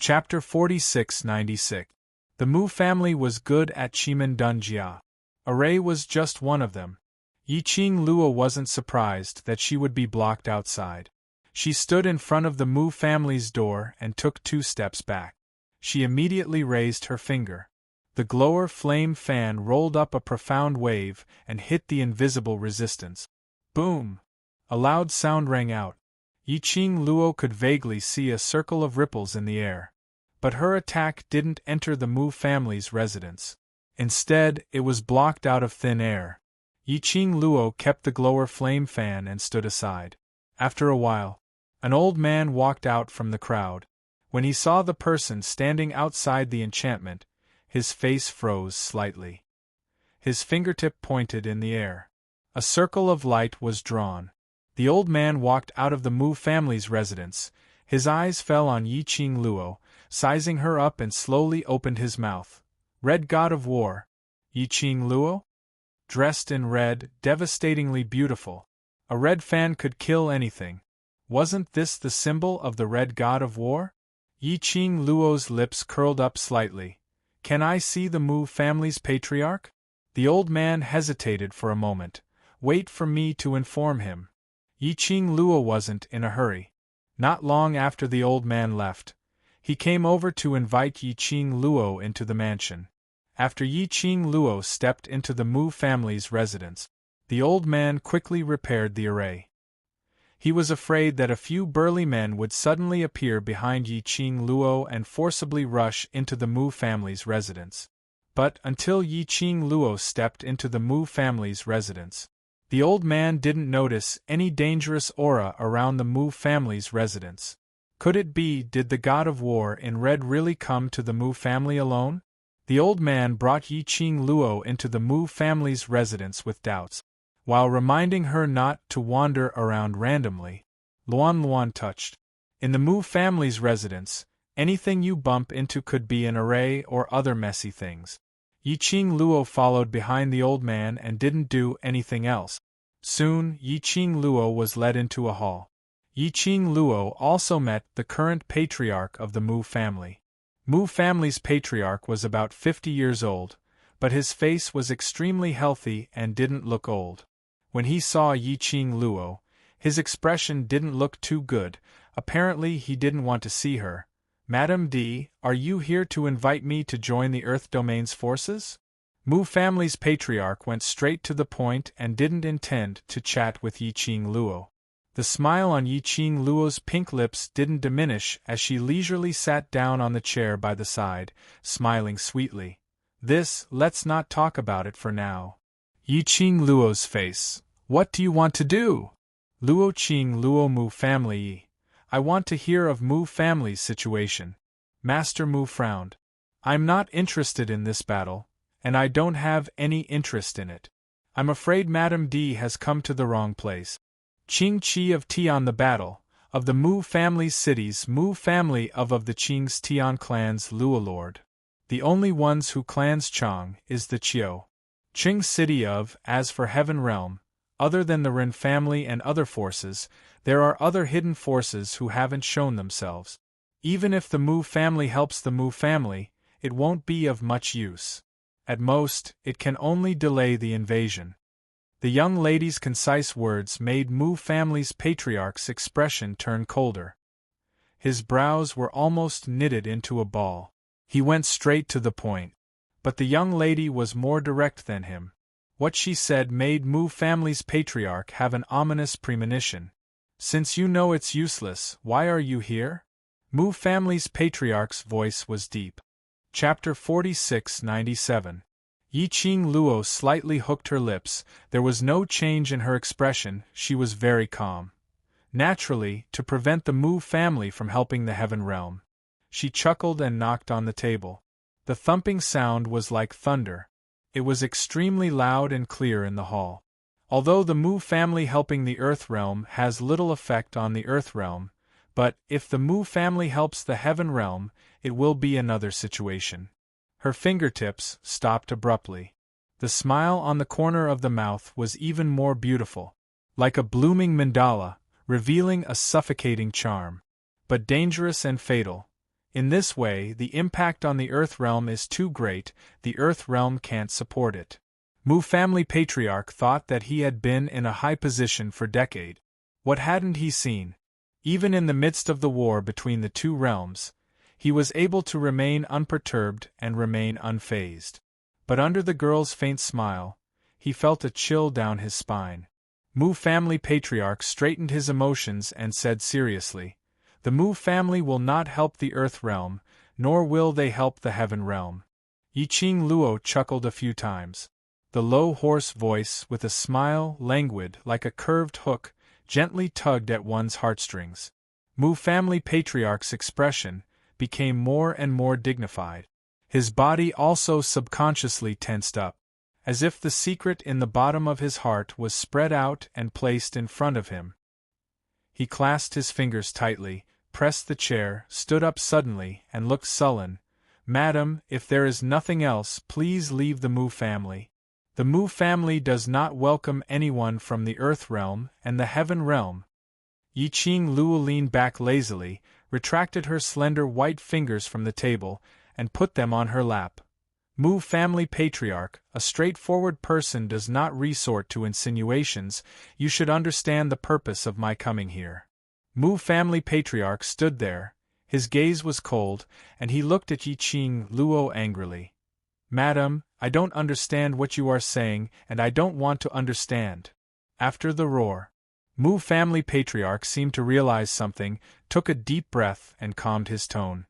Chapter 4696. The Mu family was good at Chiman Dunjia. Array was just one of them. Yiqing Luo wasn't surprised that she would be blocked outside. She stood in front of the Mu family's door and took 2 steps back. She immediately raised her finger. The glower flame fan rolled up a profound wave and hit the invisible resistance. Boom! A loud sound rang out. Yiqing Luo could vaguely see a circle of ripples in the air. But her attack didn't enter the Mu family's residence. Instead, it was blocked out of thin air. Yiqing Luo kept the glower flame fan and stood aside. After a while, an old man walked out from the crowd. When he saw the person standing outside the enchantment, his face froze slightly. His fingertip pointed in the air. A circle of light was drawn. The old man walked out of the Mu family's residence. His eyes fell on Yiqing Luo, sizing her up, and slowly opened his mouth. Red God of War. Yiqing Luo? Dressed in red, devastatingly beautiful. A red fan could kill anything. Wasn't this the symbol of the Red God of War? Yiqing Luo's lips curled up slightly. Can I see the Mu family's patriarch? The old man hesitated for a moment. Wait for me to inform him. Yiqing Luo wasn't in a hurry. Not long after the old man left, he came over to invite Yiqing Luo into the mansion. After Yiqing Luo stepped into the Mu family's residence, the old man quickly repaired the array. He was afraid that a few burly men would suddenly appear behind Yiqing Luo and forcibly rush into the Mu family's residence. But until Yiqing Luo stepped into the Mu family's residence, the old man didn't notice any dangerous aura around the Mu family's residence. Could it be, did the God of War in red really come to the Mu family alone? The old man brought Yiqing Luo into the Mu family's residence with doubts. While reminding her not to wander around randomly, Luan touched. In the Mu family's residence, anything you bump into could be an array or other messy things. Yiqing Luo followed behind the old man and didn't do anything else. Soon, Yiqing Luo was led into a hall. Yiqing Luo also met the current patriarch of the Mu family. Mu family's patriarch was about 50 years old, but his face was extremely healthy and didn't look old. When he saw Yiqing Luo, his expression didn't look too good. Apparently he didn't want to see her. Madam D, are you here to invite me to join the Earth Domain's forces? Mu family's patriarch went straight to the point and didn't intend to chat with Yiqing Luo. The smile on Yiqing Luo's pink lips didn't diminish as she leisurely sat down on the chair by the side, smiling sweetly. Let's not talk about it for now. Yiqing Luo's face. What do you want to do? Luo Qing Luo Mu family. I want to hear of Mu family's situation. Master Mu frowned. I'm not interested in this battle, and I don't have any interest in it. I'm afraid Madam D has come to the wrong place. Qing Qi of Tian the battle, of the Mu family's cities, Mu family of the Qing's Tian clan's Overlord. The only ones who clans Chang is the Qiu. Qing city of, as for Heaven Realm, other than the Ren family and other forces, there are other hidden forces who haven't shown themselves. Even if the Mu family helps the Mu family, it won't be of much use. At most, it can only delay the invasion. The young lady's concise words made Mu family's patriarch's expression turn colder. His brows were almost knitted into a ball. He went straight to the point. But the young lady was more direct than him. What she said made Mu family's patriarch have an ominous premonition. Since you know it's useless, why are you here? Mu family's patriarch's voice was deep. Chapter 4697. Yiqing Luo slightly hooked her lips. There was no change in her expression. She was very calm. Naturally, to prevent the Mu family from helping the Heaven Realm. She chuckled and knocked on the table. The thumping sound was like thunder. It was extremely loud and clear in the hall. Although the Mu family helping the Earth Realm has little effect on the Earth Realm, but if the Mu family helps the Heaven Realm, it will be another situation. Her fingertips stopped abruptly. The smile on the corner of the mouth was even more beautiful, like a blooming mandala, revealing a suffocating charm. But dangerous and fatal. In this way, the impact on the Earth realm is too great, the Earth realm can't support it. Mu family patriarch thought that he had been in a high position for decades. What hadn't he seen? Even in the midst of the war between the two realms, he was able to remain unperturbed and remain unfazed. But under the girl's faint smile, he felt a chill down his spine. Mu family patriarch straightened his emotions and said seriously, "The Mu family will not help the Earth realm, nor will they help the Heaven realm." Yiqing Luo chuckled a few times. The low hoarse voice, with a smile languid like a curved hook, gently tugged at one's heartstrings. Mu family patriarch's expression became more and more dignified. His body also subconsciously tensed up, as if the secret in the bottom of his heart was spread out and placed in front of him. He clasped his fingers tightly, pressed the chair, stood up suddenly, and looked sullen. "Madam, if there is nothing else, please leave the Mu family. The Mu family does not welcome anyone from the Earth realm and the Heaven realm." Yiqing Luo leaned back lazily, retracted her slender white fingers from the table, and put them on her lap. "Mu family patriarch, a straightforward person does not resort to insinuations. You should understand the purpose of my coming here." Mu family patriarch stood there. His gaze was cold, and he looked at Yiqing Luo angrily. "Madam, I don't understand what you are saying, and I don't want to understand." After the roar, Mu family patriarch seemed to realize something, took a deep breath, and calmed his tone.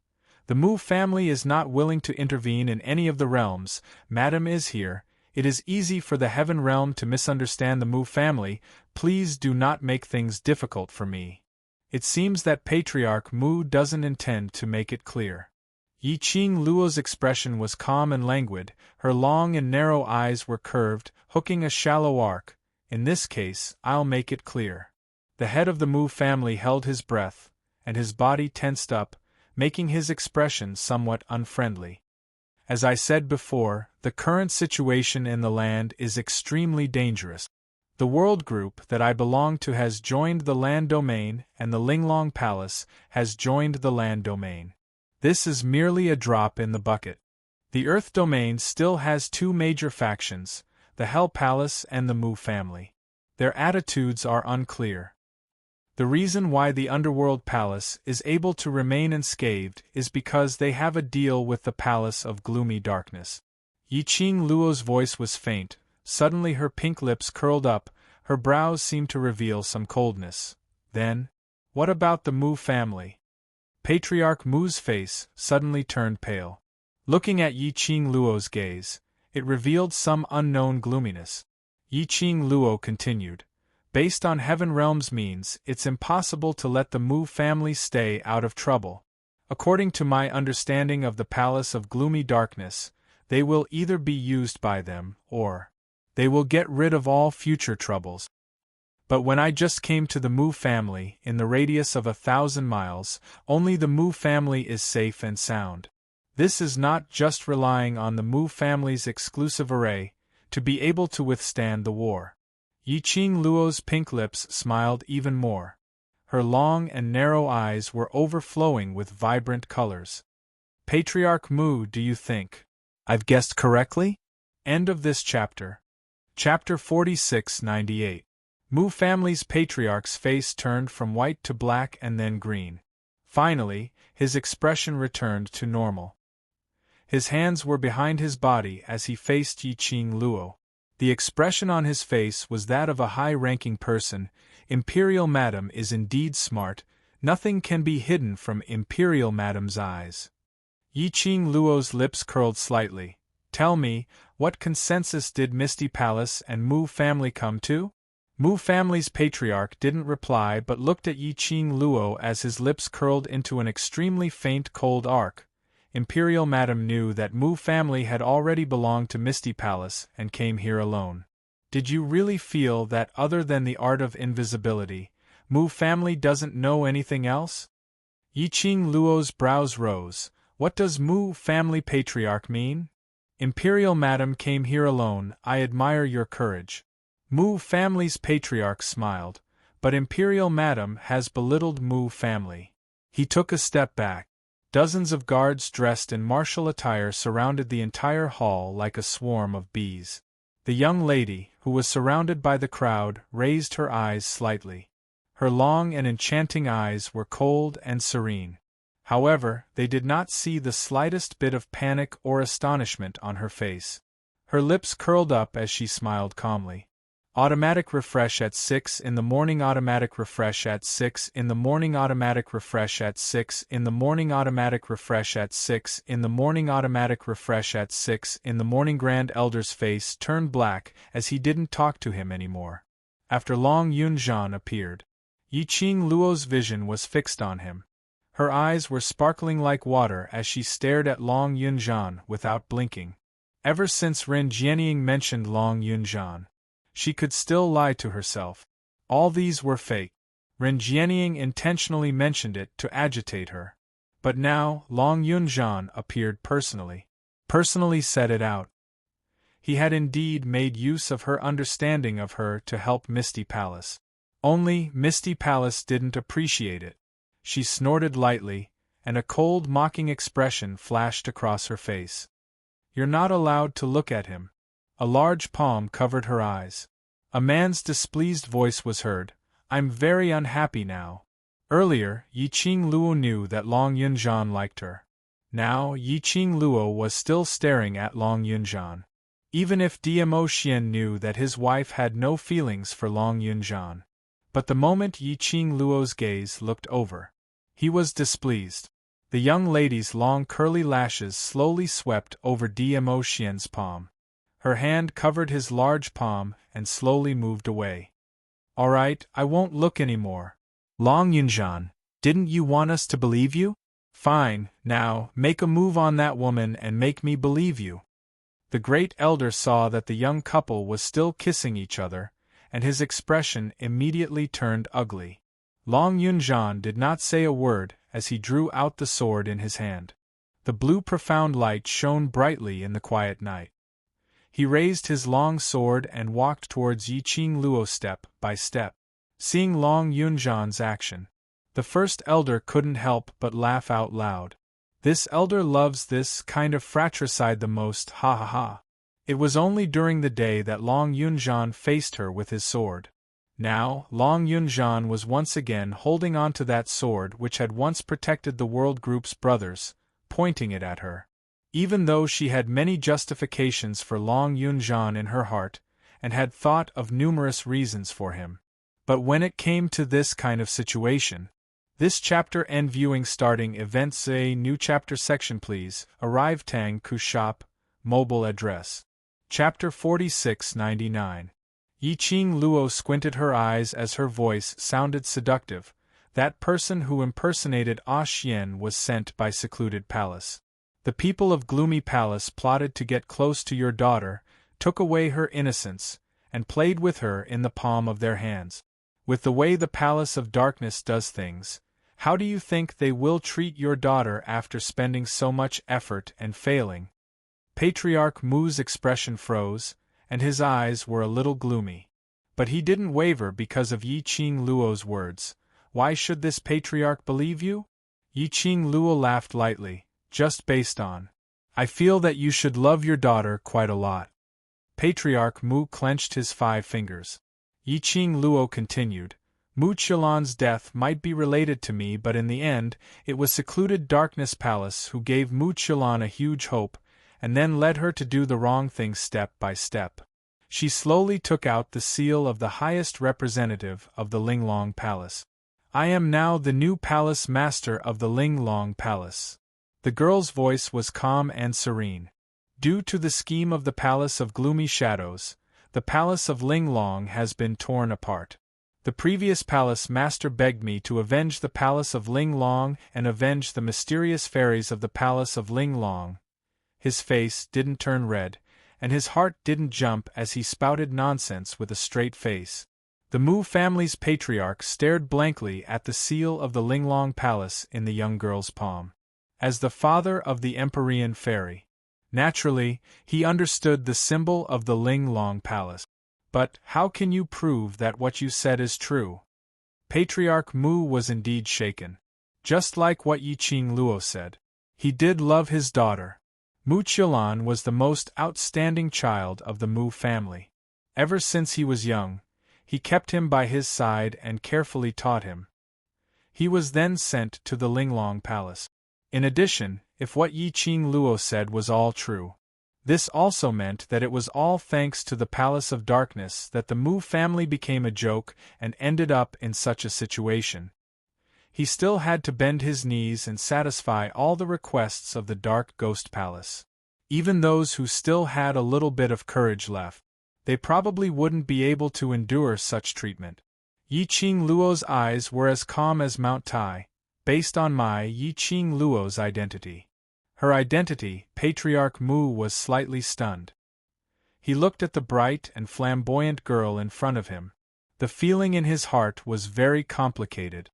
"The Mu family is not willing to intervene in any of the realms. Madam is here. It is easy for the Heaven realm to misunderstand the Mu family. Please do not make things difficult for me." It seems that Patriarch Mu doesn't intend to make it clear. Yiqing Luo's expression was calm and languid, her long and narrow eyes were curved, hooking a shallow arc. "In this case, I'll make it clear." The head of the Mu family held his breath, and his body tensed up, making his expression somewhat unfriendly. "As I said before, the current situation in the land is extremely dangerous. The world group that I belong to has joined the land domain, and the Linglong Palace has joined the land domain. This is merely a drop in the bucket. The Earth domain still has two major factions, the Hell Palace and the Mu family. Their attitudes are unclear. The reason why the Underworld Palace is able to remain unscathed is because they have a deal with the Palace of Gloomy Darkness." Yiqing Luo's voice was faint. Suddenly her pink lips curled up, her brows seemed to reveal some coldness. "Then, what about the Mu family?" Patriarch Mu's face suddenly turned pale. Looking at Yiqing Luo's gaze, it revealed some unknown gloominess. Yiqing Luo continued, "Based on Heaven Realm's means, it's impossible to let the Mu family stay out of trouble. According to my understanding of the Palace of Gloomy Darkness, they will either be used by them, or they will get rid of all future troubles. But when I just came to the Mu family, in the radius of 1,000 miles, only the Mu family is safe and sound. This is not just relying on the Mu family's exclusive array to be able to withstand the war." Yiqing Luo's pink lips smiled even more. Her long and narrow eyes were overflowing with vibrant colors. "Patriarch Mu, do you think I've guessed correctly?" End of this chapter. Chapter 4698. Mu family's patriarch's face turned from white to black and then green. Finally, his expression returned to normal. His hands were behind his body as he faced Yiqing Luo. The expression on his face was that of a high-ranking person. "Imperial Madam is indeed smart. Nothing can be hidden from Imperial Madam's eyes." Yiqing Luo's lips curled slightly. "Tell me, what consensus did Misty Palace and Mu family come to?" Mu family's patriarch didn't reply but looked at Yiqing Luo as his lips curled into an extremely faint cold arc. Imperial Madam knew that Mu family had already belonged to Misty Palace and came here alone. "Did you really feel that other than the art of invisibility, Mu family doesn't know anything else?" Yiqing Luo's brows rose. "What does Mu family patriarch mean?" "Imperial Madam came here alone. I admire your courage." Mu family's patriarch smiled, "But Imperial Madam has belittled Mu family." He took a step back. Dozens of guards dressed in martial attire surrounded the entire hall like a swarm of bees. The young lady, who was surrounded by the crowd, raised her eyes slightly. Her long and enchanting eyes were cold and serene. However, they did not see the slightest bit of panic or astonishment on her face. Her lips curled up as she smiled calmly. Automatic refresh at 6 in the morning. Automatic refresh at 6 in the morning. Automatic refresh at 6 in the morning. Automatic refresh at 6 in the morning. Automatic refresh at 6 in the morning. Grand Elder's face turned black as he didn't talk to him anymore. After Long Yunjian appeared, Yiqing Luo's vision was fixed on him. Her eyes were sparkling like water as she stared at Long Yunjian without blinking. Ever since Ren Jianying mentioned Long Yunjian, she could still lie to herself. All these were fake. Ren Jianying intentionally mentioned it to agitate her. But now, Long Yunjian appeared personally said it out. He had indeed made use of her understanding of her to help Misty Palace. Only, Misty Palace didn't appreciate it. She snorted lightly, and a cold, mocking expression flashed across her face. "You're not allowed to look at him." A large palm covered her eyes. A man's displeased voice was heard. "I'm very unhappy now." Earlier, Yiqing Luo knew that Long Yunjian liked her. Now, Yiqing Luo was still staring at Long Yunjian. Even if Dmo Xian knew that his wife had no feelings for Long Yunjian. But the moment Yiqing Luo's gaze looked over, he was displeased. The young lady's long curly lashes slowly swept over Dmo Xian's palm. Her hand covered his large palm and slowly moved away. "All right, I won't look anymore." "Long Yunjian, didn't you want us to believe you? Fine, now, make a move on that woman and make me believe you." The great elder saw that the young couple was still kissing each other, and his expression immediately turned ugly. Long Yunjian did not say a word as he drew out the sword in his hand. The blue profound light shone brightly in the quiet night. He raised his long sword and walked towards Yiqing Luo step by step. Seeing Long Yunjian's action, the first elder couldn't help but laugh out loud. This elder loves this kind of fratricide the most, ha ha ha. It was only during the day that Long Yunjian faced her with his sword. Now, Long Yunjian was once again holding on to that sword which had once protected the World Group's brothers, pointing it at her. Even though she had many justifications for Long Yunjian in her heart, and had thought of numerous reasons for him. But when it came to this kind of situation, this chapter end viewing starting events a new chapter section please, arrive Tang Ku shop, mobile address. Chapter 4699. Yiqing Luo squinted her eyes as her voice sounded seductive. That person who impersonated Ah Xian was sent by Secluded Palace. The people of Gloomy Palace plotted to get close to your daughter, took away her innocence, and played with her in the palm of their hands. With the way the Palace of Darkness does things, how do you think they will treat your daughter after spending so much effort and failing? Patriarch Mu's expression froze, and his eyes were a little gloomy. But he didn't waver because of Yiqing Luo's words. Why should this patriarch believe you? Yiqing Luo laughed lightly. Just based on, I feel that you should love your daughter quite a lot. Patriarch Mu clenched his 5 fingers. Yiqing Luo continued, Mu Qilan's death might be related to me, but in the end, it was Secluded Darkness Palace who gave Mu Qilan a huge hope, and then led her to do the wrong thing step by step. She slowly took out the seal of the highest representative of the Linglong Palace. I am now the new palace master of the Linglong Palace. The girl's voice was calm and serene. Due to the scheme of the Palace of Gloomy Shadows, the Palace of Linglong has been torn apart. The previous palace master begged me to avenge the Palace of Linglong and avenge the mysterious fairies of the Palace of Linglong. His face didn't turn red, and his heart didn't jump as he spouted nonsense with a straight face. The Mu family's patriarch stared blankly at the seal of the Linglong Palace in the young girl's palm. As the father of the Empyrean fairy, naturally, he understood the symbol of the Linglong Palace. But how can you prove that what you said is true? Patriarch Mu was indeed shaken. Just like what Yi Qing Luo said. He did love his daughter. Mu Qiulan was the most outstanding child of the Mu family. Ever since he was young, he kept him by his side and carefully taught him. He was then sent to the Linglong Palace. In addition, if what Yi Qing Luo said was all true, this also meant that it was all thanks to the Palace of Darkness that the Mu family became a joke and ended up in such a situation. He still had to bend his knees and satisfy all the requests of the Dark Ghost Palace. Even those who still had a little bit of courage left, they probably wouldn't be able to endure such treatment. Yi Qing Luo's eyes were as calm as Mount Tai, based on Yi Qing Luo's identity. Her identity, Patriarch Mu was slightly stunned. He looked at the bright and flamboyant girl in front of him. The feeling in his heart was very complicated.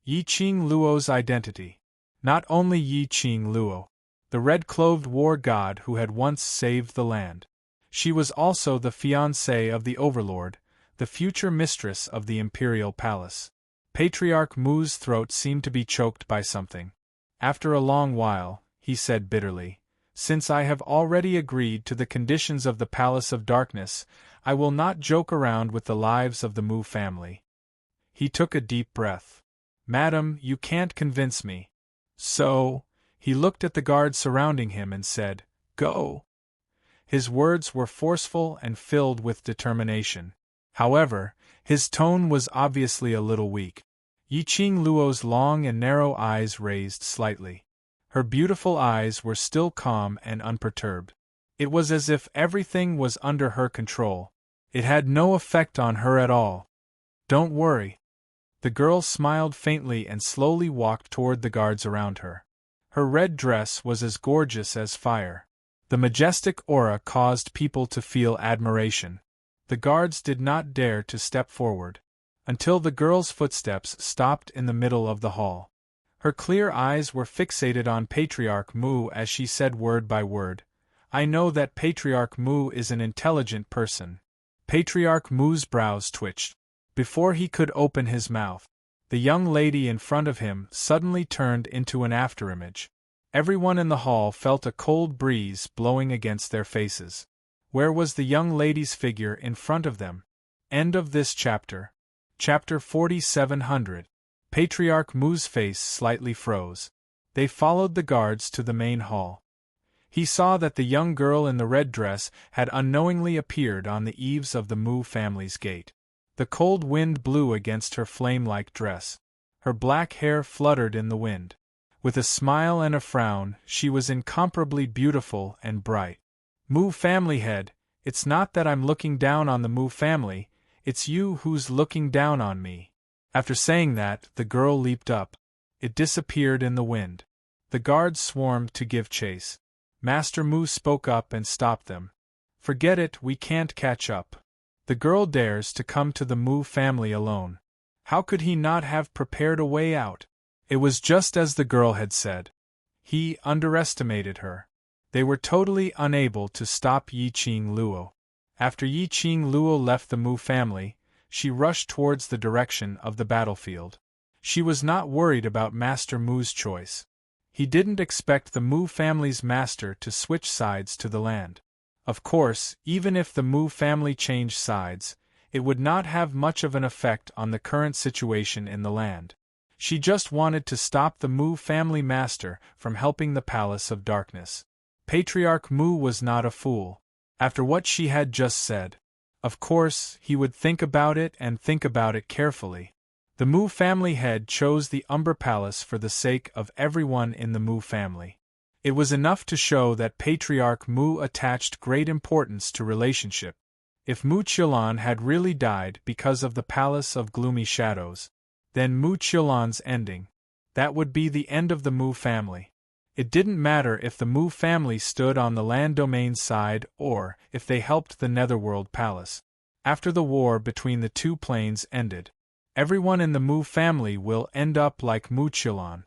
Yi Qing Luo's identity. Not only Yi Qing Luo, the red-clothed war god who had once saved the land. She was also the fiancée of the Overlord, the future mistress of the Imperial Palace. Patriarch Mu's throat seemed to be choked by something. After a long while, he said bitterly, "Since I have already agreed to the conditions of the Palace of Darkness, I will not joke around with the lives of the Mu family." He took a deep breath. "Madam, you can't convince me." So, he looked at the guards surrounding him and said, "Go." His words were forceful and filled with determination. However, his tone was obviously a little weak. Yi Qing Luo's long and narrow eyes raised slightly. Her beautiful eyes were still calm and unperturbed. It was as if everything was under her control. It had no effect on her at all. "Don't worry." The girl smiled faintly and slowly walked toward the guards around her. Her red dress was as gorgeous as fire. The majestic aura caused people to feel admiration. The guards did not dare to step forward, until the girl's footsteps stopped in the middle of the hall. Her clear eyes were fixated on Patriarch Mu as she said word by word, "I know that Patriarch Mu is an intelligent person." Patriarch Mu's brows twitched. Before he could open his mouth, the young lady in front of him suddenly turned into an afterimage. Everyone in the hall felt a cold breeze blowing against their faces. Where was the young lady's figure in front of them? End of this chapter. Chapter 4700. Patriarch Mu's face slightly froze. They followed the guards to the main hall. He saw that the young girl in the red dress had unknowingly appeared on the eaves of the Mu family's gate. The cold wind blew against her flame-like dress. Her black hair fluttered in the wind. With a smile and a frown, she was incomparably beautiful and bright. "Mu family head, it's not that I'm looking down on the Mu family, it's you who's looking down on me." After saying that, the girl leaped up. It disappeared in the wind. The guards swarmed to give chase. Master Mu spoke up and stopped them. "Forget it, we can't catch up. The girl dares to come to the Mu family alone. How could he not have prepared a way out?" It was just as the girl had said. He underestimated her. They were totally unable to stop Yi Qing Luo. After Yi Qing Luo left the Mu family, she rushed towards the direction of the battlefield. She was not worried about Master Mu's choice. He didn't expect the Mu family's master to switch sides to the land. Of course, even if the Mu family changed sides, it would not have much of an effect on the current situation in the land. She just wanted to stop the Mu family master from helping the Palace of Darkness. Patriarch Mu was not a fool. After what she had just said, of course, he would think about it and think about it carefully. The Mu family head chose the Umber Palace for the sake of everyone in the Mu family. It was enough to show that Patriarch Mu attached great importance to relationship. If Mu Qiulan had really died because of the Palace of Gloomy Shadows, then Mu Qiulan's ending. That would be the end of the Mu family. It didn't matter if the Mu family stood on the land domain's side or if they helped the Netherworld Palace. After the war between the two planes ended, everyone in the Mu family will end up like Mu Qiulan.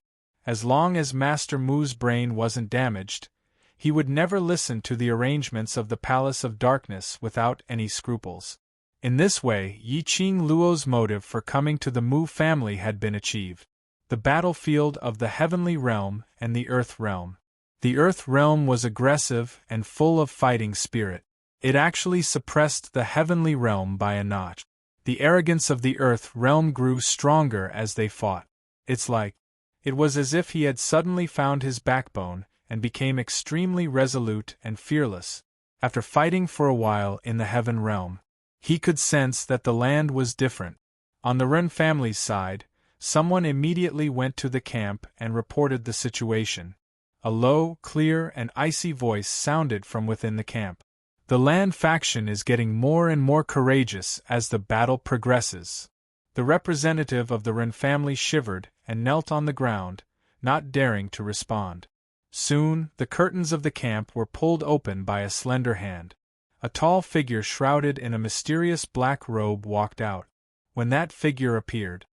As long as Master Mu's brain wasn't damaged, he would never listen to the arrangements of the Palace of Darkness without any scruples. In this way, Yi Qing Luo's motive for coming to the Mu family had been achieved. the battlefield of the heavenly realm and the earth realm. The earth realm was aggressive and full of fighting spirit. It actually suppressed the heavenly realm by a notch. The arrogance of the earth realm grew stronger as they fought. It was as if he had suddenly found his backbone and became extremely resolute and fearless. After fighting for a while in the heaven realm, he could sense that the land was different. On the Ren family's side, someone immediately went to the camp and reported the situation. A low, clear, and icy voice sounded from within the camp. The Land faction is getting more and more courageous as the battle progresses. The representative of the Ren family shivered and knelt on the ground, not daring to respond. Soon, the curtains of the camp were pulled open by a slender hand. A tall figure shrouded in a mysterious black robe walked out. When that figure appeared,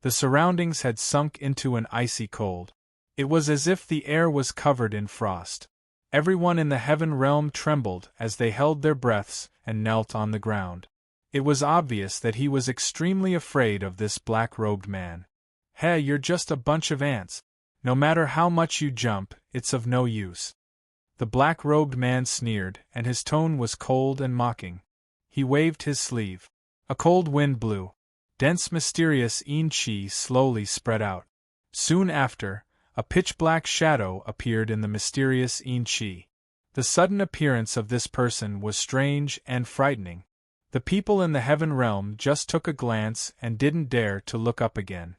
the surroundings had sunk into an icy cold. It was as if the air was covered in frost. Everyone in the heaven realm trembled as they held their breaths and knelt on the ground. It was obvious that he was extremely afraid of this black-robed man. "Hey, you're just a bunch of ants. No matter how much you jump, it's of no use." The black-robed man sneered, and his tone was cold and mocking. He waved his sleeve. A cold wind blew. Dense mysterious Yin-Chi slowly spread out. Soon after, a pitch-black shadow appeared in the mysterious Yin-Chi. The sudden appearance of this person was strange and frightening. The people in the heaven realm just took a glance and didn't dare to look up again.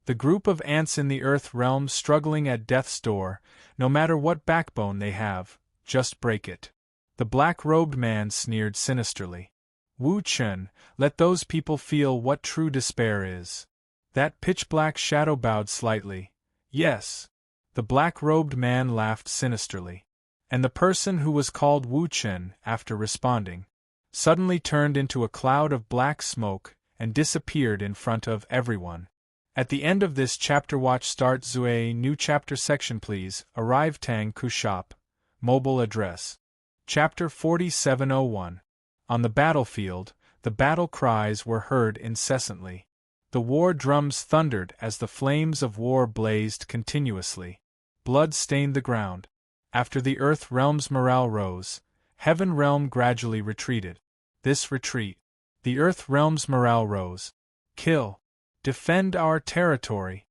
The group of ants in the earth realm struggling at death's door, no matter what backbone they have, just break it. The black-robed man sneered sinisterly. "Wu Chen, let those people feel what true despair is." That pitch-black shadow bowed slightly. "Yes." The black-robed man laughed sinisterly. And the person who was called Wu Chen, after responding, suddenly turned into a cloud of black smoke and disappeared in front of everyone. At the end of this chapter, watch Start Zue New Chapter Section please. Arrive Tang Ku Shop. Mobile address. Chapter 4701. On the battlefield, the battle cries were heard incessantly. The war drums thundered as the flames of war blazed continuously. Blood stained the ground. After the earth realm's morale rose, heaven realm gradually retreated. This retreat, the earth realm's morale rose. "Kill! Defend our territory!"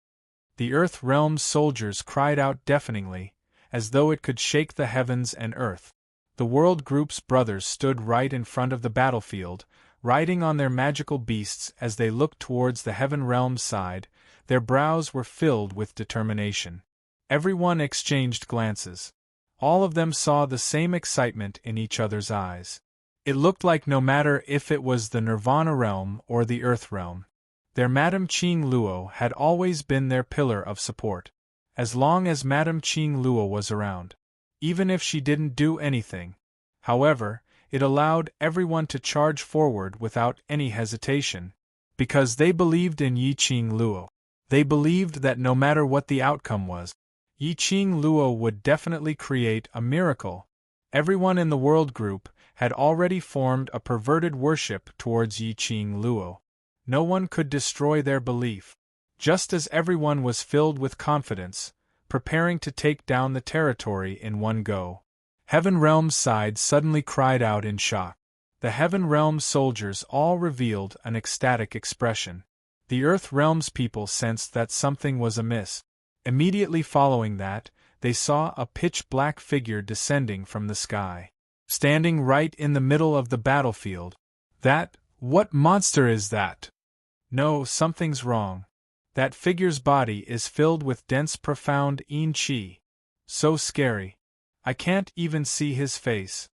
The earth realm's soldiers cried out deafeningly, as though it could shake the heavens and earth. The world group's brothers stood right in front of the battlefield, riding on their magical beasts as they looked towards the heaven realm's side. Their brows were filled with determination. Everyone exchanged glances. All of them saw the same excitement in each other's eyes. It looked like no matter if it was the Nirvana realm or the Earth realm, their Madame Qing Luo had always been their pillar of support. As long as Madame Qing Luo was around, even if she didn't do anything, however, it allowed everyone to charge forward without any hesitation, because they believed in Yi Qing Luo. They believed that no matter what the outcome was, Yi Qing Luo would definitely create a miracle. Everyone in the world group had already formed a perverted worship towards Yi Qing Luo. No one could destroy their belief. Just as everyone was filled with confidence, preparing to take down the territory in one go, Heaven Realm's side suddenly cried out in shock. The Heaven Realm's soldiers all revealed an ecstatic expression. The Earth Realm's people sensed that something was amiss. Immediately following that, they saw a pitch-black figure descending from the sky, standing right in the middle of the battlefield. What monster is that? No, something's wrong. That figure's body is filled with dense, profound Yin-Chi. So scary. I can't even see his face.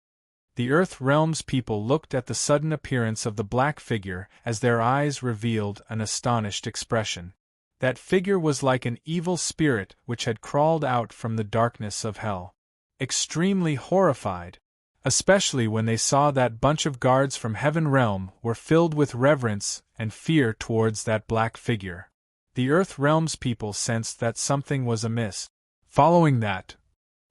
The Earth Realm's people looked at the sudden appearance of the black figure as their eyes revealed an astonished expression. That figure was like an evil spirit which had crawled out from the darkness of hell. Extremely horrified, especially when they saw that bunch of guards from Heaven Realm were filled with reverence and fear towards that black figure. The Earth Realm's people sensed that something was amiss. Following that,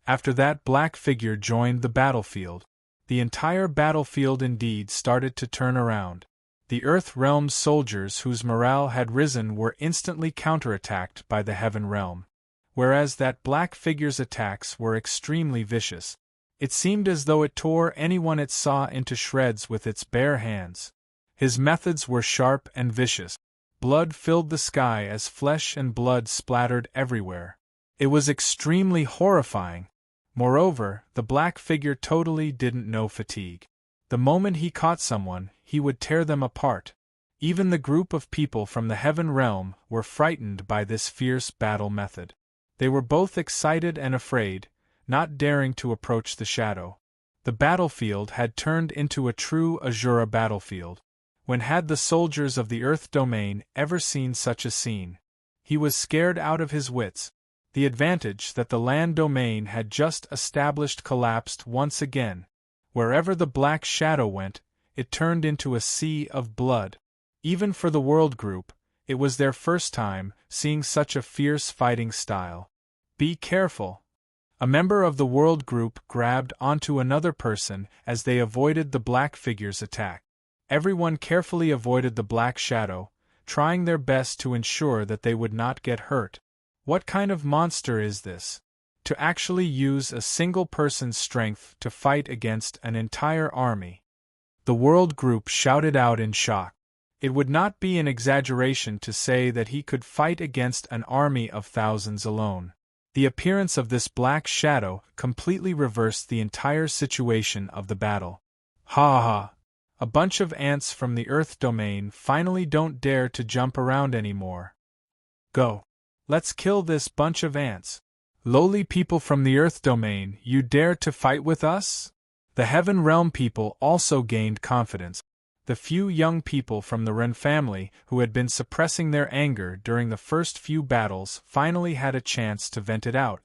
after that black figure joined the battlefield, the entire battlefield indeed started to turn around. The Earth Realm's soldiers whose morale had risen were instantly counterattacked by the Heaven Realm. Whereas that black figure's attacks were extremely vicious. It seemed as though it tore anyone it saw into shreds with its bare hands. His methods were sharp and vicious. Blood filled the sky as flesh and blood splattered everywhere. It was extremely horrifying. Moreover, the black figure totally didn't know fatigue. The moment he caught someone, he would tear them apart. Even the group of people from the Heaven Realm were frightened by this fierce battle method. They were both excited and afraid, not daring to approach the shadow. The battlefield had turned into a true Azura battlefield. When had the soldiers of the Earth Domain ever seen such a scene? He was scared out of his wits. The advantage that the Land Domain had just established collapsed once again. Wherever the black shadow went, it turned into a sea of blood. Even for the World Group, it was their first time seeing such a fierce fighting style. Be careful! A member of the World Group grabbed onto another person as they avoided the black figure's attack. Everyone carefully avoided the black shadow, trying their best to ensure that they would not get hurt. What kind of monster is this? To actually use a single person's strength to fight against an entire army. The World Group shouted out in shock. It would not be an exaggeration to say that he could fight against an army of thousands alone. The appearance of this black shadow completely reversed the entire situation of the battle. Ha ha! A bunch of ants from the Earth Domain finally don't dare to jump around anymore. Go! Let's kill this bunch of ants. Lowly people from the Earth Domain, you dare to fight with us? The Heaven Realm people also gained confidence. The few young people from the Ren family who had been suppressing their anger during the first few battles finally had a chance to vent it out.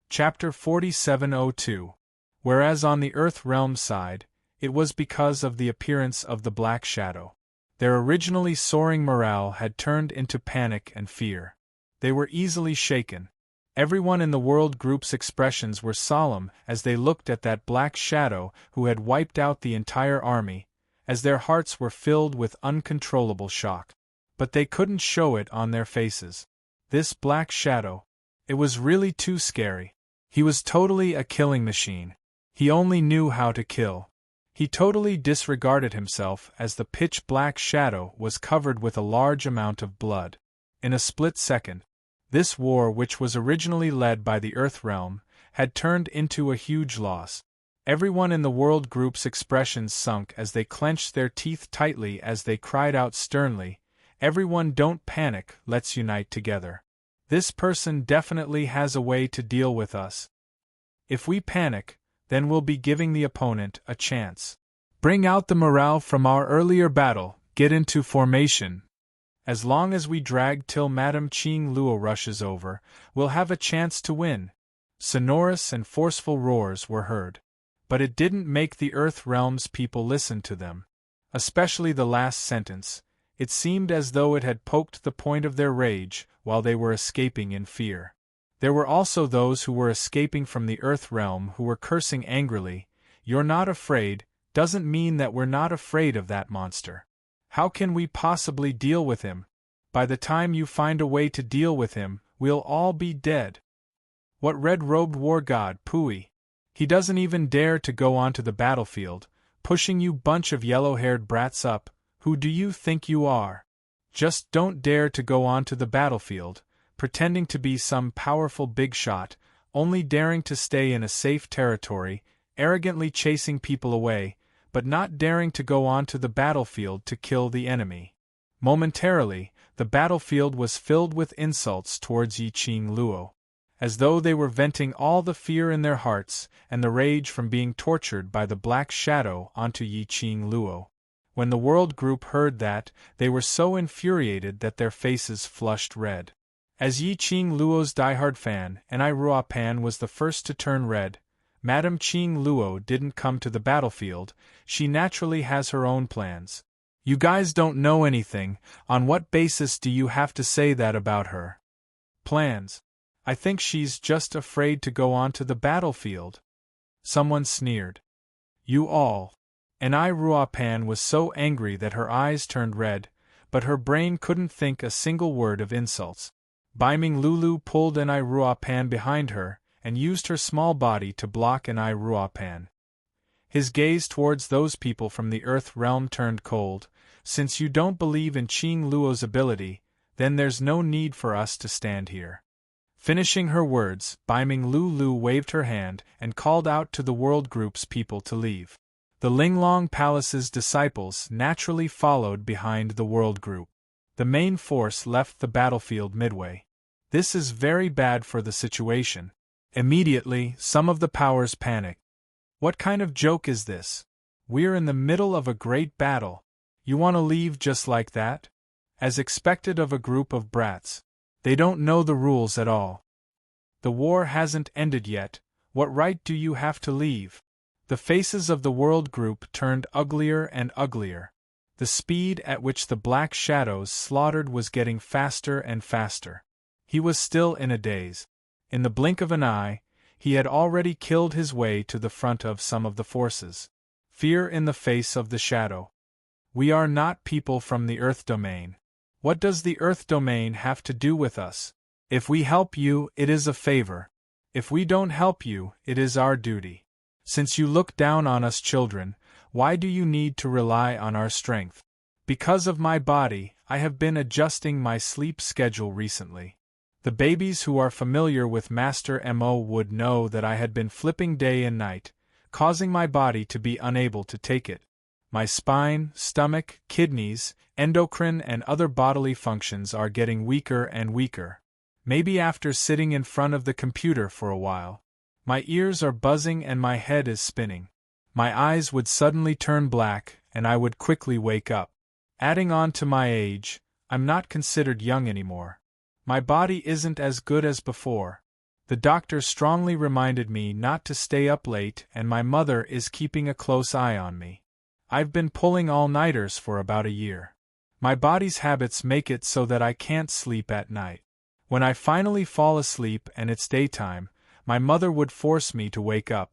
Chapter 4702. Whereas on the Earth Realm side, it was because of the appearance of the Black Shadow. Their originally soaring morale had turned into panic and fear. They were easily shaken. Everyone in the World Group's expressions were solemn as they looked at that black shadow who had wiped out the entire army, as their hearts were filled with uncontrollable shock. But they couldn't show it on their faces. This black shadow, it was really too scary. He was totally a killing machine. He only knew how to kill. He totally disregarded himself as the pitch-black shadow was covered with a large amount of blood. In a split second, this war, which was originally led by the Earth Realm, had turned into a huge loss. Everyone in the World Group's expressions sunk as they clenched their teeth tightly as they cried out sternly, "Everyone, don't panic, let's unite together. This person definitely has a way to deal with us. If we panic, then we'll be giving the opponent a chance. Bring out the morale from our earlier battle, get into formation. As long as we drag till Madame Qing Luo rushes over, we'll have a chance to win." Sonorous and forceful roars were heard. But it didn't make the Earth Realm's people listen to them. Especially the last sentence. It seemed as though it had poked the point of their rage while they were escaping in fear. There were also those who were escaping from the Earth Realm who were cursing angrily, "You're not afraid, doesn't mean that we're not afraid of that monster. How can we possibly deal with him? By the time you find a way to deal with him, we'll all be dead. What red-robed war god, Pui? He doesn't even dare to go onto the battlefield, pushing you bunch of yellow-haired brats up. Who do you think you are? Just don't dare to go onto the battlefield, pretending to be some powerful big shot, only daring to stay in a safe territory, arrogantly chasing people away, but not daring to go onto the battlefield to kill the enemy." Momentarily, the battlefield was filled with insults towards Yi Qing Luo, as though they were venting all the fear in their hearts and the rage from being tortured by the Black Shadow onto Yi Qing Luo. When the World Group heard that, they were so infuriated that their faces flushed red. As Yi Qing Luo's diehard fan, Enai Ruopan was the first to turn red. Madame Qing Luo didn't come to the battlefield, she naturally has her own plans. You guys don't know anything, on what basis do you have to say that about her? Plans? I think she's just afraid to go onto the battlefield. Someone sneered. You all. Enai Ruapan was so angry that her eyes turned red, but her brain couldn't think a single word of insults. Baiming Lulu pulled Enai Ruapan behind her, and used her small body to block Enai Ruapan. His gaze towards those people from the Earth realm turned cold. Since you don't believe in Qing Luo's ability, then there's no need for us to stand here. Finishing her words, Baiming Lulu waved her hand and called out to the World Group's people to leave. The Linglong Palace's disciples naturally followed behind the World Group. The main force left the battlefield midway. This is very bad for the situation. Immediately, some of the powers panicked. What kind of joke is this? We're in the middle of a great battle. You want to leave just like that? As expected of a group of brats. They don't know the rules at all. The war hasn't ended yet. What right do you have to leave? The faces of the World Group turned uglier and uglier. The speed at which the Black Shadows slaughtered was getting faster and faster. He was still in a daze. In the blink of an eye, he had already killed his way to the front of some of the forces. Fear in the face of the shadow. We are not people from the Earth domain. What does the Earth domain have to do with us? If we help you, it is a favor. If we don't help you, it is our duty. Since you look down on us children, why do you need to rely on our strength? Because of my body, I have been adjusting my sleep schedule recently. The babies who are familiar with Master Mo would know that I had been flipping day and night, causing my body to be unable to take it. My spine, stomach, kidneys, endocrine and other bodily functions are getting weaker and weaker. Maybe after sitting in front of the computer for a while. My ears are buzzing and my head is spinning. My eyes would suddenly turn black and I would quickly wake up. Adding on to my age, I'm not considered young anymore. My body isn't as good as before. The doctor strongly reminded me not to stay up late and my mother is keeping a close eye on me. I've been pulling all-nighters for about a year. My body's habits make it so that I can't sleep at night. When I finally fall asleep and it's daytime, my mother would force me to wake up.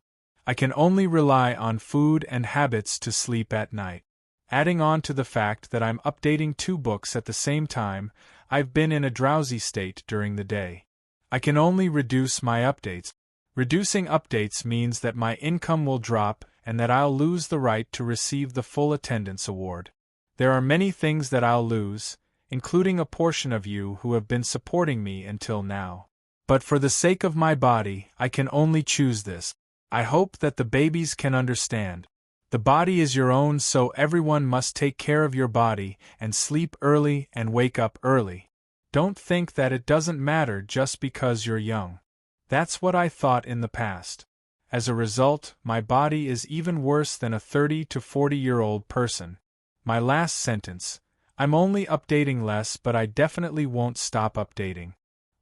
I can only rely on food and habits to sleep at night. Adding on to the fact that I'm updating 2 books at the same time, I've been in a drowsy state during the day. I can only reduce my updates. Reducing updates means that my income will drop and that I'll lose the right to receive the full attendance award. There are many things that I'll lose, including a portion of you who have been supporting me until now. But for the sake of my body, I can only choose this. I hope that the babies can understand. The body is your own, so everyone must take care of your body and sleep early and wake up early. Don't think that it doesn't matter just because you're young. That's what I thought in the past. As a result, my body is even worse than a 30 to 40-year-old person. My last sentence. I'm only updating less, but I definitely won't stop updating.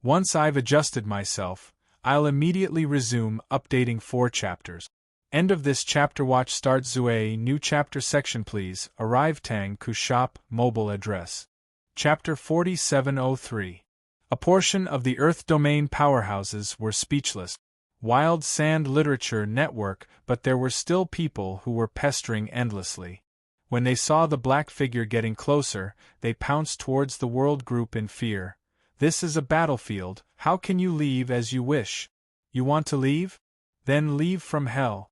Once I've adjusted myself, I'll immediately resume updating 4 chapters. End of this chapter. Watch Start Zue. New chapter section please. Arrive Tang Ku Shop. Mobile address. Chapter 4703. A portion of the Earth domain powerhouses were speechless. Wild Sand Literature Network, but there were still people who were pestering endlessly. When they saw the black figure getting closer, they pounced towards the World Group in fear. This is a battlefield. How can you leave as you wish? You want to leave? Then leave from hell.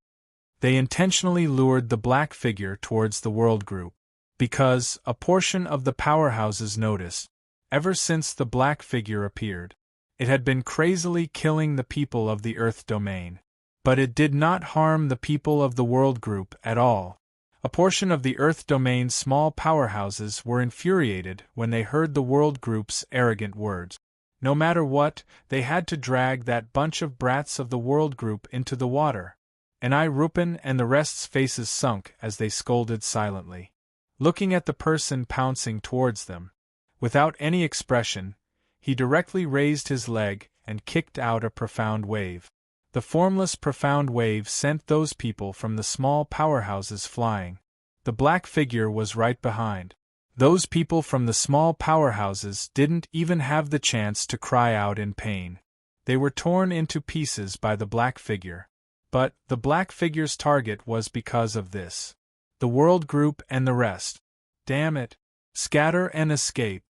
They intentionally lured the black figure towards the World Group. Because, a portion of the powerhouses noticed. Ever since the black figure appeared, it had been crazily killing the people of the Earth domain. But it did not harm the people of the World Group at all. A portion of the Earth domain's small powerhouses were infuriated when they heard the World Group's arrogant words. No matter what, they had to drag that bunch of brats of the World Group into the water. Enai Rupan and the rest's faces sunk as they scolded silently, looking at the person pouncing towards them. Without any expression, he directly raised his leg and kicked out a profound wave. The formless profound wave sent those people from the small powerhouses flying. The black figure was right behind. Those people from the small powerhouses didn't even have the chance to cry out in pain. They were torn into pieces by the black figure. But the black figure's target was because of this. The world group and the rest. Damn it. Scatter and escape.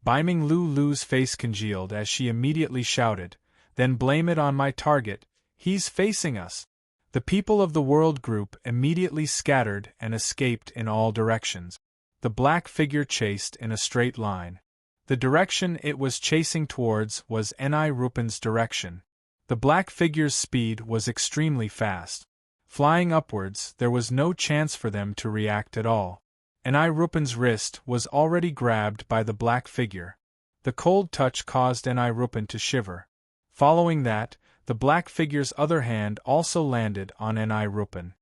Biming Lulu's face congealed as she immediately shouted, then blame it on my target, he's facing us. The people of the world group immediately scattered and escaped in all directions. The black figure chased in a straight line. The direction it was chasing towards was Ni Rupen's direction. The black figure's speed was extremely fast. Flying upwards, there was no chance for them to react at all. Ni Rupen's wrist was already grabbed by the black figure. The cold touch caused Ni Rupen to shiver. Following that, the black figure's other hand also landed on Ni Rupen.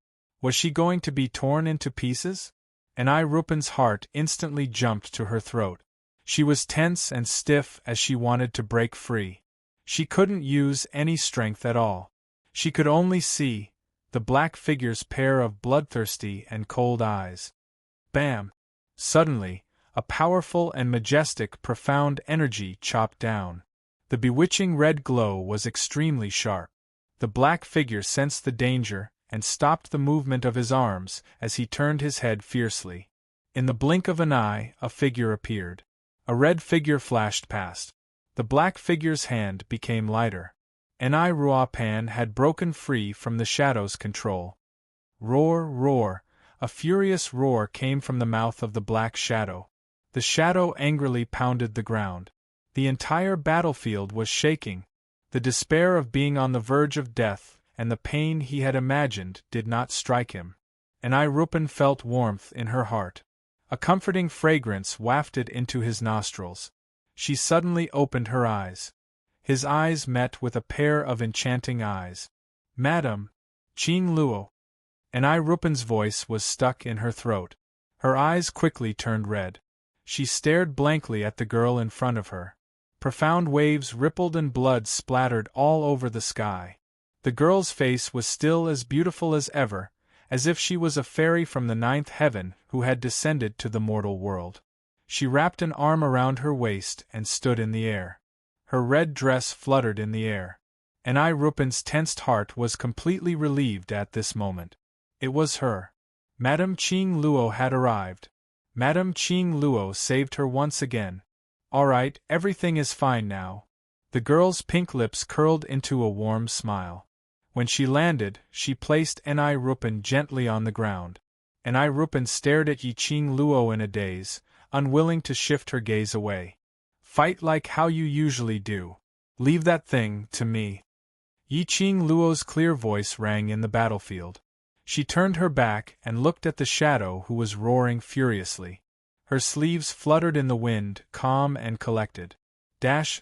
Was she going to be torn into pieces? Ni Rupen's heart instantly jumped to her throat. She was tense and stiff as she wanted to break free. She couldn't use any strength at all. She could only see the black figure's pair of bloodthirsty and cold eyes. Bam! Suddenly, a powerful and majestic, profound energy chopped down. The bewitching red glow was extremely sharp. The black figure sensed the danger and stopped the movement of his arms as he turned his head fiercely. In the blink of an eye, a figure appeared. A red figure flashed past. The black figure's hand became lighter. Ni Rupen had broken free from the shadow's control. Roar, roar! A furious roar came from the mouth of the black shadow. The shadow angrily pounded the ground. The entire battlefield was shaking. The despair of being on the verge of death and the pain he had imagined did not strike him. Ni Rupen felt warmth in her heart. A comforting fragrance wafted into his nostrils. She suddenly opened her eyes. His eyes met with a pair of enchanting eyes. Madam, Qing Luo. Ni Rupen's voice was stuck in her throat. Her eyes quickly turned red. She stared blankly at the girl in front of her. Profound waves rippled and blood splattered all over the sky. The girl's face was still as beautiful as ever, as if she was a fairy from the ninth heaven who had descended to the mortal world. She wrapped an arm around her waist and stood in the air. Her red dress fluttered in the air. Ni Rupen's tensed heart was completely relieved at this moment. It was her. Madame Qing Luo had arrived. Madame Qing Luo saved her once again. All right, everything is fine now. The girl's pink lips curled into a warm smile. When she landed, she placed Ni Rupen gently on the ground. Ni Rupen stared at Yi Qing Luo in a daze, unwilling to shift her gaze away. Fight like how you usually do. Leave that thing to me. Yi Qing Luo's clear voice rang in the battlefield. She turned her back and looked at the shadow who was roaring furiously. Her sleeves fluttered in the wind, calm and collected.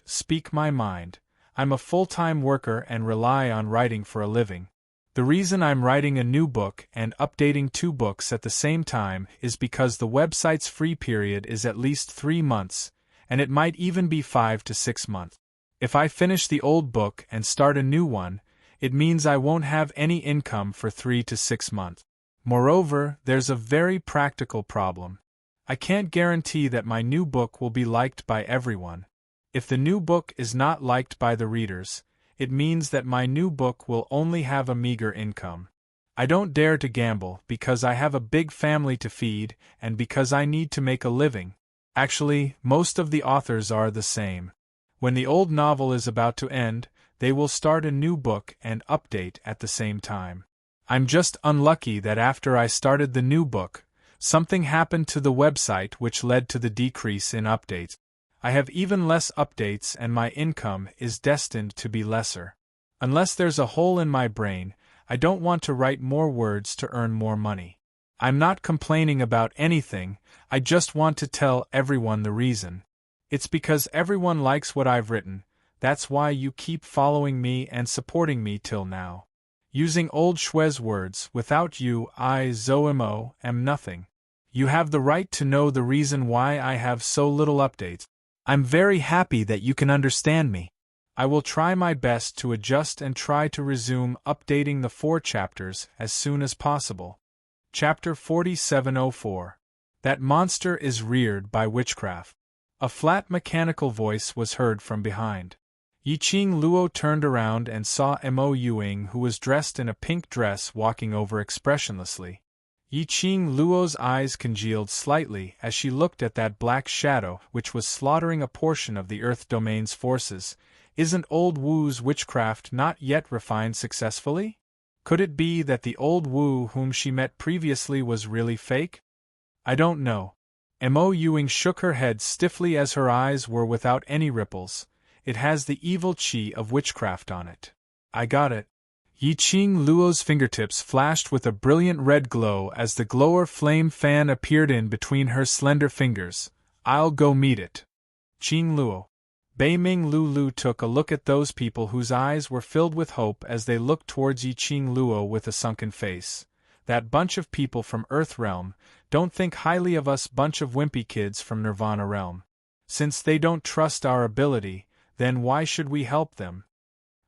Speak my mind. I'm a full-time worker and rely on writing for a living. The reason I'm writing a new book and updating 2 books at the same time is because the website's free period is at least 3 months, and it might even be 5 to 6 months. If I finish the old book and start a new one, it means I won't have any income for 3 to 6 months. Moreover, there's a very practical problem. I can't guarantee that my new book will be liked by everyone. If the new book is not liked by the readers, it means that my new book will only have a meager income. I don't dare to gamble because I have a big family to feed and because I need to make a living. Actually, most of the authors are the same. When the old novel is about to end, they will start a new book and update at the same time. I'm just unlucky that after I started the new book, something happened to the website which led to the decrease in updates. I have even less updates and my income is destined to be lesser. Unless there's a hole in my brain, I don't want to write more words to earn more money. I'm not complaining about anything, I just want to tell everyone the reason. It's because everyone likes what I've written, that's why you keep following me and supporting me till now. Using old Shui's words, without you I Zoemo am nothing. You have the right to know the reason why I have so little updates. I'm very happy that you can understand me. I will try my best to adjust and try to resume updating the 4 chapters as soon as possible. Chapter 4704. That monster is reared by witchcraft. A flat mechanical voice was heard from behind. Yi Qing Luo turned around and saw Mo Yuing, who was dressed in a pink dress, walking over expressionlessly. Yi Qing Luo's eyes congealed slightly as she looked at that black shadow which was slaughtering a portion of the Earth Domain's forces. Isn't old Wu's witchcraft not yet refined successfully? Could it be that the old Wu whom she met previously was really fake? I don't know. Mo Yuing shook her head stiffly as her eyes were without any ripples. It has the evil qi of witchcraft on it. I got it. Yi Qing Luo's fingertips flashed with a brilliant red glow as the glower flame fan appeared in between her slender fingers. I'll go meet it. Qing Luo. Bei Ming Lu took a look at those people whose eyes were filled with hope as they looked towards Yi Qing Luo with a sunken face. That bunch of people from Earth Realm, don't think highly of us bunch of wimpy kids from Nirvana Realm. Since they don't trust our ability, then why should we help them?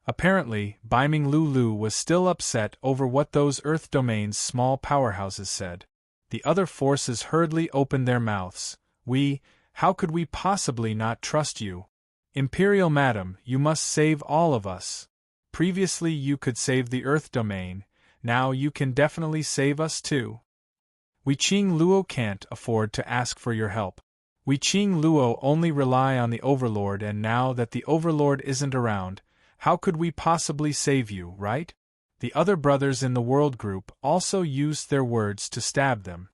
Apparently, Bai Ming Lu was still upset over what those Earth Domain's small powerhouses said. The other forces hurriedly opened their mouths. How could we possibly not trust you? Imperial Madam, you must save all of us. Previously you could save the Earth Domain, now you can definitely save us too. Yi Qing Luo can't afford to ask for your help. Yi Qing Luo only rely on the Overlord, and now that the Overlord isn't around, how could we possibly save you, right? The other brothers in the world group also used their words to stab them.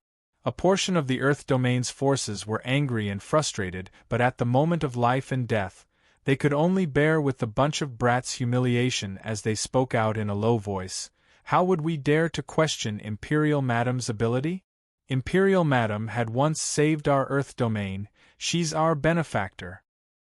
A portion of the Earth Domain's forces were angry and frustrated, but at the moment of life and death, they could only bear with the bunch of brats' humiliation as they spoke out in a low voice. How would we dare to question Imperial Madam's ability? Imperial Madam had once saved our Earth Domain, she's our benefactor.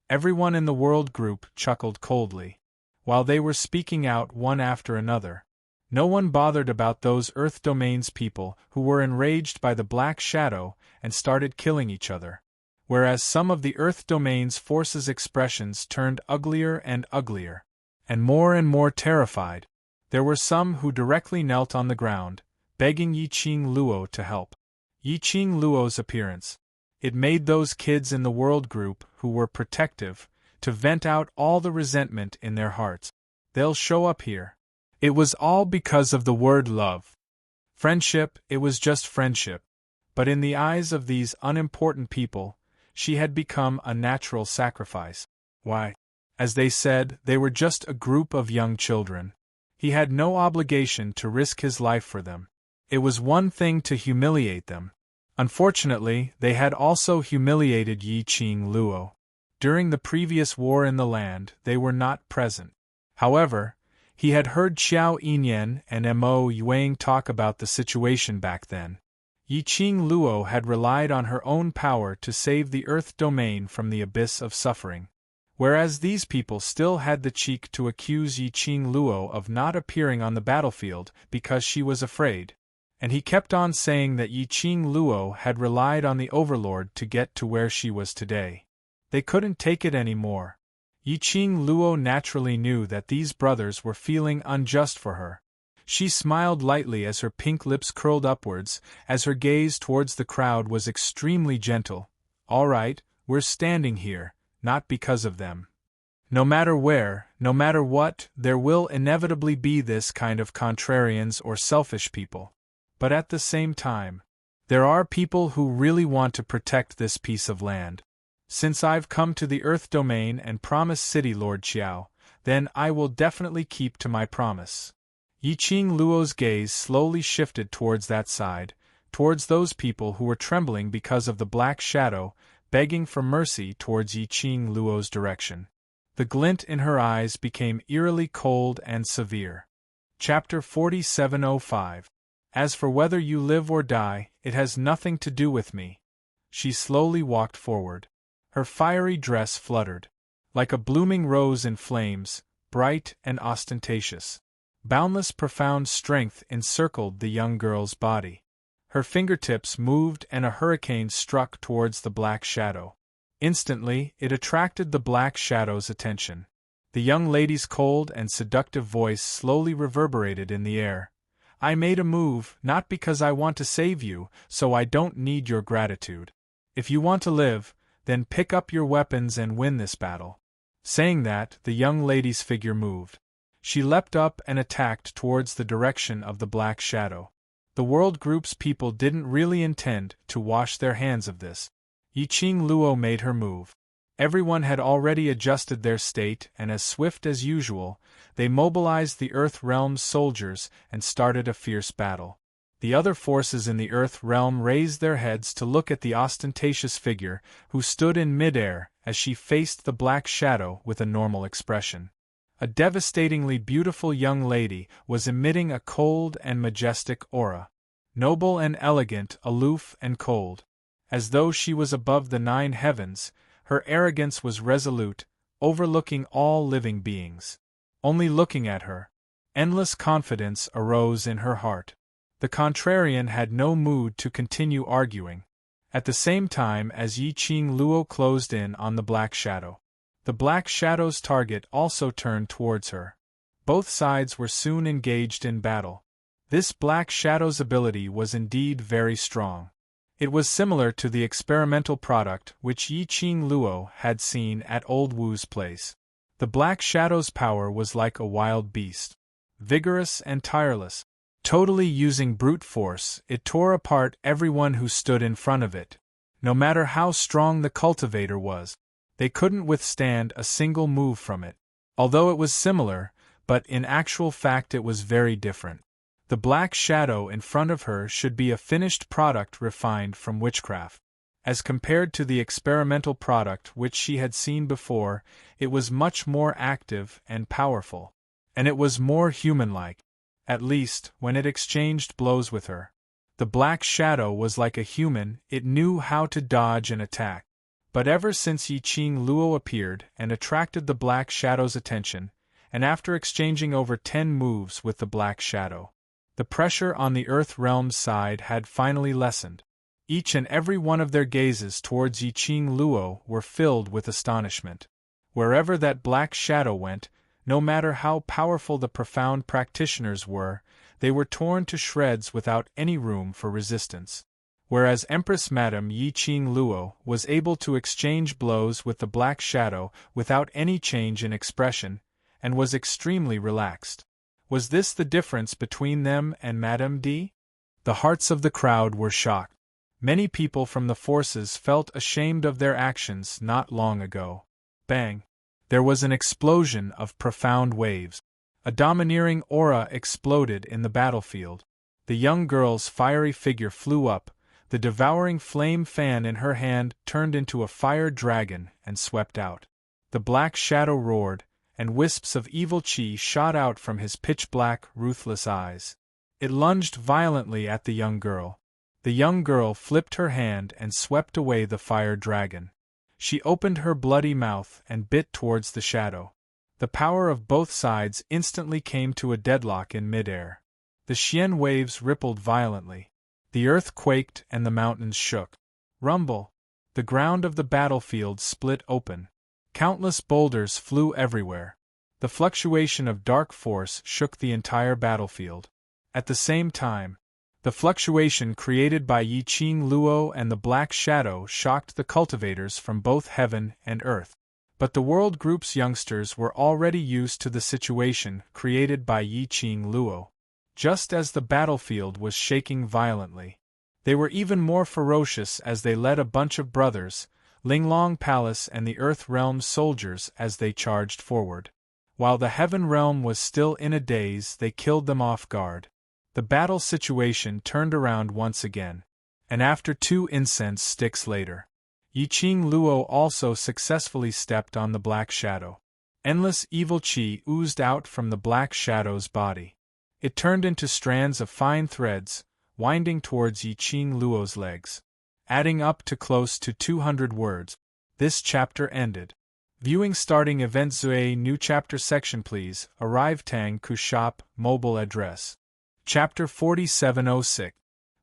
Everyone in the world group chuckled coldly. While they were speaking out one after another, no one bothered about those Earth Domain's people who were enraged by the Black Shadow and started killing each other. Whereas some of the Earth Domain's forces' expressions turned uglier and uglier, and more terrified. There were some who directly knelt on the ground, begging Yi Qing Luo to help. Yi Qing Luo's appearance. It made those kids in the world group who were protective to vent out all the resentment in their hearts. They'll show up here. It was all because of the word love. Friendship, it was just friendship. But in the eyes of these unimportant people, she had become a natural sacrifice. Why? As they said, they were just a group of young children. He had no obligation to risk his life for them. It was one thing to humiliate them. Unfortunately, they had also humiliated Yi Qing Luo. During the previous war in the land, they were not present. However, he had heard Xiao Yinyan and Mo Yuang talk about the situation back then. Yi Qing Luo had relied on her own power to save the Earth Domain from the abyss of suffering. Whereas these people still had the cheek to accuse Yi Qing Luo of not appearing on the battlefield because she was afraid. And he kept on saying that Yi Qing Luo had relied on the Overlord to get to where she was today. They couldn't take it anymore. Yi Qing Luo naturally knew that these brothers were feeling unjust for her. She smiled lightly as her pink lips curled upwards, as her gaze towards the crowd was extremely gentle. All right, we're standing here, not because of them. No matter where, no matter what, there will inevitably be this kind of contrarians or selfish people. But at the same time, there are people who really want to protect this piece of land. Since I've come to the Earth Domain and promised City Lord Xiao, then I will definitely keep to my promise. Yi Qing Luo's gaze slowly shifted towards that side, towards those people who were trembling because of the Black Shadow, begging for mercy towards Yi Qing Luo's direction. The glint in her eyes became eerily cold and severe. Chapter 4705. As for whether you live or die, it has nothing to do with me. She slowly walked forward. Her fiery dress fluttered. Like a blooming rose in flames, bright and ostentatious. Boundless profound strength encircled the young girl's body. Her fingertips moved and a hurricane struck towards the Black Shadow. Instantly, it attracted the Black Shadow's attention. The young lady's cold and seductive voice slowly reverberated in the air. I made a move, not because I want to save you, so I don't need your gratitude. If you want to live, then pick up your weapons and win this battle. Saying that, the young lady's figure moved. She leapt up and attacked towards the direction of the Black Shadow. The World Group's people didn't really intend to wash their hands of this. Yiqing Luo made her move. Everyone had already adjusted their state, and as swift as usual, they mobilized the Earth Realm's soldiers and started a fierce battle. The other forces in the Earth Realm raised their heads to look at the ostentatious figure, who stood in midair as she faced the black shadow with a normal expression. A devastatingly beautiful young lady was emitting a cold and majestic aura. Noble and elegant, aloof and cold. As though she was above the 9 heavens, her arrogance was resolute, overlooking all living beings. Only looking at her, endless confidence arose in her heart. The contrarian had no mood to continue arguing. At the same time as Yiqing Luo closed in on the black shadow, the black shadow's target also turned towards her. Both sides were soon engaged in battle. This black shadow's ability was indeed very strong. It was similar to the experimental product which Yiqing Luo had seen at Old Wu's place. The black shadow's power was like a wild beast. Vigorous and tireless. Totally using brute force, it tore apart everyone who stood in front of it. No matter how strong the cultivator was, they couldn't withstand a single move from it. Although it was similar, but in actual fact it was very different. The black shadow in front of her should be a finished product refined from witchcraft. As compared to the experimental product which she had seen before, it was much more active and powerful. And it was more human-like. At least, when it exchanged blows with her. The black shadow was like a human, it knew how to dodge and attack. But ever since Yiqing Luo appeared and attracted the black shadow's attention, and after exchanging over 10 moves with the black shadow, the pressure on the Earth Realm's side had finally lessened. Each and every one of their gazes towards Yiqing Luo were filled with astonishment. Wherever that black shadow went, no matter how powerful the profound practitioners were, they were torn to shreds without any room for resistance. Whereas Empress Madame Yiqing Luo was able to exchange blows with the black shadow without any change in expression, and was extremely relaxed. Was this the difference between them and Madame D? The hearts of the crowd were shocked. Many people from the forces felt ashamed of their actions not long ago. Bang! There was an explosion of profound waves. A domineering aura exploded in the battlefield. The young girl's fiery figure flew up, the devouring flame fan in her hand turned into a fire dragon and swept out. The black shadow roared, and wisps of evil chi shot out from his pitch-black, ruthless eyes. It lunged violently at the young girl. The young girl flipped her hand and swept away the fire dragon. She opened her bloody mouth and bit towards the shadow. The power of both sides instantly came to a deadlock in midair. The Xian waves rippled violently. The earth quaked and the mountains shook. Rumble! The ground of the battlefield split open. Countless boulders flew everywhere. The fluctuation of dark force shook the entire battlefield. At the same time, the fluctuation created by Yiqing Luo and the Black Shadow shocked the cultivators from both heaven and earth. But the World Group's youngsters were already used to the situation created by Yiqing Luo. Just as the battlefield was shaking violently, they were even more ferocious as they led a bunch of brothers, Linglong Palace and the Earth Realm's soldiers as they charged forward. While the Heaven Realm was still in a daze, they killed them off guard. The battle situation turned around once again, and after 2 incense sticks later, Yiqing Luo also successfully stepped on the Black Shadow. Endless evil chi oozed out from the Black Shadow's body. It turned into strands of fine threads, winding towards Yiqing Luo's legs. Adding up to close to 200 words. This chapter ended. Viewing starting event Zue new chapter section please, arrive Tang Ku shop, mobile address. Chapter 4706.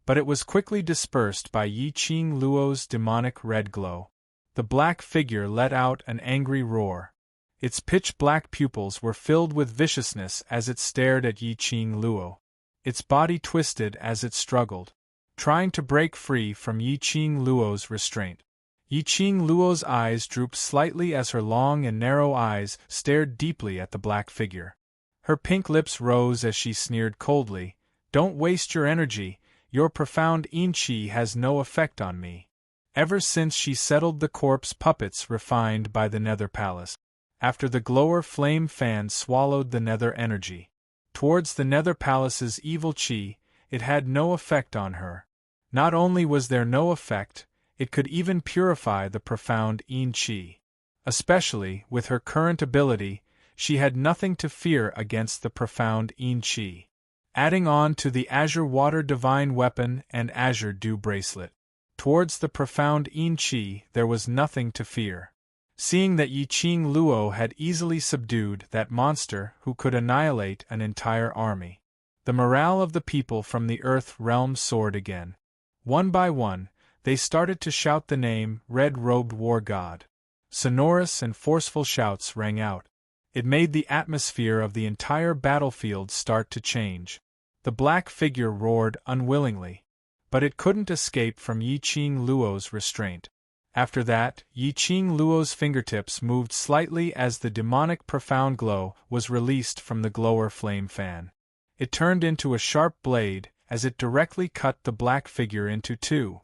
But it was quickly dispersed by Yiqing Luo's demonic red glow. The black figure let out an angry roar. Its pitch-black pupils were filled with viciousness as it stared at Yiqing Luo. Its body twisted as it struggled, trying to break free from Yiqing Luo's restraint. Yiqing Luo's eyes drooped slightly as her long and narrow eyes stared deeply at the black figure. Her pink lips rose as she sneered coldly, Don't waste your energy, your profound Yin-Chi has no effect on me. Ever since she settled the corpse puppets refined by the Nether Palace. After the glower flame fan swallowed the Nether energy. Towards the Nether Palace's evil Chi, it had no effect on her. Not only was there no effect, it could even purify the profound Yin-Chi. Especially, with her current ability, she had nothing to fear against the profound Yin-Chi. Adding on to the Azure Water Divine Weapon and Azure Dew Bracelet. Towards the profound Yin-Chi there was nothing to fear. Seeing that Yiqing Luo had easily subdued that monster who could annihilate an entire army. The morale of the people from the Earth realm soared again. One by one, they started to shout the name Red-Robed War God. Sonorous and forceful shouts rang out. It made the atmosphere of the entire battlefield start to change. The black figure roared unwillingly. But it couldn't escape from Yiqing Luo's restraint. After that, Yiqing Luo's fingertips moved slightly as the demonic profound glow was released from the glower flame fan. It turned into a sharp blade as it directly cut the black figure into two.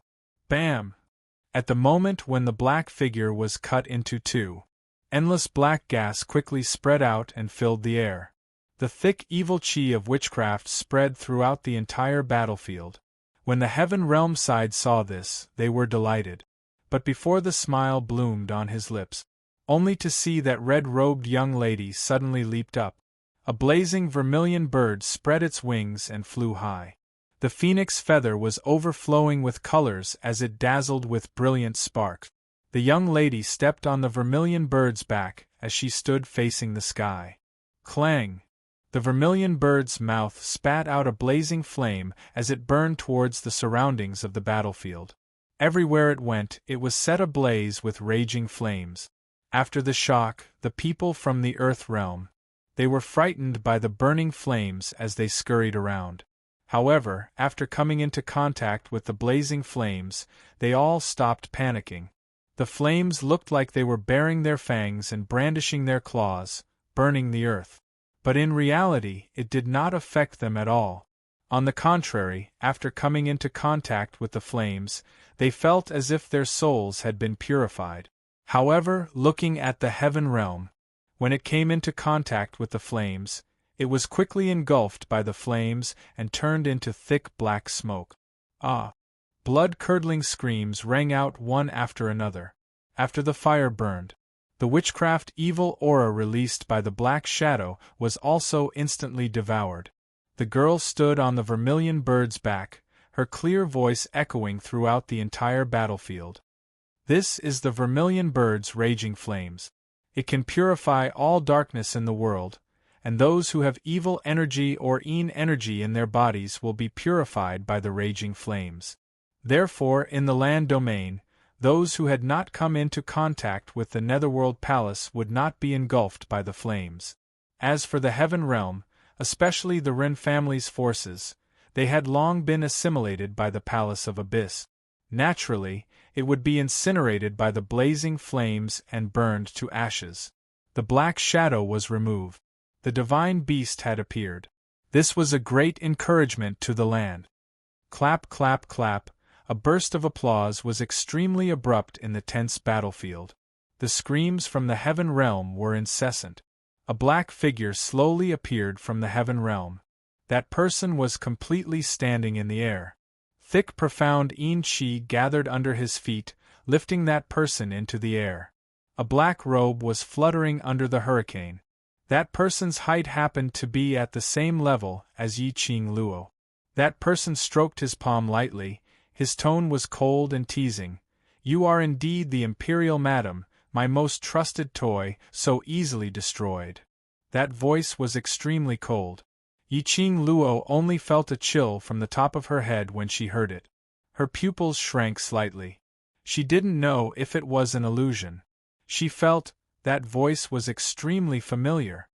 Bam! At the moment when the black figure was cut into two, endless black gas quickly spread out and filled the air. The thick evil chi of witchcraft spread throughout the entire battlefield. When the Heaven Realm side saw this, they were delighted. But before the smile bloomed on his lips, only to see that red-robed young lady suddenly leaped up. A blazing vermilion bird spread its wings and flew high. The phoenix feather was overflowing with colors as it dazzled with brilliant sparks. The young lady stepped on the vermilion bird's back as she stood facing the sky. Clang! The vermilion bird's mouth spat out a blazing flame as it burned towards the surroundings of the battlefield. Everywhere it went, it was set ablaze with raging flames. After the shock, the people from the Earth realm, they were frightened by the burning flames as they scurried around. However, after coming into contact with the blazing flames, they all stopped panicking. The flames looked like they were baring their fangs and brandishing their claws, burning the earth. But in reality, it did not affect them at all. On the contrary, after coming into contact with the flames, they felt as if their souls had been purified. However, looking at the Heaven Realm, when it came into contact with the flames, it was quickly engulfed by the flames and turned into thick black smoke. Ah! Blood-curdling screams rang out one after another. After the fire burned, the witchcraft evil aura released by the black shadow was also instantly devoured. The girl stood on the vermilion bird's back, her clear voice echoing throughout the entire battlefield. This is the vermilion bird's raging flames. It can purify all darkness in the world, and those who have evil energy or yin energy in their bodies will be purified by the raging flames. Therefore, in the land domain, those who had not come into contact with the Netherworld Palace would not be engulfed by the flames. As for the Heaven Realm, especially the Ren family's forces, they had long been assimilated by the Palace of Abyss. Naturally, it would be incinerated by the blazing flames and burned to ashes. The black shadow was removed. The divine beast had appeared. This was a great encouragement to the land. Clap, clap, clap. A burst of applause was extremely abrupt in the tense battlefield. The screams from the Heaven Realm were incessant. A black figure slowly appeared from the Heaven Realm. That person was completely standing in the air. Thick profound yin chi gathered under his feet, lifting that person into the air. A black robe was fluttering under the hurricane. That person's height happened to be at the same level as Yiqing Luo. That person stroked his palm lightly. His tone was cold and teasing. "You are indeed the Imperial Madam, my most trusted toy, so easily destroyed." That voice was extremely cold. Yiqing Luo only felt a chill from the top of her head when she heard it. Her pupils shrank slightly. She didn't know if it was an illusion. She felt that voice was extremely familiar.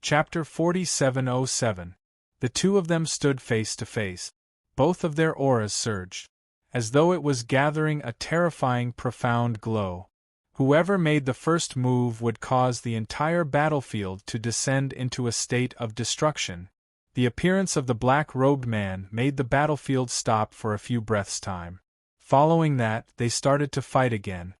Chapter 4707. The two of them stood face to face. Both of their auras surged, as though it was gathering a terrifying profound glow. Whoever made the first move would cause the entire battlefield to descend into a state of destruction. The appearance of the black-robed man made the battlefield stop for a few breaths' time. Following that, they started to fight again.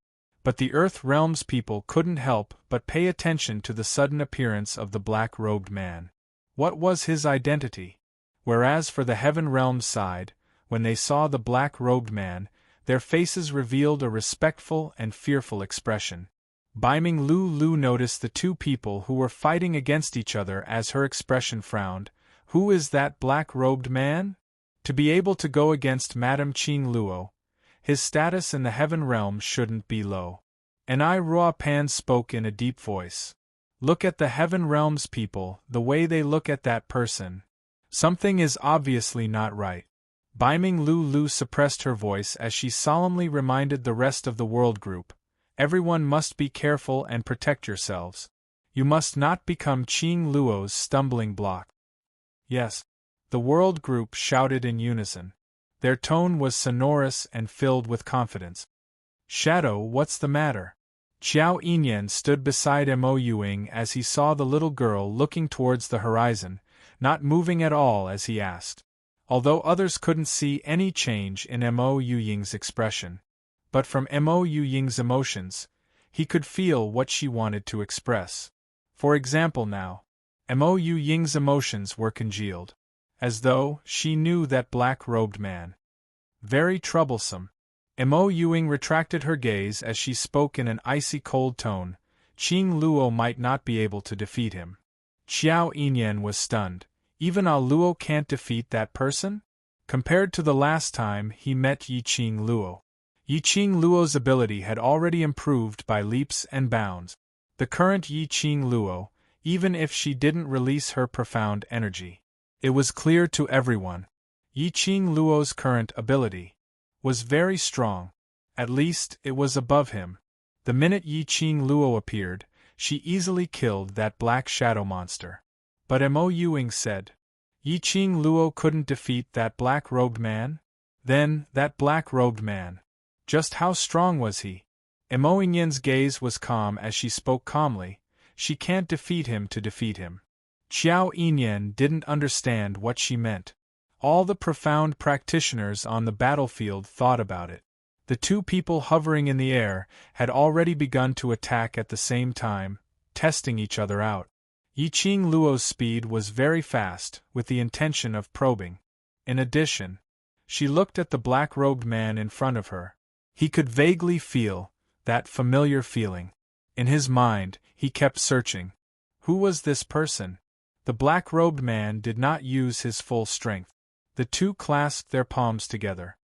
But the Earth Realm's people couldn't help but pay attention to the sudden appearance of the black-robed man. What was his identity? Whereas for the Heaven Realm's side, when they saw the black-robed man, their faces revealed a respectful and fearful expression. Baiming Lu noticed the two people who were fighting against each other as her expression frowned. Who is that black-robed man? To be able to go against Madame Qing Luo, his status in the Heaven Realm shouldn't be low. And Rua Pan spoke in a deep voice. Look at the Heaven Realm's people, the way they look at that person. Something is obviously not right. Baiming Lu suppressed her voice as she solemnly reminded the rest of the world group. Everyone must be careful and protect yourselves. You must not become Qing Luo's stumbling block. Yes, the world group shouted in unison. Their tone was sonorous and filled with confidence. Shadow, what's the matter? Qiao Yinyan stood beside Mo Yuying as he saw the little girl looking towards the horizon, not moving at all as he asked. Although others couldn't see any change in Mo Yuying's expression. But from Mo Yuying's emotions, he could feel what she wanted to express. For example now, Mo Yuying's emotions were congealed, as though she knew that black-robed man. Very troublesome. Mo Yuying retracted her gaze as she spoke in an icy cold tone. Qing Luo might not be able to defeat him. Qiao Yinyan was stunned. Even a Luo can't defeat that person? Compared to the last time he met Yi Qing Luo. Yi Qing Luo's ability had already improved by leaps and bounds. The current Yi Qing Luo, even if she didn't release her profound energy. It was clear to everyone. Yi Qing Luo's current ability was very strong. At least, it was above him. The minute Yi Qing Luo appeared, she easily killed that black shadow monster. But Mo Yuying said, Yi Qing Luo couldn't defeat that black-robed man? Then, that black-robed man. Just how strong was he? Mo Yinyan's gaze was calm as she spoke calmly. She can't defeat him to defeat him. Qiao Yinyan didn't understand what she meant. All the profound practitioners on the battlefield thought about it. The two people hovering in the air had already begun to attack at the same time, testing each other out. Yi Qing Luo's speed was very fast, with the intention of probing. In addition, she looked at the black-robed man in front of her. He could vaguely feel that familiar feeling. In his mind, he kept searching. Who was this person? The black-robed man did not use his full strength. The two clasped their palms together.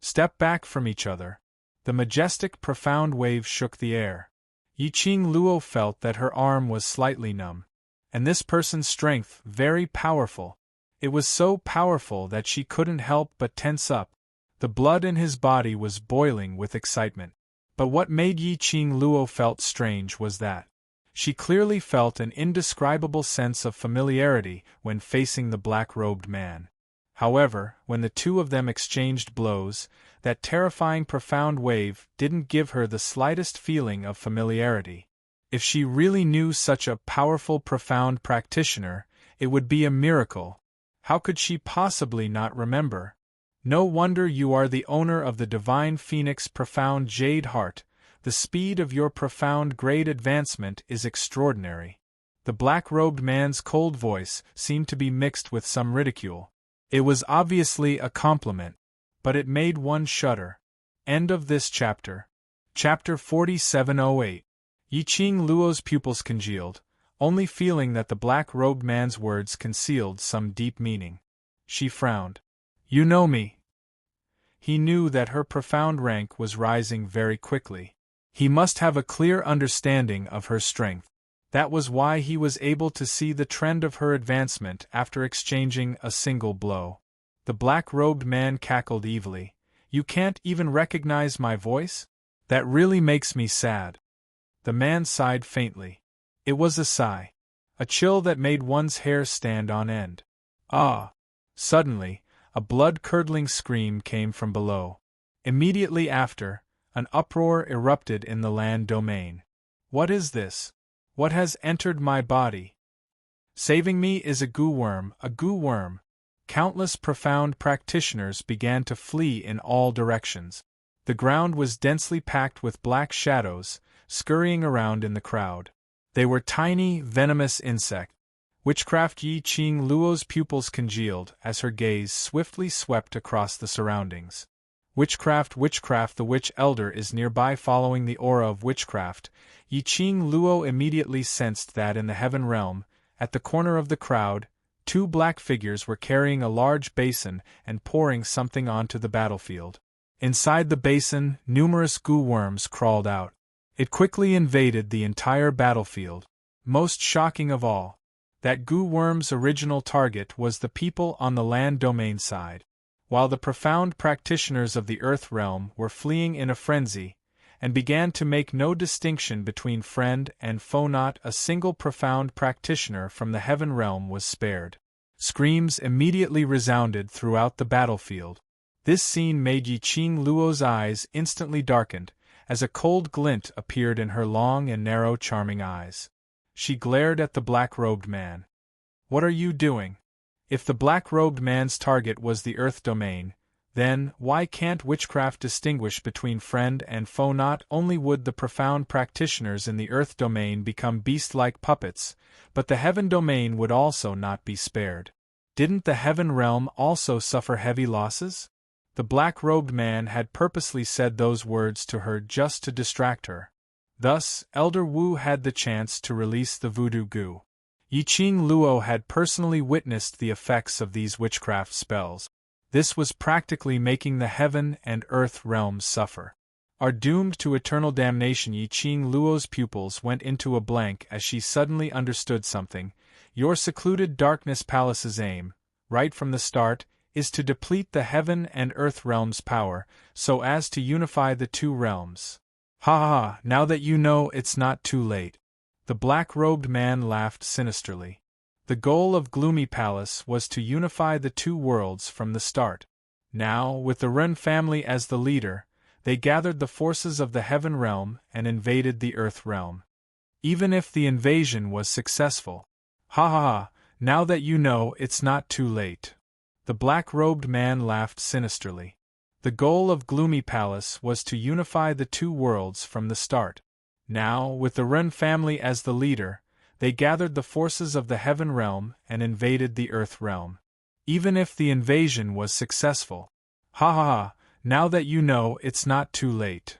Stepped back from each other. The majestic, profound wave shook the air. Yi Qing Luo felt that her arm was slightly numb. And this person's strength, very powerful. It was so powerful that she couldn't help but tense up. The blood in his body was boiling with excitement. But what made Yi Qing Luo felt strange was that she clearly felt an indescribable sense of familiarity when facing the black-robed man. However, when the two of them exchanged blows, that terrifying profound wave didn't give her the slightest feeling of familiarity. If she really knew such a powerful, profound practitioner, it would be a miracle. How could she possibly not remember? No wonder you are the owner of the Divine Phoenix Profound Jade Heart. The speed of your profound grade advancement is extraordinary. The black-robed man's cold voice seemed to be mixed with some ridicule. It was obviously a compliment, but it made one shudder. End of this chapter. Chapter 4708. Yi Qing Luo's pupils congealed, only feeling that the black-robed man's words concealed some deep meaning. She frowned. You know me. He knew that her profound rank was rising very quickly. He must have a clear understanding of her strength. That was why he was able to see the trend of her advancement after exchanging a single blow. The black-robed man cackled evilly. You can't even recognize my voice? That really makes me sad. The man sighed faintly. It was a sigh. A chill that made one's hair stand on end. Ah! Suddenly, a blood-curdling scream came from below. Immediately after, an uproar erupted in the land domain. What is this? What has entered my body? Saving me is a goo worm, a goo worm. Countless profound practitioners began to flee in all directions. The ground was densely packed with black shadows, scurrying around in the crowd. They were tiny, venomous insects. Witchcraft Yi Qing Luo's pupils congealed as her gaze swiftly swept across the surroundings. Witchcraft, witchcraft, the witch elder is nearby. Following the aura of witchcraft, Yi Qing Luo immediately sensed that in the heaven realm, at the corner of the crowd, two black figures were carrying a large basin and pouring something onto the battlefield. Inside the basin, numerous goo worms crawled out. It quickly invaded the entire battlefield. Most shocking of all, that goo worm's original target was the people on the land domain side. While the profound practitioners of the earth realm were fleeing in a frenzy, and began to make no distinction between friend and foe, not a single profound practitioner from the heaven realm was spared. Screams immediately resounded throughout the battlefield. This scene made Yi Qing Luo's eyes instantly darkened, as a cold glint appeared in her long and narrow charming eyes. She glared at the black-robed man. "What are you doing? If the black-robed man's target was the earth domain, then why can't witchcraft distinguish between friend and foe? Not only would the profound practitioners in the earth domain become beast-like puppets, but the heaven domain would also not be spared. Didn't the heaven realm also suffer heavy losses?" The black-robed man had purposely said those words to her just to distract her. Thus, Elder Wu had the chance to release the voodoo goo. Yi Qing Luo had personally witnessed the effects of these witchcraft spells. This was practically making the heaven and earth realms suffer. Are doomed to eternal damnation. Yi Qing Luo's pupils went into a blank as she suddenly understood something. Your secluded darkness palace's aim, right from the start, is to deplete the heaven and earth realms' power, so as to unify the two realms. Ha ha ha, now that you know, it's not too late. The black-robed man laughed sinisterly. The goal of Gloomy Palace was to unify the two worlds from the start. Now, with the Ren family as the leader, they gathered the forces of the heaven realm and invaded the earth realm. Even if the invasion was successful. Ha ha ha, now that you know, it's not too late. The black-robed man laughed sinisterly. The goal of Gloomy Palace was to unify the two worlds from the start. Now, with the Ren family as the leader, they gathered the forces of the heaven realm and invaded the earth realm. Even if the invasion was successful. Ha ha ha, now that you know, it's not too late.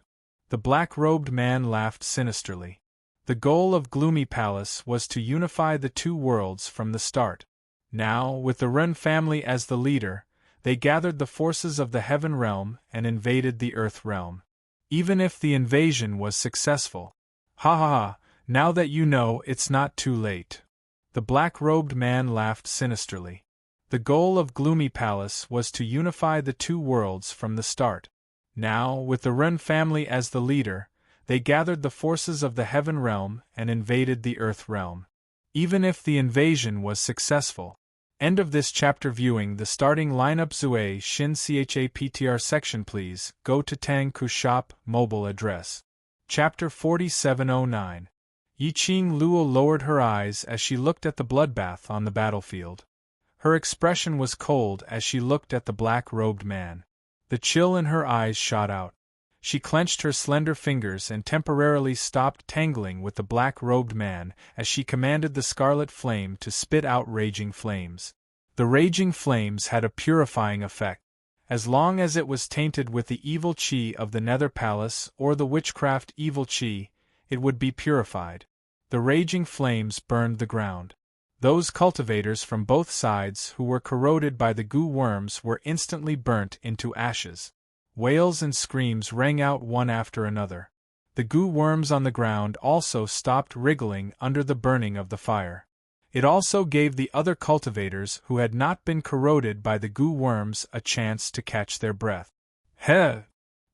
The black-robed man laughed sinisterly. The goal of Gloomy Palace was to unify the two worlds from the start. Now, with the Ren family as the leader, they gathered the forces of the heaven realm and invaded the earth realm. Even if the invasion was successful. Ha ha ha, now that you know, it's not too late. The black-robed man laughed sinisterly. The goal of Gloomy Palace was to unify the two worlds from the start. Now, with the Ren family as the leader, they gathered the forces of the heaven realm and invaded the earth realm. Even if the invasion was successful. End of this chapter. Viewing the starting lineup. Zue Shin CHAPTR section. Please go to Tang Ku Shop mobile address. Chapter 4709. Yi Qing Luo lowered her eyes as she looked at the bloodbath on the battlefield. Her expression was cold as she looked at the black-robed man. The chill in her eyes shot out. She clenched her slender fingers and temporarily stopped tangling with the black-robed man as she commanded the scarlet flame to spit out raging flames. The raging flames had a purifying effect. As long as it was tainted with the evil qi of the Nether Palace or the witchcraft evil qi, it would be purified. The raging flames burned the ground. Those cultivators from both sides who were corroded by the goo worms were instantly burnt into ashes. Wails and screams rang out one after another. The goo worms on the ground also stopped wriggling under the burning of the fire. It also gave the other cultivators who had not been corroded by the goo worms a chance to catch their breath. Heh!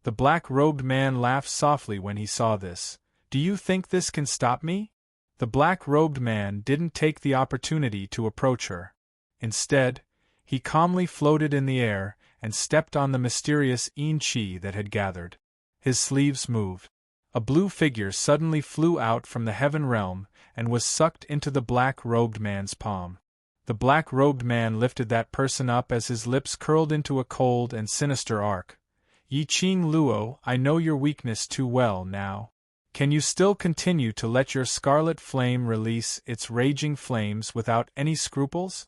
The black-robed man laughed softly when he saw this. Do you think this can stop me? The black-robed man didn't take the opportunity to approach her. Instead, he calmly floated in the air and stepped on the mysterious yin qi that had gathered. His sleeves moved. A blue figure suddenly flew out from the heaven realm and was sucked into the black-robed man's palm. The black-robed man lifted that person up as his lips curled into a cold and sinister arc. Yi-Ching Luo, I know your weakness too well now. Can you still continue to let your scarlet flame release its raging flames without any scruples?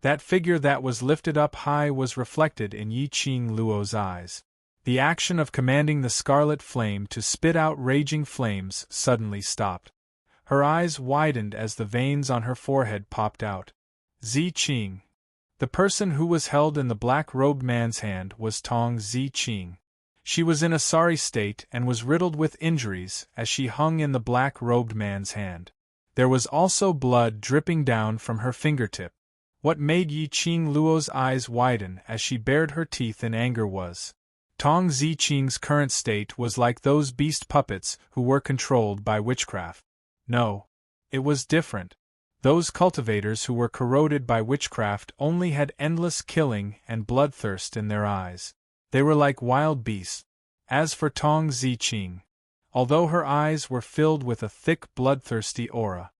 That figure that was lifted up high was reflected in Yi-Ching Luo's eyes. The action of commanding the scarlet flame to spit out raging flames suddenly stopped. Her eyes widened as the veins on her forehead popped out. Zi-Ching. The person who was held in the black-robed man's hand was Tong Zi-Ching. She was in a sorry state and was riddled with injuries as she hung in the black-robed man's hand. There was also blood dripping down from her fingertip. What made Yi-Ching Luo's eyes widen as she bared her teeth in anger was Tong Zi-Ching's current state was like those beast puppets who were controlled by witchcraft. No, it was different. Those cultivators who were corroded by witchcraft only had endless killing and bloodthirst in their eyes. They were like wild beasts. As for Tong Zi-Ching, although her eyes were filled with a thick bloodthirsty aura,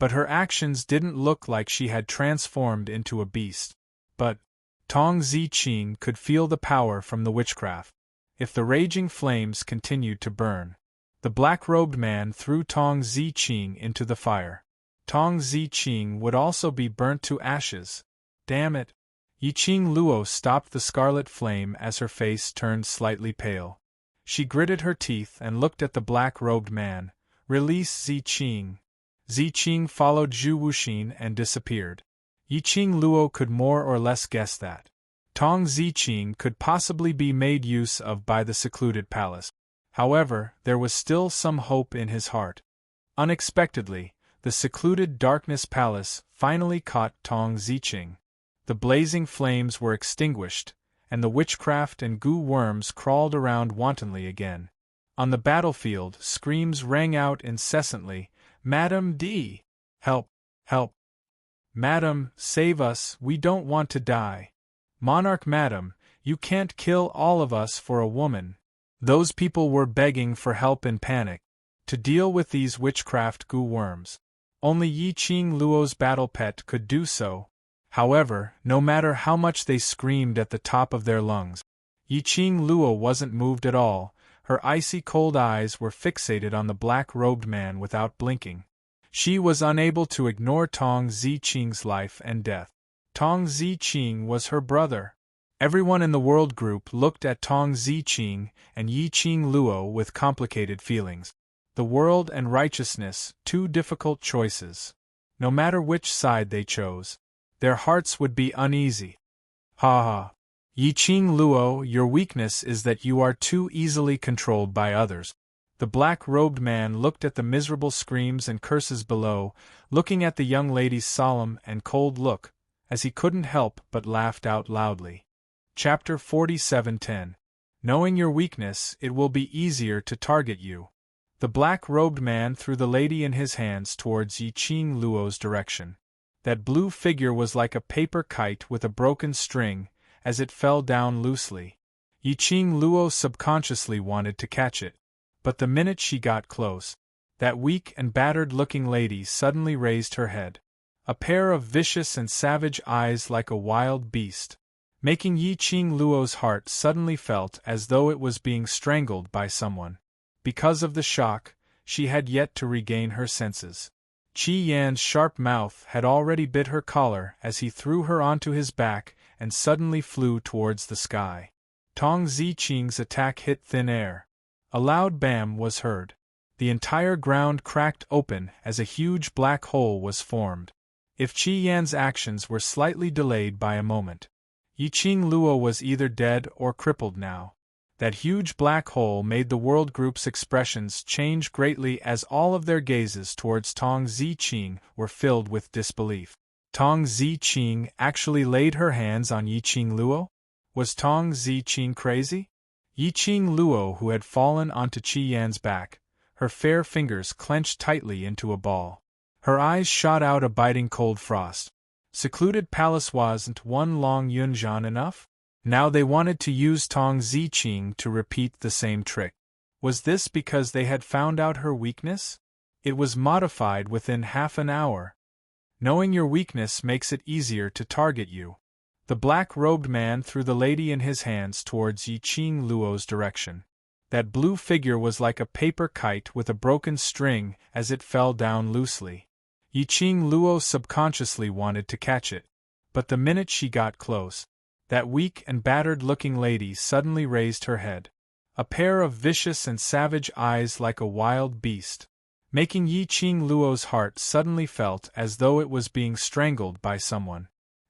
but her actions didn't look like she had transformed into a beast. But Tong Zi-Ching could feel the power from the witchcraft. If the raging flames continued to burn, the black-robed man threw Tong Zi-Ching into the fire. Tong Zi-Ching would also be burnt to ashes. Damn it! Yi-Ching Luo stopped the scarlet flame as her face turned slightly pale. She gritted her teeth and looked at the black-robed man. Release Zi-Ching. Zi-Ching followed Zhu Wuxin and disappeared. Yi-Ching Luo could more or less guess that Tong Zi-Ching could possibly be made use of by the secluded palace. However, there was still some hope in his heart. Unexpectedly, the secluded darkness palace finally caught Tong Zi-Ching. The blazing flames were extinguished, and the witchcraft and goo worms crawled around wantonly again. On the battlefield, screams rang out incessantly, "Madam D! Help! Help! Madam, save us, we don't want to die. Monarch Madam, you can't kill all of us for a woman." Those people were begging for help in panic. To deal with these witchcraft goo worms, only Yi-Ching Luo's battle pet could do so. However, no matter how much they screamed at the top of their lungs, Yi-Ching Luo wasn't moved at all. Her icy cold eyes were fixated on the black-robed man without blinking. She was unable to ignore Tong Zi-Ching's life and death. Tong Zi-Ching was her brother. Everyone in the world group looked at Tong Zi-Ching and Yi-Ching Luo with complicated feelings. The world and righteousness, two difficult choices. No matter which side they chose, their hearts would be uneasy. Ha ha. Yi-Ching Luo, your weakness is that you are too easily controlled by others. The black-robed man looked at the miserable screams and curses below, looking at the young lady's solemn and cold look, as he couldn't help but laughed out loudly. Chapter 47:10. Knowing your weakness, it will be easier to target you. The black-robed man threw the lady in his hands towards Yi-Ching Luo's direction. That blue figure was like a paper kite with a broken string, as it fell down loosely. Yi-Ching Luo subconsciously wanted to catch it. But the minute she got close, that weak and battered-looking lady suddenly raised her head. A pair of vicious and savage eyes like a wild beast, making Yi-Ching Luo's heart suddenly felt as though it was being strangled by someone. Because of the shock, she had yet to regain her senses. Qi Yan's sharp mouth had already bit her collar as he threw her onto his back and suddenly flew towards the sky. Tong Zi-Ching's attack hit thin air. A loud bam was heard. The entire ground cracked open as a huge black hole was formed. If Qi Yan's actions were slightly delayed by a moment, Yi-Ching Luo was either dead or crippled now. That huge black hole made the world group's expressions change greatly as all of their gazes towards Tong Zi-Ching were filled with disbelief. Tong Zi-Ching actually laid her hands on Yi-Ching Luo? Was Tong Zi-Ching crazy? Yi-Ching Luo, who had fallen onto Qi Yan's back, her fair fingers clenched tightly into a ball. Her eyes shot out a biting cold frost. Secluded palace wasn't one long yunjian enough? Now they wanted to use Tong Zi-Ching to repeat the same trick. Was this because they had found out her weakness? It was modified within half an hour. Knowing your weakness makes it easier to target you. The black-robed man threw the lady in his hands towards Yi Qing Luo's direction. That blue figure was like a paper kite with a broken string as it fell down loosely. Yi Qing Luo subconsciously wanted to catch it. But the minute she got close, that weak and battered-looking lady suddenly raised her head. A pair of vicious and savage eyes like a wild beast, making Yi Qing Luo's heart suddenly felt as though it was being strangled by someone.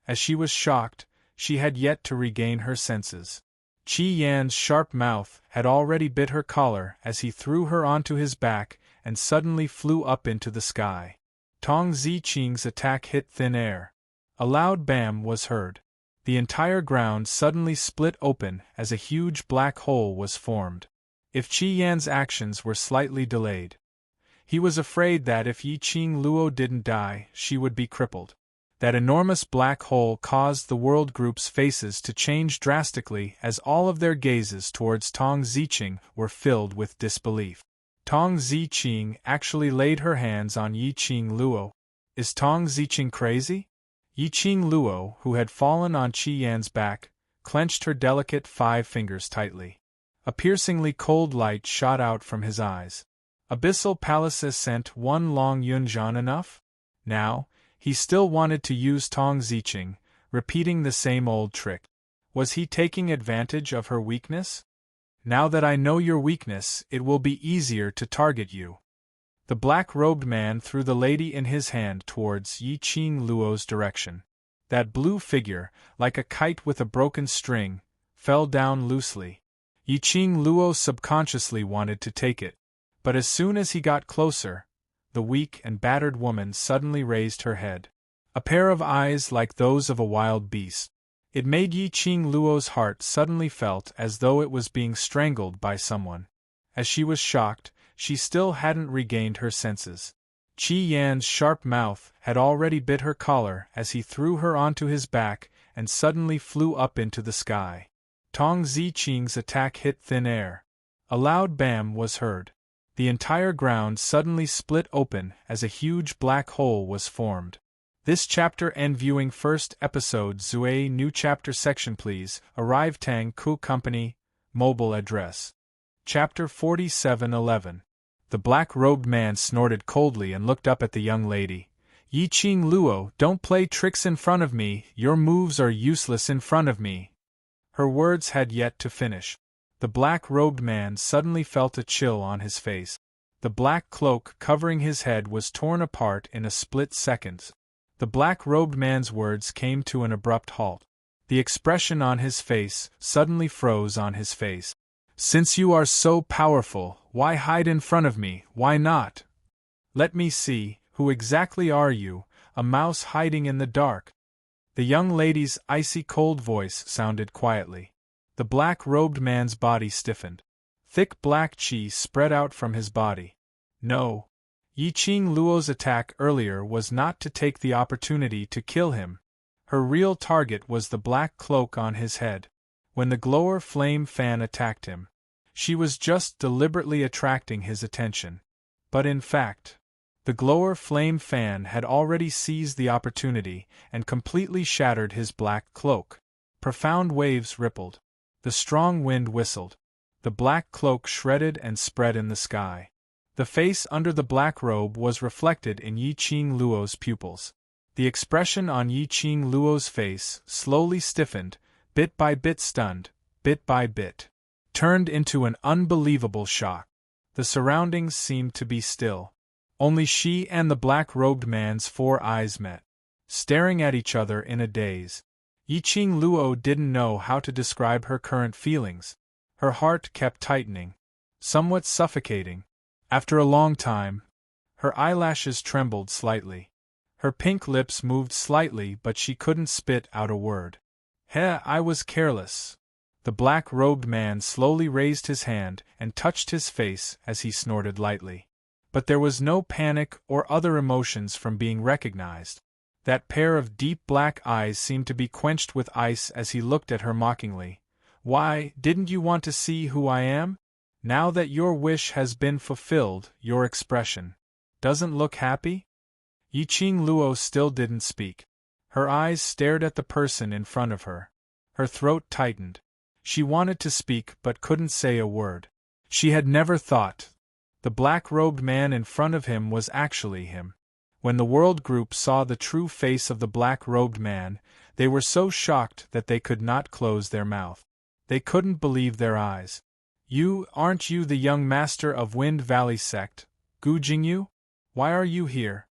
As she was shocked, she had yet to regain her senses. Qi Yan's sharp mouth had already bit her collar as he threw her onto his back and suddenly flew up into the sky. Tong Ziqing's attack hit thin air. A loud bam was heard. The entire ground suddenly split open as a huge black hole was formed. If Qi Yan's actions were slightly delayed, he was afraid that if Yi Qing Luo didn't die, she would be crippled. That enormous black hole caused the world group's faces to change drastically as all of their gazes towards Tong Ziqing were filled with disbelief. Tong Ziqing actually laid her hands on Yi Qing Luo. Is Tong Ziqing crazy? Yi Qing Luo, who had fallen on Qi Yan's back, clenched her delicate 5 fingers tightly. A piercingly cold light shot out from his eyes. Abyssal Palace sent one long Yunjian enough? Now, he still wanted to use Tong Ziqing, repeating the same old trick. Was he taking advantage of her weakness? Now that I know your weakness, it will be easier to target you. The black-robed man threw the lady in his hand towards Yi Qing Luo's direction. That blue figure, like a kite with a broken string, fell down loosely. Yi Qing Luo subconsciously wanted to take it, but as soon as he got closer, the weak and battered woman suddenly raised her head. A pair of eyes like those of a wild beast. It made Yi Qing Luo's heart suddenly felt as though it was being strangled by someone. As she was shocked, she still hadn't regained her senses. Qi Yan's sharp mouth had already bit her collar as he threw her onto his back and suddenly flew up into the sky. Tong Ziqing's attack hit thin air. A loud bam was heard. The entire ground suddenly split open as a huge black hole was formed. This chapter end viewing first episode Zui new chapter section please, arrive Tang Ku Company, mobile address. Chapter 47:11. The black-robed man snorted coldly and looked up at the young lady. Yi Qing Luo, don't play tricks in front of me, your moves are useless in front of me. Her words had yet to finish. The black-robed man suddenly felt a chill on his face. The black cloak covering his head was torn apart in a split second. The black-robed man's words came to an abrupt halt. The expression on his face suddenly froze on his face. Since you are so powerful, why hide in front of me, why not? Let me see, who exactly are you, a mouse hiding in the dark? The young lady's icy cold voice sounded quietly. The black-robed man's body stiffened. Thick black qi spread out from his body. No. Yi Qing Luo's attack earlier was not to take the opportunity to kill him. Her real target was the black cloak on his head. When the glower flame fan attacked him, she was just deliberately attracting his attention. But in fact, the glower flame fan had already seized the opportunity and completely shattered his black cloak. Profound waves rippled. The strong wind whistled. The black cloak shredded and spread in the sky. The face under the black robe was reflected in Yi Qing Luo's pupils. The expression on Yi Qing Luo's face slowly stiffened, bit by bit stunned, bit by bit, turned into an unbelievable shock. The surroundings seemed to be still. Only she and the black-robed man's 4 eyes met, staring at each other in a daze. Yi Qing Luo didn't know how to describe her current feelings. Her heart kept tightening, somewhat suffocating. After a long time, her eyelashes trembled slightly. Her pink lips moved slightly, but she couldn't spit out a word. I was careless. The black-robed man slowly raised his hand and touched his face as he snorted lightly. But there was no panic or other emotions from being recognized. That pair of deep black eyes seemed to be quenched with ice as he looked at her mockingly. Why, didn't you want to see who I am? Now that your wish has been fulfilled, your expression doesn't look happy? Yiqing Luo still didn't speak. Her eyes stared at the person in front of her. Her throat tightened. She wanted to speak but couldn't say a word. She had never thought the black-robed man in front of him was actually him. When the world group saw the true face of the black-robed man, they were so shocked that they could not close their mouth. They couldn't believe their eyes. Aren't you the young master of Wind Valley sect, Gu Jingyu? Why are you here?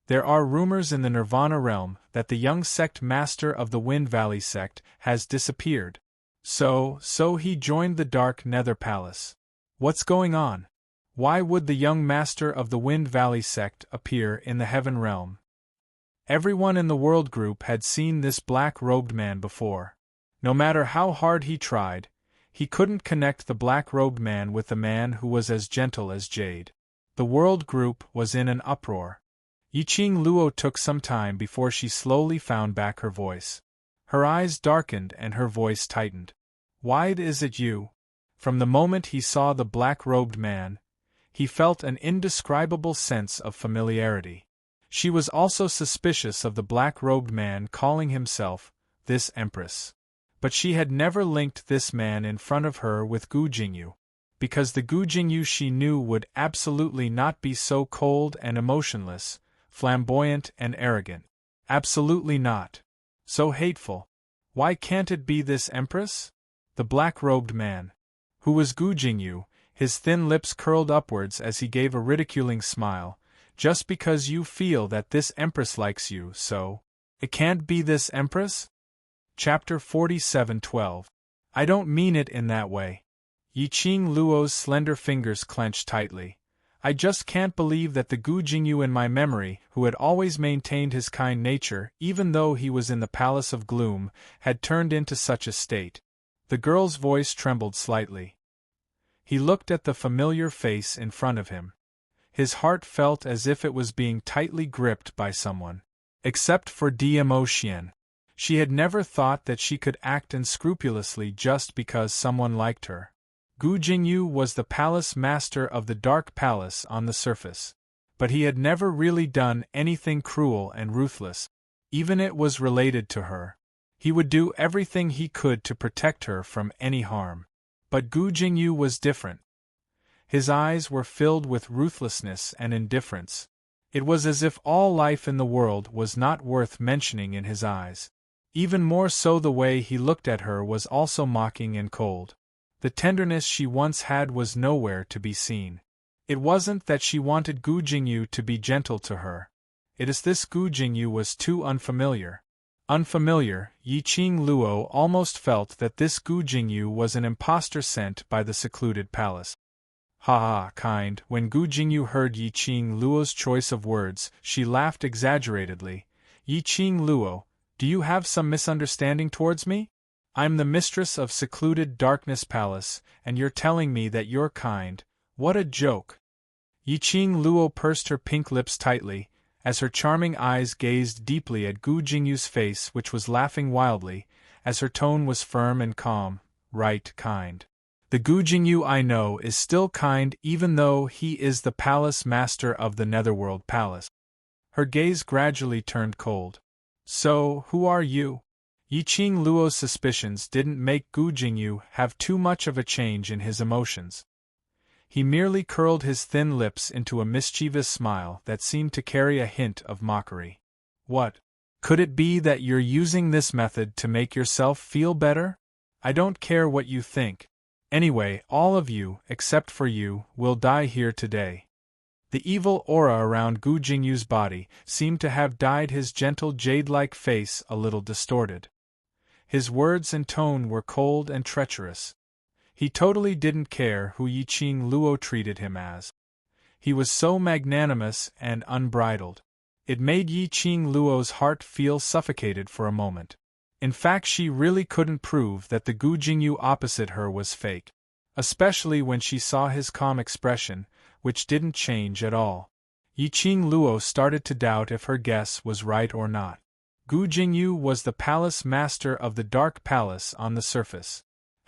There are rumors in the Nirvana realm that the young sect master of the Wind Valley sect has disappeared. So he joined the Dark Nether Palace. What's going on? Why would the young master of the Wind Valley sect appear in the Heaven realm? Everyone in the world group had seen this black-robed man before. No matter how hard he tried, he couldn't connect the black-robed man with the man who was as gentle as jade. The world group was in an uproar. Yiqing Luo took some time before she slowly found back her voice. Her eyes darkened and her voice tightened. Why is it you? From the moment he saw the black-robed man, he felt an indescribable sense of familiarity. She was also suspicious of the black-robed man calling himself this Empress. But she had never linked this man in front of her with Gu Jingyu, because the Gu Jingyu she knew would absolutely not be so cold and emotionless, flamboyant and arrogant. Absolutely not. So hateful. Why can't it be this Empress? The black-robed man. Who was Gu Jingyu? His thin lips curled upwards as he gave a ridiculing smile. Just because you feel that this Empress likes you, so it can't be this Empress? Chapter 47:12. I don't mean it in that way. Yiqing Luo's slender fingers clenched tightly. I just can't believe that the Gu Jingyu in my memory, who had always maintained his kind nature even though he was in the Palace of Gloom, had turned into such a state. The girl's voice trembled slightly. He looked at the familiar face in front of him. His heart felt as if it was being tightly gripped by someone. Except for Dmo Xian. She had never thought that she could act unscrupulously just because someone liked her. Gu Jingyu was the palace master of the Dark Palace on the surface. But he had never really done anything cruel and ruthless. Even it was related to her. He would do everything he could to protect her from any harm. But Gu Jingyu was different. His eyes were filled with ruthlessness and indifference. It was as if all life in the world was not worth mentioning in his eyes. Even more so, the way he looked at her was also mocking and cold. The tenderness she once had was nowhere to be seen. It wasn't that she wanted Gu Jingyu to be gentle to her. It is this Gu Jingyu was too unfamiliar. Unfamiliar, Yiqing Luo almost felt that this Gu Jingyu was an impostor sent by the secluded palace. Ha ha, kind. When Gu Jingyu heard Yiqing Luo's choice of words, she laughed exaggeratedly. Yiqing Luo, do you have some misunderstanding towards me? I'm the mistress of secluded Darkness Palace, and you're telling me that you're kind. What a joke. Yiqing Luo pursed her pink lips tightly, as her charming eyes gazed deeply at Gu Jingyu's face, which was laughing wildly, as her tone was firm and calm. Right, kind. The Gu Jingyu I know is still kind even though he is the palace master of the Netherworld Palace. Her gaze gradually turned cold. So, who are you? Yiqing Luo's suspicions didn't make Gu Jingyu have too much of a change in his emotions. He merely curled his thin lips into a mischievous smile that seemed to carry a hint of mockery. What? Could it be that you're using this method to make yourself feel better? I don't care what you think. Anyway, all of you, except for you, will die here today. The evil aura around Gu Jingyu's body seemed to have dyed his gentle jade-like face a little distorted. His words and tone were cold and treacherous. He totally didn't care who Yiqing Luo treated him as. He was so magnanimous and unbridled. It made Yiqing Luo's heart feel suffocated for a moment. In fact, she really couldn't prove that the Gu Jingyu opposite her was fake. Especially when she saw his calm expression, which didn't change at all. Yiqing Luo started to doubt if her guess was right or not. Gu Jingyu was the palace master of the Dark Palace on the surface.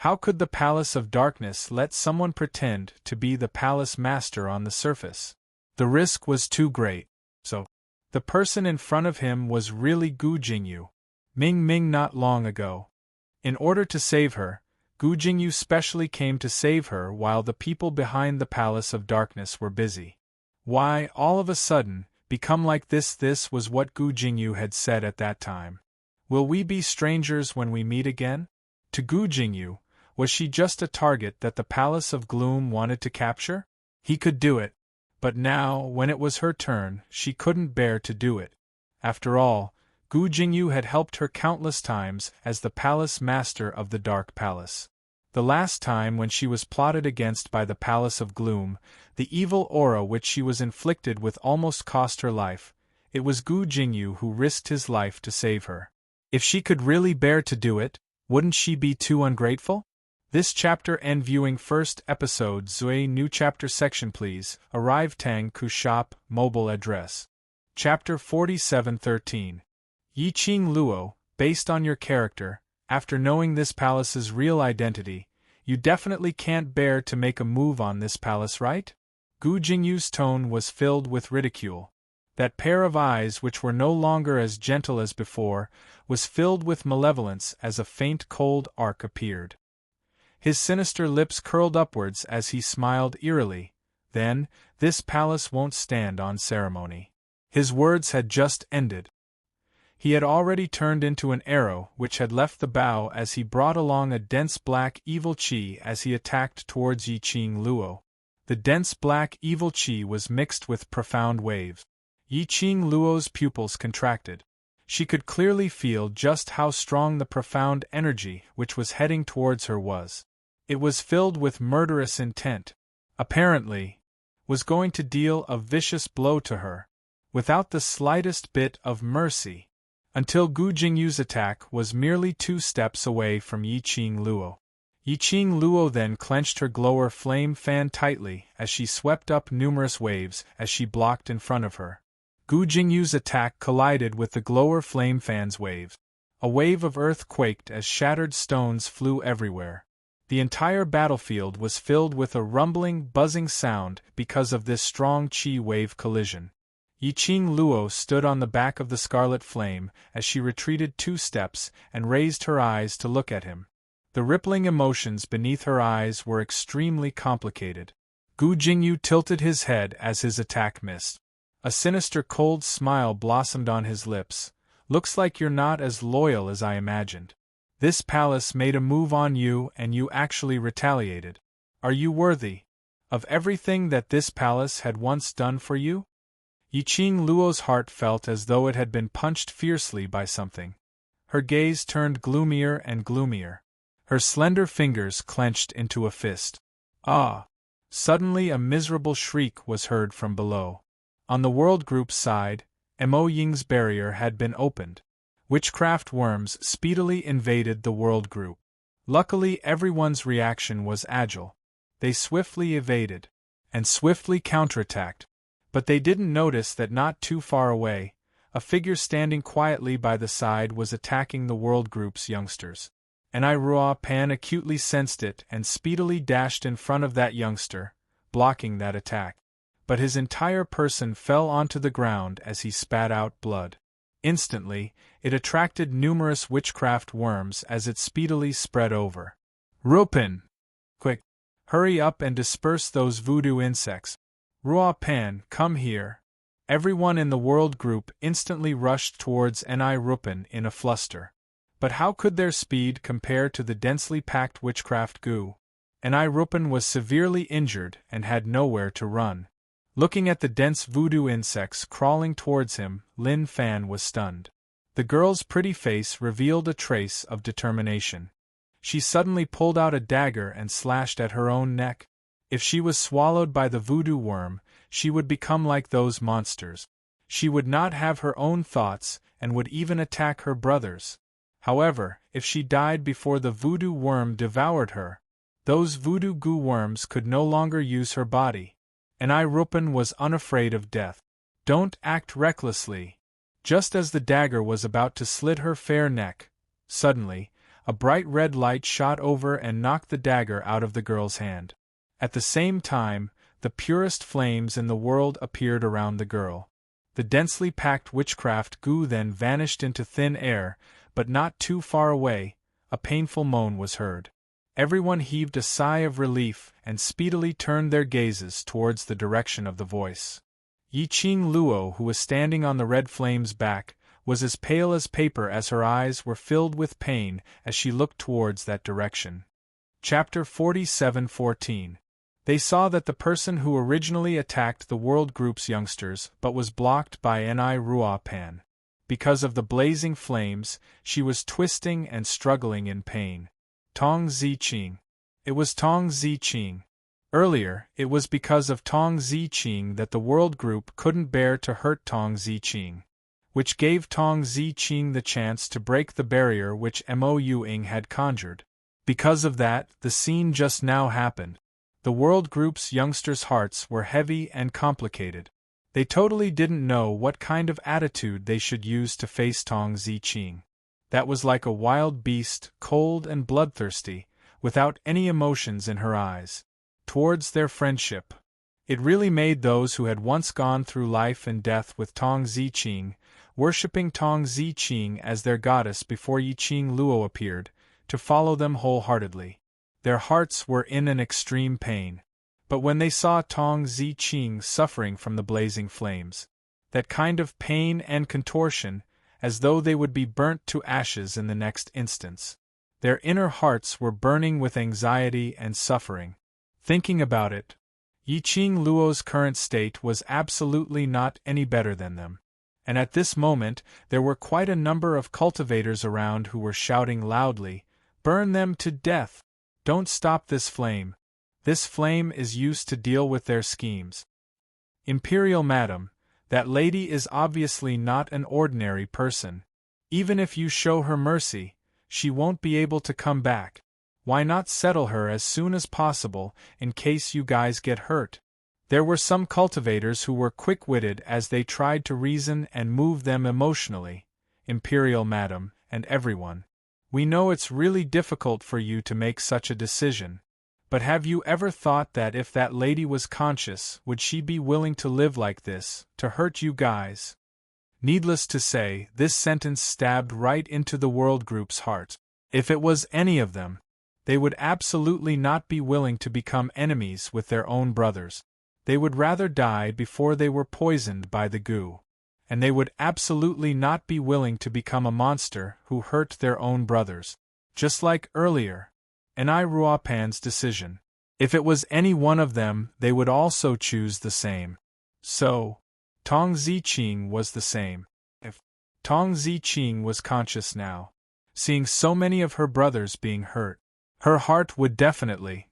How could the Palace of Darkness let someone pretend to be the palace master on the surface? The risk was too great. So, the person in front of him was really Gu Jingyu. Ming Ming not long ago. In order to save her, Gu Jingyu specially came to save her while the people behind the Palace of Darkness were busy. Why, all of a sudden, become like this? This was what Gu Jingyu had said at that time. Will we be strangers when we meet again? To Gu Jingyu, was she just a target that the Palace of Gloom wanted to capture? He could do it, but now, when it was her turn, she couldn't bear to do it. After all, Gu Jingyu had helped her countless times as the palace master of the Dark Palace. The last time when she was plotted against by the Palace of Gloom, the evil aura which she was inflicted with almost cost her life. It was Gu Jingyu who risked his life to save her. If she could really bear to do it, wouldn't she be too ungrateful? This chapter end viewing first episode Zui new chapter section please, arrive Tang Ku shop, mobile address. Chapter 4713. Yi Qing Luo, based on your character, after knowing this palace's real identity, you definitely can't bear to make a move on this palace, right? Gu Jingyu's tone was filled with ridicule. That pair of eyes, which were no longer as gentle as before, was filled with malevolence as a faint cold arc appeared. His sinister lips curled upwards as he smiled eerily. Then, this palace won't stand on ceremony. His words had just ended. He had already turned into an arrow which had left the bow as he brought along a dense black evil chi as he attacked towards Yi Qing Luo. The dense black evil chi was mixed with profound waves. Yi Qing Luo's pupils contracted. She could clearly feel just how strong the profound energy which was heading towards her was. It was filled with murderous intent. Apparently, was going to deal a vicious blow to her, without the slightest bit of mercy, until Gu Jingyu's attack was merely 2 steps away from Yi Qing Luo. Yi Qing Luo then clenched her glower flame fan tightly as she swept up numerous waves as she blocked in front of her. Gu Jingyu's attack collided with the glower flame fan's wave. A wave of earth quaked as shattered stones flew everywhere. The entire battlefield was filled with a rumbling, buzzing sound because of this strong chi wave collision. Yi Qing Luo stood on the back of the scarlet flame as she retreated 2 steps and raised her eyes to look at him. The rippling emotions beneath her eyes were extremely complicated. Gu Jingyu tilted his head as his attack missed. A sinister cold smile blossomed on his lips. Looks like you're not as loyal as I imagined. This palace made a move on you and you actually retaliated. Are you worthy of everything that this palace had once done for you? Yi Qing Luo's heart felt as though it had been punched fiercely by something. Her gaze turned gloomier and gloomier. Her slender fingers clenched into a fist. Ah! Suddenly a miserable shriek was heard from below. On the World Group's side, Mo Ying's barrier had been opened. Witchcraft worms speedily invaded the World Group. Luckily everyone's reaction was agile. They swiftly evaded, and swiftly counterattacked. But they didn't notice that not too far away, a figure standing quietly by the side was attacking the World Group's youngsters. Rua Pan acutely sensed it and speedily dashed in front of that youngster, blocking that attack. But his entire person fell onto the ground as he spat out blood. Instantly, it attracted numerous witchcraft worms as it speedily spread over. Rupin! Quick! Hurry up and disperse those voodoo insects. Rua Pan, come here. Everyone in the World Group instantly rushed towards Rupin in a fluster. But how could their speed compare to the densely packed witchcraft goo? Rupin was severely injured and had nowhere to run. Looking at the dense voodoo insects crawling towards him, Lin Fan was stunned. The girl's pretty face revealed a trace of determination. She suddenly pulled out a dagger and slashed at her own neck. If she was swallowed by the voodoo worm, she would become like those monsters. She would not have her own thoughts and would even attack her brothers. However, if she died before the voodoo worm devoured her, those voodoo goo worms could no longer use her body. Rupin was unafraid of death. Don't act recklessly. Just as the dagger was about to slit her fair neck, suddenly, A bright red light shot over and knocked the dagger out of the girl's hand. At the same time, the purest flames in the world appeared around the girl. The densely packed witchcraft goo then vanished into thin air, but not too far away, a painful moan was heard. Everyone heaved a sigh of relief and speedily turned their gazes towards the direction of the voice. Yiqing Luo, who was standing on the red flame's back, was as pale as paper as her eyes were filled with pain as she looked towards that direction. Chapter 47:14. They saw that the person who originally attacked the World Group's youngsters but was blocked by Ni Ruopan. Because of the blazing flames, she was twisting and struggling in pain. Tong Ziqing. It was Tong Ziqing. Earlier, it was because of Tong Ziqing that the World Group couldn't bear to hurt Tong Ziqing, which gave Tong Ziqing the chance to break the barrier which Mo Yuing had conjured. Because of that, the scene just now happened. The World Group's youngsters' hearts were heavy and complicated. They totally didn't know what kind of attitude they should use to face Tong Ziqing. That was like a wild beast, cold and bloodthirsty, without any emotions in her eyes. Towards their friendship. It really made those who had once gone through life and death with Tong Ziqing, worshipping Tong Ziqing as their goddess before Yiqing Luo appeared, to follow them wholeheartedly. Their hearts were in an extreme pain. But when they saw Tong Ziqing suffering from the blazing flames, that kind of pain and contortion, as though they would be burnt to ashes in the next instance, their inner hearts were burning with anxiety and suffering. Thinking about it, Yiqing Luo's current state was absolutely not any better than them. And at this moment, there were quite a number of cultivators around who were shouting loudly, "Burn them to death! Don't stop this flame! This flame is used to deal with their schemes. Imperial Madam, that lady is obviously not an ordinary person. Even if you show her mercy, she won't be able to come back. Why not settle her as soon as possible, in case you guys get hurt?" There were some cultivators who were quick-witted as they tried to reason and move them emotionally. "Imperial Madam, and everyone. We know it's really difficult for you to make such a decision. But have you ever thought that if that lady was conscious, would she be willing to live like this, to hurt you guys?" Needless to say, this sentence stabbed right into the World Group's heart. If it was any of them, they would absolutely not be willing to become enemies with their own brothers. They would rather die before they were poisoned by the goo. And they would absolutely not be willing to become a monster who hurt their own brothers. Just like earlier. Ni Ruopan's decision. If it was any one of them, they would also choose the same. So, Tong Ziqing was the same. If Tong Ziqing was conscious now, seeing so many of her brothers being hurt, her heart would definitely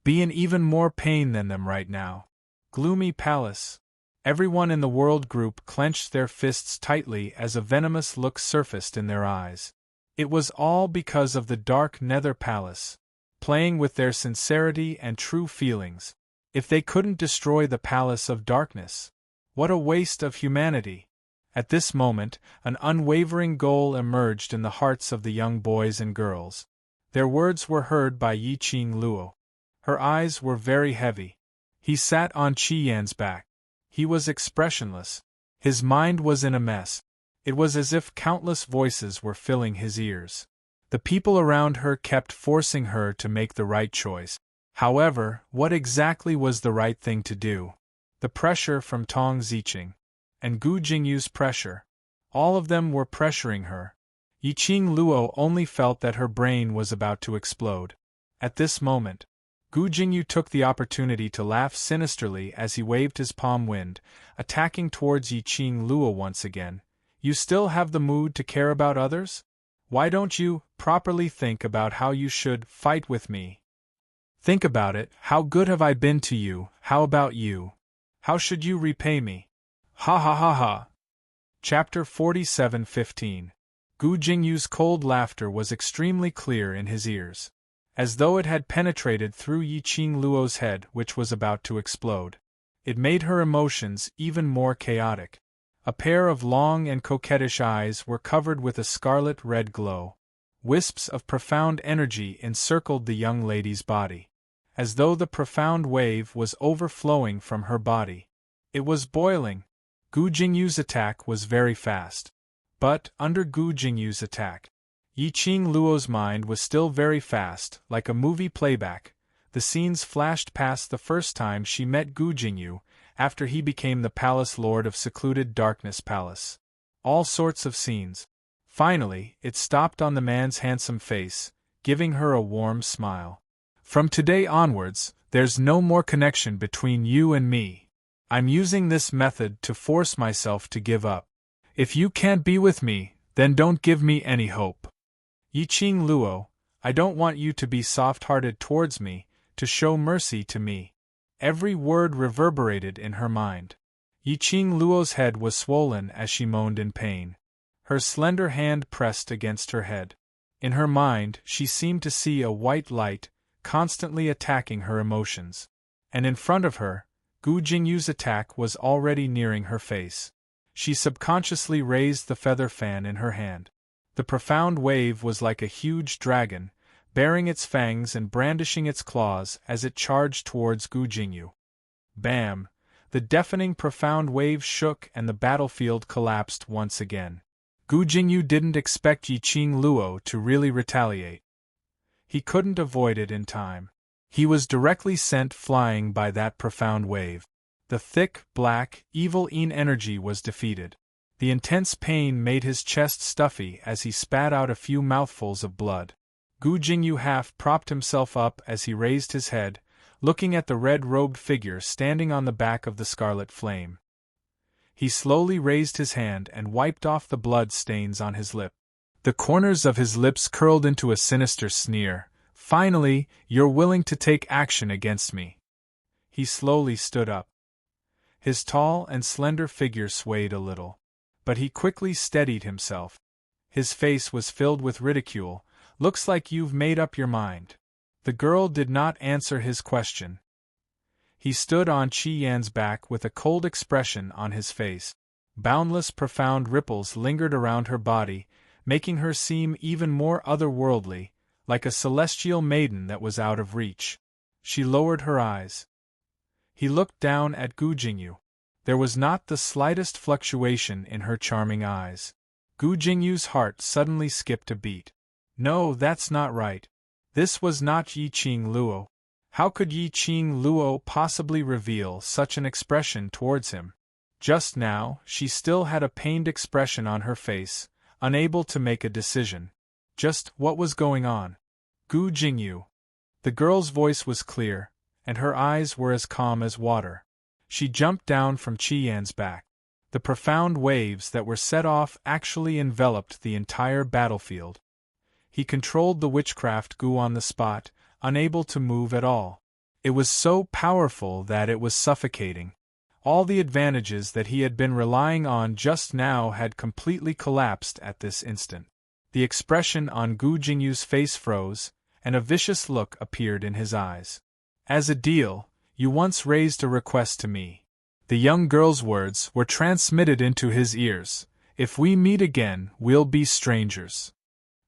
be in even more pain than them right now. Gloomy Palace. Everyone in the World Group clenched their fists tightly as a venomous look surfaced in their eyes. It was all because of the dark Nether Palace, playing with their sincerity and true feelings. If they couldn't destroy the Palace of Darkness, what a waste of humanity! At this moment, an unwavering goal emerged in the hearts of the young boys and girls. Their words were heard by Yiqing Luo. Her eyes were very heavy. He sat on Qi Yan's back. He was expressionless. His mind was in a mess. It was as if countless voices were filling his ears. The people around her kept forcing her to make the right choice. However, what exactly was the right thing to do? The pressure from Tong Ziqing and Gu Jingyu's pressure. All of them were pressuring her. Yiqing Luo only felt that her brain was about to explode. At this moment, Gu Jingyu took the opportunity to laugh sinisterly as he waved his palm wind, attacking towards Yiqing Luo once again. "You still have the mood to care about others? Why don't you properly think about how you should fight with me? Think about it. How good have I been to you? How about you? How should you repay me? Ha ha ha ha." Chapter 47:15. Gu Jingyu's cold laughter was extremely clear in his ears, as though it had penetrated through Yiqing Luo's head, which was about to explode. It made her emotions even more chaotic. A pair of long and coquettish eyes were covered with a scarlet-red glow. Wisps of profound energy encircled the young lady's body, as though the profound wave was overflowing from her body. It was boiling. Gu Jingyu's attack was very fast. But, under Gu Jingyu's attack, Yiqing Luo's mind was still very fast, like a movie playback. The scenes flashed past the first time she met Gu Jingyu, after he became the Palace Lord of Secluded Darkness Palace. All sorts of scenes. Finally, it stopped on the man's handsome face, giving her a warm smile. From today onwards, there's no more connection between you and me. I'm using this method to force myself to give up. If you can't be with me, then don't give me any hope. Yiqing Luo, I don't want you to be soft-hearted towards me, to show mercy to me. Every word reverberated in her mind. Yiqing Luo's head was swollen as she moaned in pain. Her slender hand pressed against her head. In her mind, she seemed to see a white light, constantly attacking her emotions. And in front of her, Gu Jingyu's attack was already nearing her face. She subconsciously raised the feather fan in her hand. The profound wave was like a huge dragon, baring its fangs and brandishing its claws as it charged towards Gu Jingyu. Bam! The deafening profound wave shook and the battlefield collapsed once again. Gu Jingyu didn't expect Yiqing Luo to really retaliate. He couldn't avoid it in time. He was directly sent flying by that profound wave. The thick, black, evil Yin energy was defeated. The intense pain made his chest stuffy as he spat out a few mouthfuls of blood. Gu Jingyu half propped himself up as he raised his head, looking at the red-robed figure standing on the back of the scarlet flame. He slowly raised his hand and wiped off the blood stains on his lip. The corners of his lips curled into a sinister sneer. Finally, you're willing to take action against me. He slowly stood up. His tall and slender figure swayed a little. But he quickly steadied himself. His face was filled with ridicule. Looks like you've made up your mind. The girl did not answer his question. He stood on Qi Yan's back with a cold expression on his face. Boundless profound ripples lingered around her body, making her seem even more otherworldly, like a celestial maiden that was out of reach. She lowered her eyes. He looked down at Gu Jingyu. There was not the slightest fluctuation in her charming eyes. Gu Jingyu's heart suddenly skipped a beat. No, that's not right. This was not Yiqing Luo. How could Yiqing Luo possibly reveal such an expression towards him? Just now, she still had a pained expression on her face, unable to make a decision. Just what was going on? Gu Jingyu. The girl's voice was clear, and her eyes were as calm as water. She jumped down from Qi Yan's back. The profound waves that were set off actually enveloped the entire battlefield. He controlled the witchcraft Gu on the spot, unable to move at all. It was so powerful that it was suffocating. All the advantages that he had been relying on just now had completely collapsed at this instant. The expression on Gu Jingyu's face froze, and a vicious look appeared in his eyes. As a deal, you once raised a request to me. The young girl's words were transmitted into his ears. If we meet again, we'll be strangers.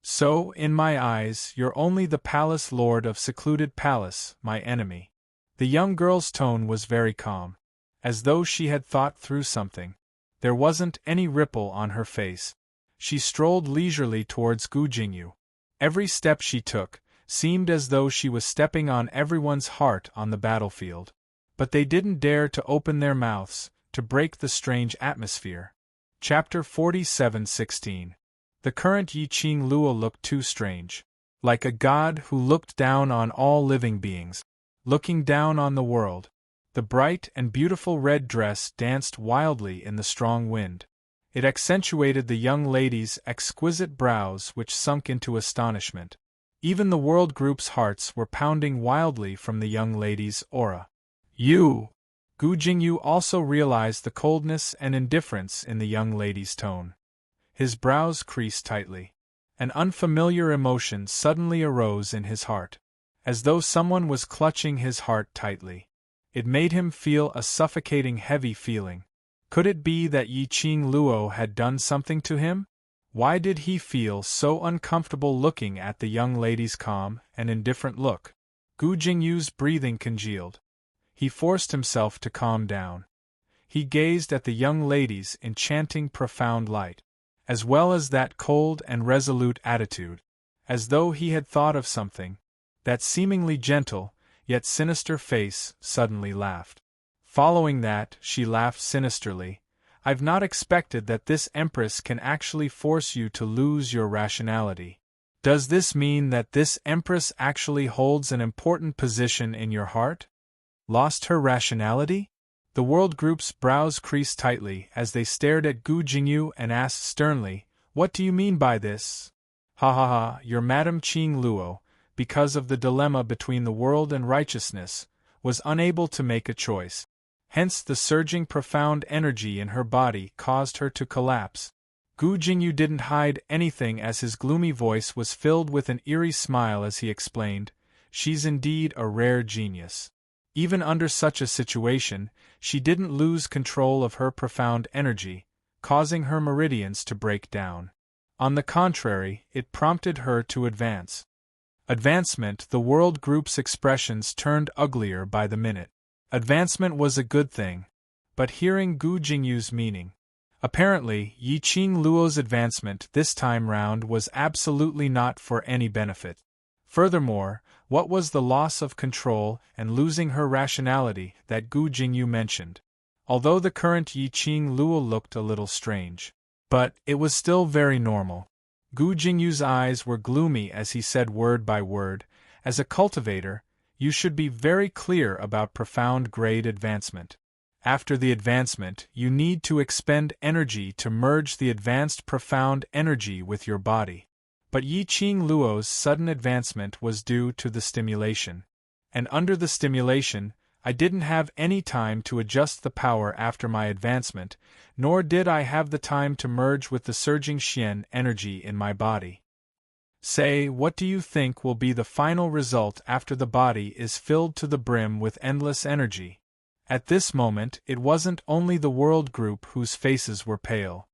So, in my eyes, you're only the Palace Lord of Secluded Palace, my enemy. The young girl's tone was very calm, as though she had thought through something. There wasn't any ripple on her face. She strolled leisurely towards Gu Jingyu. Every step she took seemed as though she was stepping on everyone's heart on the battlefield. But they didn't dare to open their mouths, to break the strange atmosphere. Chapter 47:16. The current Yiqing Luo looked too strange. Like a god who looked down on all living beings. Looking down on the world. The bright and beautiful red dress danced wildly in the strong wind. It accentuated the young lady's exquisite brows which sunk into astonishment. Even the world group's hearts were pounding wildly from the young lady's aura. You! Gu Jingyu also realized the coldness and indifference in the young lady's tone. His brows creased tightly. An unfamiliar emotion suddenly arose in his heart, as though someone was clutching his heart tightly. It made him feel a suffocating heavy feeling. Could it be that Yiqing Luo had done something to him? Why did he feel so uncomfortable looking at the young lady's calm and indifferent look? Gu Jingyu's breathing congealed. He forced himself to calm down. He gazed at the young lady's enchanting profound light, as well as that cold and resolute attitude, as though he had thought of something. That seemingly gentle, yet sinister face suddenly laughed. Following that, she laughed sinisterly. I've not expected that this Empress can actually force you to lose your rationality. Does this mean that this Empress actually holds an important position in your heart? Lost her rationality? The world group's brows creased tightly as they stared at Gu Jingyu and asked sternly, "What do you mean by this?" "Ha ha ha, your Madame Qing Luo, because of the dilemma between the world and righteousness, was unable to make a choice. Hence the surging profound energy in her body caused her to collapse." Gu Jingyu didn't hide anything as his gloomy voice was filled with an eerie smile as he explained, "She's indeed a rare genius. Even under such a situation, she didn't lose control of her profound energy, causing her meridians to break down. On the contrary, it prompted her to advance." Advancement. The world group's expressions turned uglier by the minute. Advancement was a good thing. But hearing Gu Jingyu's meaning, apparently Yi Qing Luo's advancement this time round was absolutely not for any benefit. Furthermore, what was the loss of control and losing her rationality that Gu Jingyu mentioned? Although the current Yi Qing Luo looked a little strange, but it was still very normal. Gu Jingyu's eyes were gloomy as he said word by word, "As a cultivator, you should be very clear about profound grade advancement. After the advancement, you need to expend energy to merge the advanced profound energy with your body." But Yi Qing Luo's sudden advancement was due to the stimulation. And under the stimulation, I didn't have any time to adjust the power after my advancement, nor did I have the time to merge with the surging Xian energy in my body. Say, what do you think will be the final result after the body is filled to the brim with endless energy? At this moment, it wasn't only the world group whose faces were pale.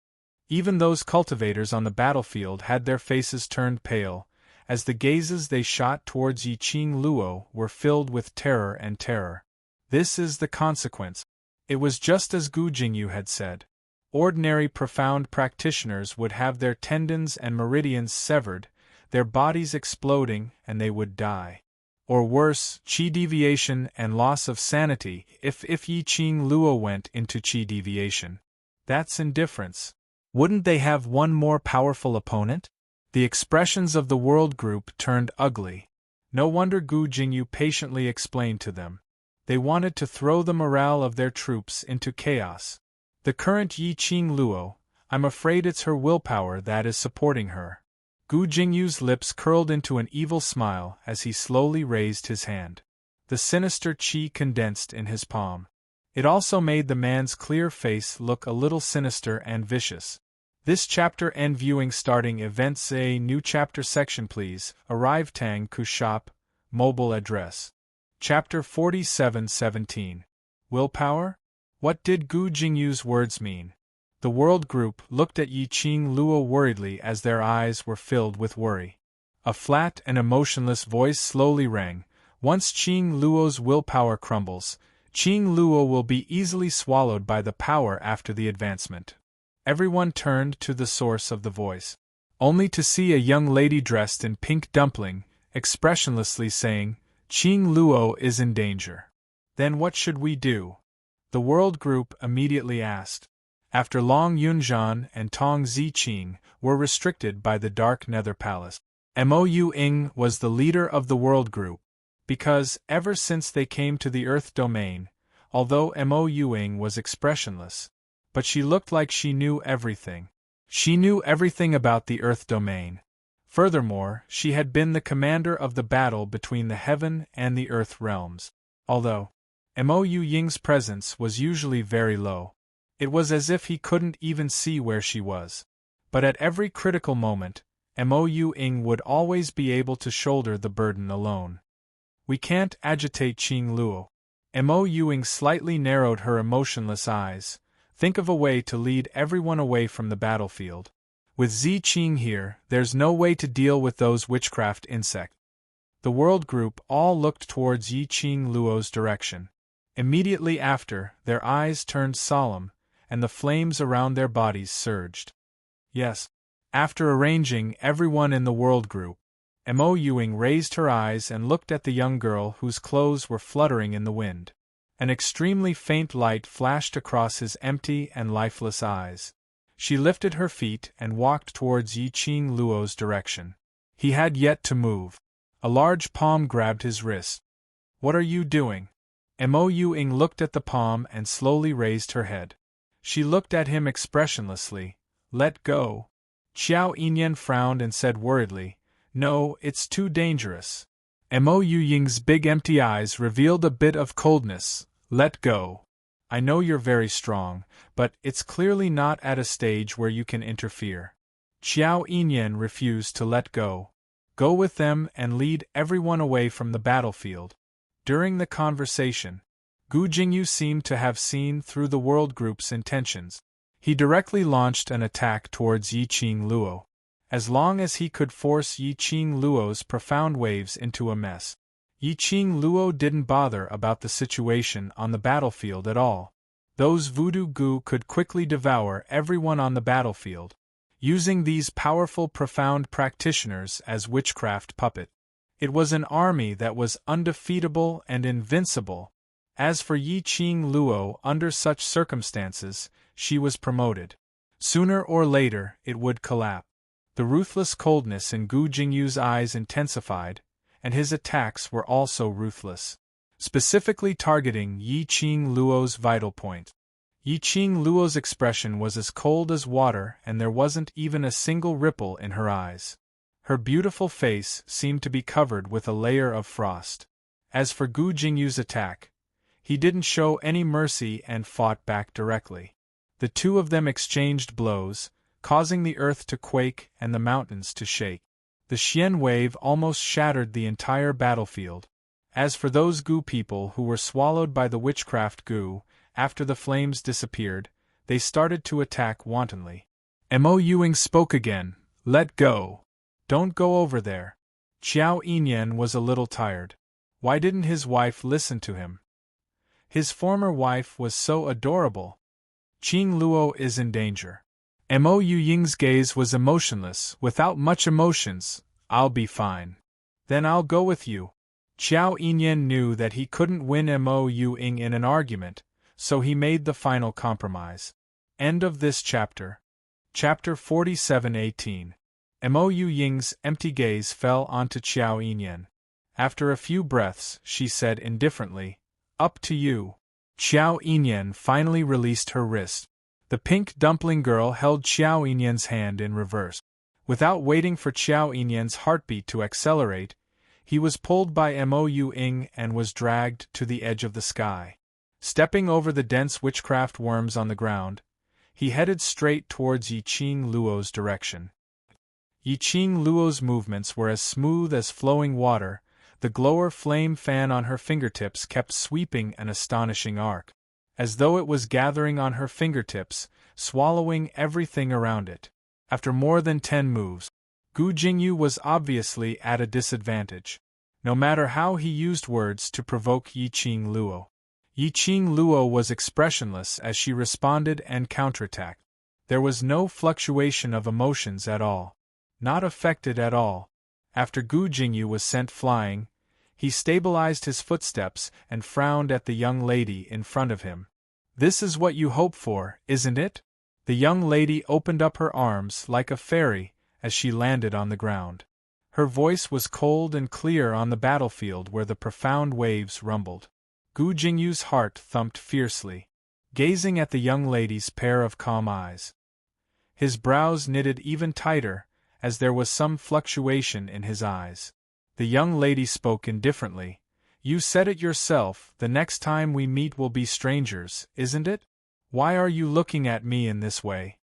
Even those cultivators on the battlefield had their faces turned pale, as the gazes they shot towards Yi Qing Luo were filled with terror and terror. This is the consequence. It was just as Gu Jingyu had said. Ordinary profound practitioners would have their tendons and meridians severed, their bodies exploding, and they would die. Or worse, qi deviation and loss of sanity if Yi Qing Luo went into qi deviation. That's indifference. Wouldn't they have one more powerful opponent? The expressions of the world group turned ugly. No wonder Gu Jingyu patiently explained to them. They wanted to throw the morale of their troops into chaos. The current Yi Qing Luo, I'm afraid it's her willpower that is supporting her. Gu Jingyu's lips curled into an evil smile as he slowly raised his hand. The sinister qi condensed in his palm. It also made the man's clear face look a little sinister and vicious. This chapter end viewing starting events. A new chapter section please. Arrive Tang Ku Shop, mobile address. Chapter 4717. Willpower? What did Gu Jingyu's words mean? The world group looked at Yi Qing Luo worriedly as their eyes were filled with worry. A flat and emotionless voice slowly rang. Once Qing Luo's willpower crumbles, Qing Luo will be easily swallowed by the power after the advancement. Everyone turned to the source of the voice, only to see a young lady dressed in pink dumpling, expressionlessly saying, "Qing Luo is in danger." Then what should we do? The world group immediately asked. After Long Yunzhan and Tong Ziqing were restricted by the Dark Nether Palace, Mo Ying was the leader of the world group, because, ever since they came to the Earth domain, although Mo Ying was expressionless, but she looked like she knew everything. She knew everything about the Earth domain. Furthermore, she had been the commander of the battle between the heaven and the Earth realms. Although Mo Ying's presence was usually very low, it was as if he couldn't even see where she was. But at every critical moment, Mo Ying would always be able to shoulder the burden alone. We can't agitate Qing Luo. Mo Ying slightly narrowed her emotionless eyes. Think of a way to lead everyone away from the battlefield. With Ziqing here, there's no way to deal with those witchcraft insects. The world group all looked towards Yiqing Luo's direction. Immediately after, their eyes turned solemn, and the flames around their bodies surged. Yes. After arranging everyone in the world group, Mo Yuing raised her eyes and looked at the young girl whose clothes were fluttering in the wind. An extremely faint light flashed across his empty and lifeless eyes. She lifted her feet and walked towards Yiqing Luo's direction. He had yet to move. A large palm grabbed his wrist. "What are you doing?" Mo Yuing looked at the palm and slowly raised her head. She looked at him expressionlessly. "Let go." Xiao Yinyan frowned and said worriedly, "No, it's too dangerous." Mo Yuying's big empty eyes revealed a bit of coldness. "Let go. I know you're very strong, but it's clearly not at a stage where you can interfere." Xiao Yinyan refused to let go. "Go with them and lead everyone away from the battlefield." During the conversation, Gu Jingyu seemed to have seen through the world group's intentions. He directly launched an attack towards Yiqing Luo. As long as he could force Yiqing Luo's profound waves into a mess, Yiqing Luo didn't bother about the situation on the battlefield at all. Those voodoo goo could quickly devour everyone on the battlefield, using these powerful profound practitioners as witchcraft puppet. It was an army that was undefeatable and invincible. As for Yiqing Luo, under such circumstances, she was promoted. Sooner or later, it would collapse. The ruthless coldness in Gu Jingyu's eyes intensified, and his attacks were also ruthless, specifically targeting Yiqing Luo's vital point. Yiqing Luo's expression was as cold as water, and there wasn't even a single ripple in her eyes. Her beautiful face seemed to be covered with a layer of frost. As for Gu Jingyu's attack, he didn't show any mercy and fought back directly. The two of them exchanged blows, causing the earth to quake and the mountains to shake. The Xian wave almost shattered the entire battlefield. As for those Gu people who were swallowed by the witchcraft Gu, after the flames disappeared, they started to attack wantonly. Mo Yuing spoke again. "Let go. Don't go over there." Xiao Yinyan was a little tired. Why didn't his wife listen to him? His former wife was so adorable. Qing Luo is in danger. Mo Yuying's gaze was emotionless, without much emotions. "I'll be fine. Then I'll go with you." Xiao Yinyan knew that he couldn't win Mo Yuying in an argument, so he made the final compromise. End of this chapter. Chapter 47:18. Mo Yuying's empty gaze fell onto Xiao Yinyan. After a few breaths, she said indifferently, "Up to you." Xiao Yinyan finally released her wrist. The pink dumpling girl held Xiao Yinyan's hand in reverse. Without waiting for Xiao Yinyan's heartbeat to accelerate, he was pulled by Mo Yuying and was dragged to the edge of the sky. Stepping over the dense witchcraft worms on the ground, he headed straight towards Yiqing Luo's direction. Yiqing Luo's movements were as smooth as flowing water. The glower flame fan on her fingertips kept sweeping an astonishing arc, as though it was gathering on her fingertips, swallowing everything around it. After more than 10 moves, Gu Jingyu was obviously at a disadvantage, no matter how he used words to provoke Yiqing Luo. Yiqing Luo was expressionless as she responded and counterattacked. There was no fluctuation of emotions at all. Not affected at all. After Gu Jingyu was sent flying, he stabilized his footsteps and frowned at the young lady in front of him. "This is what you hope for, isn't it?" The young lady opened up her arms like a fairy as she landed on the ground. Her voice was cold and clear on the battlefield where the profound waves rumbled. Gu Jingyu's heart thumped fiercely, gazing at the young lady's pair of calm eyes. His brows knitted even tighter, as there was some fluctuation in his eyes. The young lady spoke indifferently. "You said it yourself, the next time we meet will be strangers, isn't it? Why are you looking at me in this way?"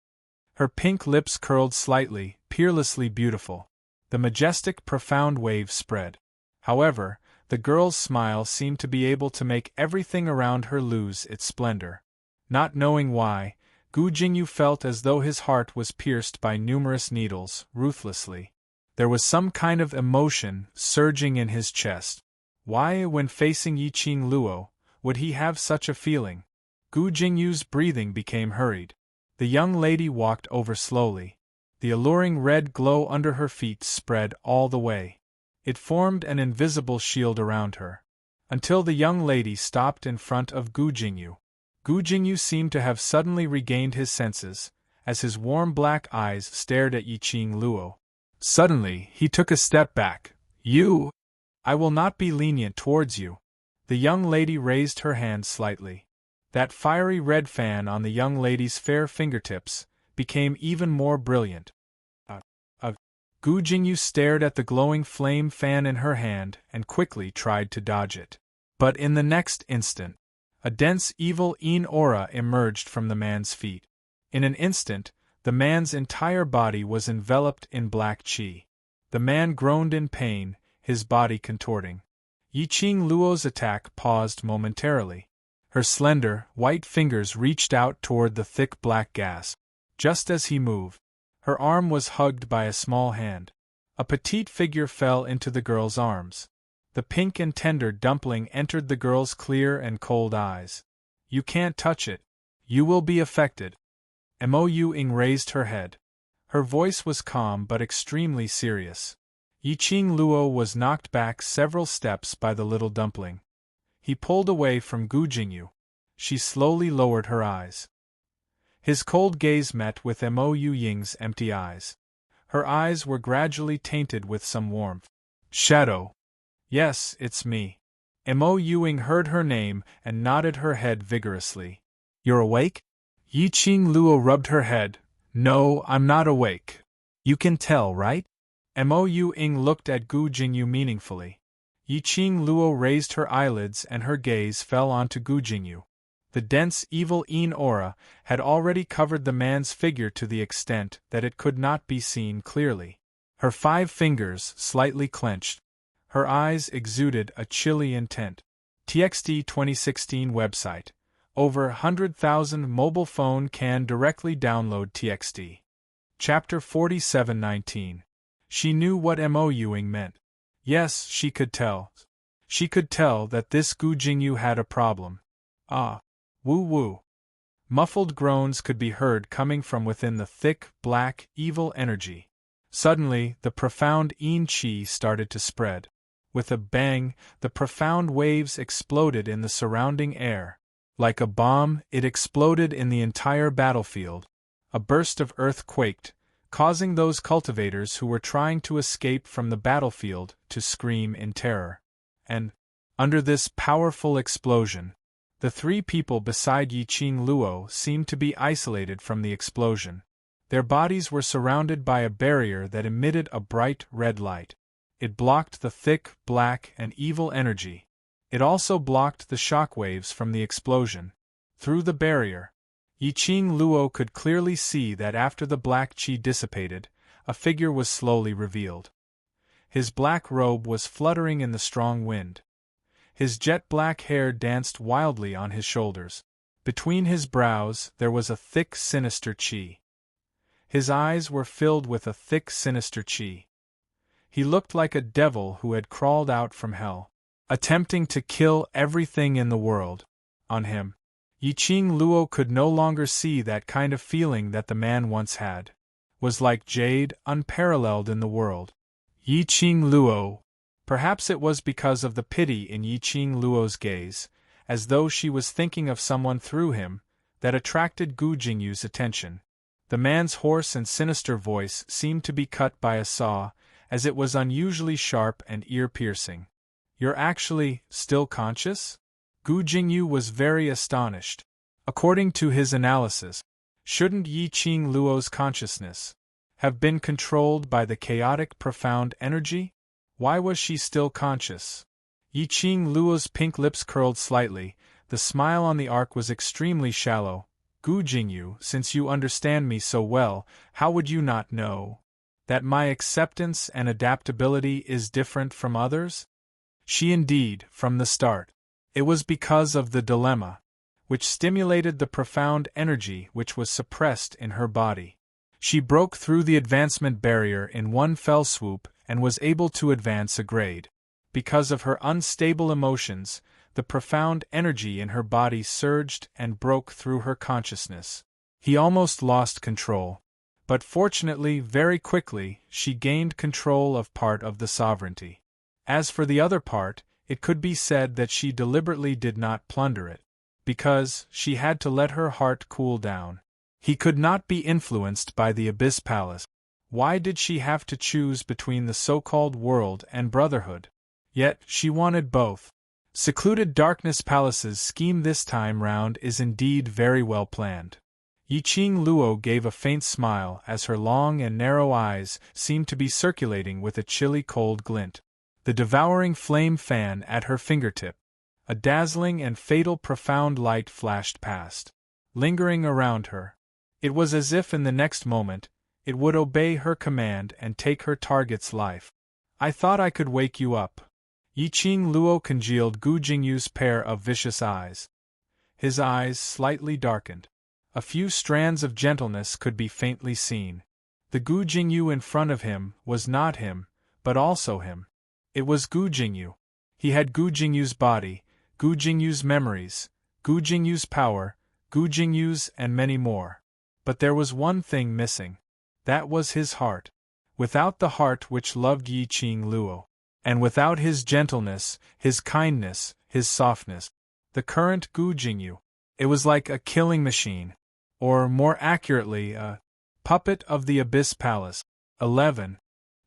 Her pink lips curled slightly, peerlessly beautiful. The majestic, profound wave spread. However, the girl's smile seemed to be able to make everything around her lose its splendor. Not knowing why, Gu Jingyu felt as though his heart was pierced by numerous needles, ruthlessly. There was some kind of emotion surging in his chest. Why, when facing Yiqing Luo, would he have such a feeling? Gu Jingyu's breathing became hurried. The young lady walked over slowly. The alluring red glow under her feet spread all the way. It formed an invisible shield around her. Until the young lady stopped in front of Gu Jingyu. Gu Jingyu seemed to have suddenly regained his senses, as his warm black eyes stared at Yiqing Luo. Suddenly, he took a step back. "You! I will not be lenient towards you." The young lady raised her hand slightly. That fiery red fan on the young lady's fair fingertips became even more brilliant. Gu Jingyu stared at the glowing flame fan in her hand and quickly tried to dodge it. But in the next instant, a dense evil Yin aura emerged from the man's feet. In an instant, the man's entire body was enveloped in black qi. The man groaned in pain, his body contorting. Yiqing Luo's attack paused momentarily. Her slender, white fingers reached out toward the thick black gas. Just as he moved, her arm was hugged by a small hand. A petite figure fell into the girl's arms. The pink and tender dumpling entered the girl's clear and cold eyes. "You can't touch it. You will be affected." Mo Ying raised her head. Her voice was calm but extremely serious. Yiqing Luo was knocked back several steps by the little dumpling. He pulled away from Gu Jingyu. She slowly lowered her eyes. His cold gaze met with Mo Ying's empty eyes. Her eyes were gradually tainted with some warmth. "Shadow." "Yes, it's me." Mo Ying heard her name and nodded her head vigorously. "You're awake?" Yiqing Luo rubbed her head. "No, I'm not awake." "You can tell, right?" Mo Ying looked at Gu Jingyu meaningfully. Yiqing Luo raised her eyelids and her gaze fell onto Gu Jingyu. The dense evil Yin aura had already covered the man's figure to the extent that it could not be seen clearly. Her 5 fingers slightly clenched. Her eyes exuded a chilly intent. TXT 2016 website. Over 100,000 mobile phone can directly download TXT. Chapter 4719. She knew what Mo Ying meant. Yes, she could tell. She could tell that this Gu Jingyu had a problem. Ah. Woo-woo. Muffled groans could be heard coming from within the thick, black, evil energy. Suddenly, the profound Yin Qi started to spread. With a bang, the profound waves exploded in the surrounding air. Like a bomb, it exploded in the entire battlefield. A burst of earth quaked, causing those cultivators who were trying to escape from the battlefield to scream in terror. And, under this powerful explosion, the 3 people beside Yiqing Luo seemed to be isolated from the explosion. Their bodies were surrounded by a barrier that emitted a bright red light. It blocked the thick, black, and evil energy. It also blocked the shock waves from the explosion. Through the barrier, Yiqing Luo could clearly see that after the black qi dissipated, a figure was slowly revealed. His black robe was fluttering in the strong wind. His jet-black hair danced wildly on his shoulders. Between his brows there was a thick, sinister qi. His eyes were filled with a thick, sinister qi. He looked like a devil who had crawled out from hell, attempting to kill everything in the world. On him, Yiqing Luo could no longer see that kind of feeling that the man once had. Was like jade, unparalleled in the world. Yiqing Luo. Perhaps it was because of the pity in Yiqing Luo's gaze, as though she was thinking of someone through him, that attracted Gu Jingyu's attention. The man's hoarse and sinister voice seemed to be cut by a saw, as it was unusually sharp and ear-piercing. "You're actually still conscious?" Gu Jingyu was very astonished. According to his analysis, shouldn't Yiqing Luo's consciousness have been controlled by the chaotic profound energy? Why was she still conscious? Yiqing Luo's pink lips curled slightly, the smile on the arc was extremely shallow. "Gu Jingyu, since you understand me so well, how would you not know that my acceptance and adaptability is different from others?" She indeed, from the start. It was because of the dilemma. which stimulated the profound energy which was suppressed in her body. She broke through the advancement barrier in one fell swoop and was able to advance a grade. Because of her unstable emotions, the profound energy in her body surged and broke through her consciousness. He almost lost control. But fortunately, very quickly, she gained control of part of the sovereignty. As for the other part, it could be said that she deliberately did not plunder it, because she had to let her heart cool down. He could not be influenced by the Abyss Palace. Why did she have to choose between the so-called world and brotherhood? Yet, she wanted both. Secluded Darkness Palace's scheme this time round is indeed very well planned. Yiqing Luo gave a faint smile as her long and narrow eyes seemed to be circulating with a chilly cold glint. The devouring flame fan at her fingertip. A dazzling and fatal profound light flashed past, lingering around her. It was as if in the next moment, it would obey her command and take her target's life. I thought I could wake you up. Yiqing Luo congealed Gu Jingyu's pair of vicious eyes. His eyes slightly darkened. A few strands of gentleness could be faintly seen. The Gu Jingyu in front of him was not him, but also him. It was Gu Jingyu. He had Gu Jingyu's body, Gu Jingyu's memories, Gu Jingyu's power, Gu Jingyu's and many more. But there was one thing missing. That was his heart. Without the heart which loved Yiqing Luo, and without his gentleness, his kindness, his softness, the current Gu Jingyu, it was like a killing machine. Or, more accurately, a puppet of the Abyss Palace. 11.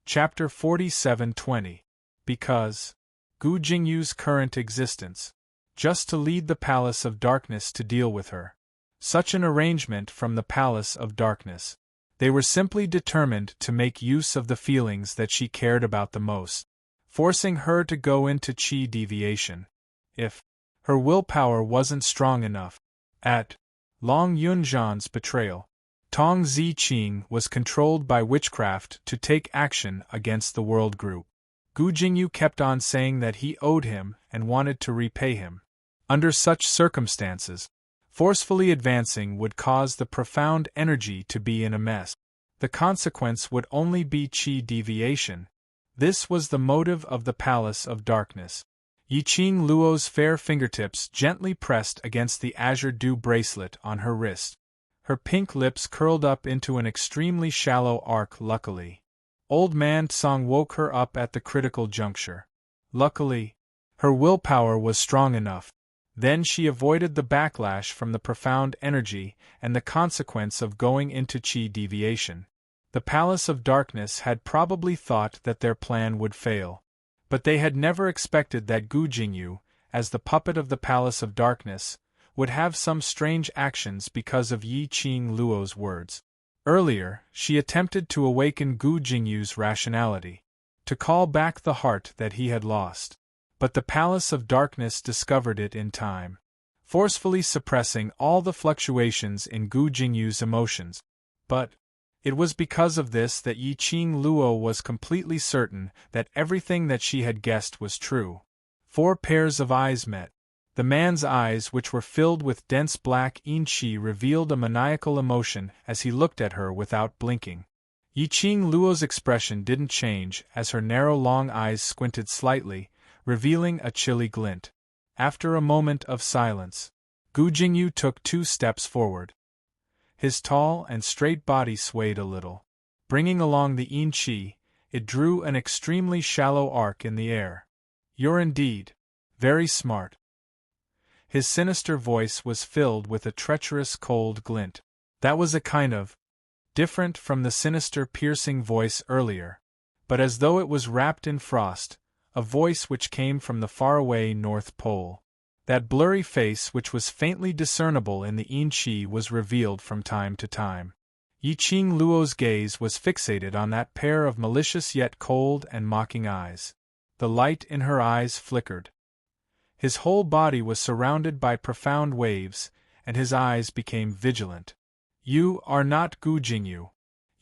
Chapter 47:20. Because Gu Jingyu's current existence. Just to lead the Palace of Darkness to deal with her. Such an arrangement from the Palace of Darkness. They were simply determined to make use of the feelings that she cared about the most, forcing her to go into chi deviation. If her willpower wasn't strong enough. At Long Yunzhan's betrayal, Tong Ziqing was controlled by witchcraft to take action against the world group. Gu Jingyu kept on saying that he owed him and wanted to repay him. Under such circumstances, forcefully advancing would cause the profound energy to be in a mess. The consequence would only be chi deviation. This was the motive of the Palace of Darkness. Yiqing Luo's fair fingertips gently pressed against the azure dew bracelet on her wrist. Her pink lips curled up into an extremely shallow arc. Luckily, Old Man Tsong woke her up at the critical juncture. Luckily, her willpower was strong enough. Then she avoided the backlash from the profound energy and the consequence of going into chi deviation. The Palace of Darkness had probably thought that their plan would fail. But they had never expected that Gu Jingyu, as the puppet of the Palace of Darkness, would have some strange actions because of Yiqing Luo's words. Earlier, she attempted to awaken Gu Jingyu's rationality, to call back the heart that he had lost. But the Palace of Darkness discovered it in time, forcefully suppressing all the fluctuations in Gu Jingyu's emotions. But it was because of this that Yiqing Luo was completely certain that everything that she had guessed was true. 4 pairs of eyes met. The man's eyes, which were filled with dense black yin-chi, revealed a maniacal emotion as he looked at her without blinking. Yiqing Luo's expression didn't change as her narrow long eyes squinted slightly, revealing a chilly glint. After a moment of silence, Gu Jingyu took 2 steps forward. His tall and straight body swayed a little. Bringing along the yin-chi, it drew an extremely shallow arc in the air. "You're indeed very smart." His sinister voice was filled with a treacherous cold glint. That was a kind of different from the sinister piercing voice earlier, but as though it was wrapped in frost, a voice which came from the faraway North Pole. That blurry face which was faintly discernible in the yin-chi was revealed from time to time. Yiqing Luo's gaze was fixated on that pair of malicious yet cold and mocking eyes. The light in her eyes flickered. His whole body was surrounded by profound waves, and his eyes became vigilant. "You are not Gu Jingyu."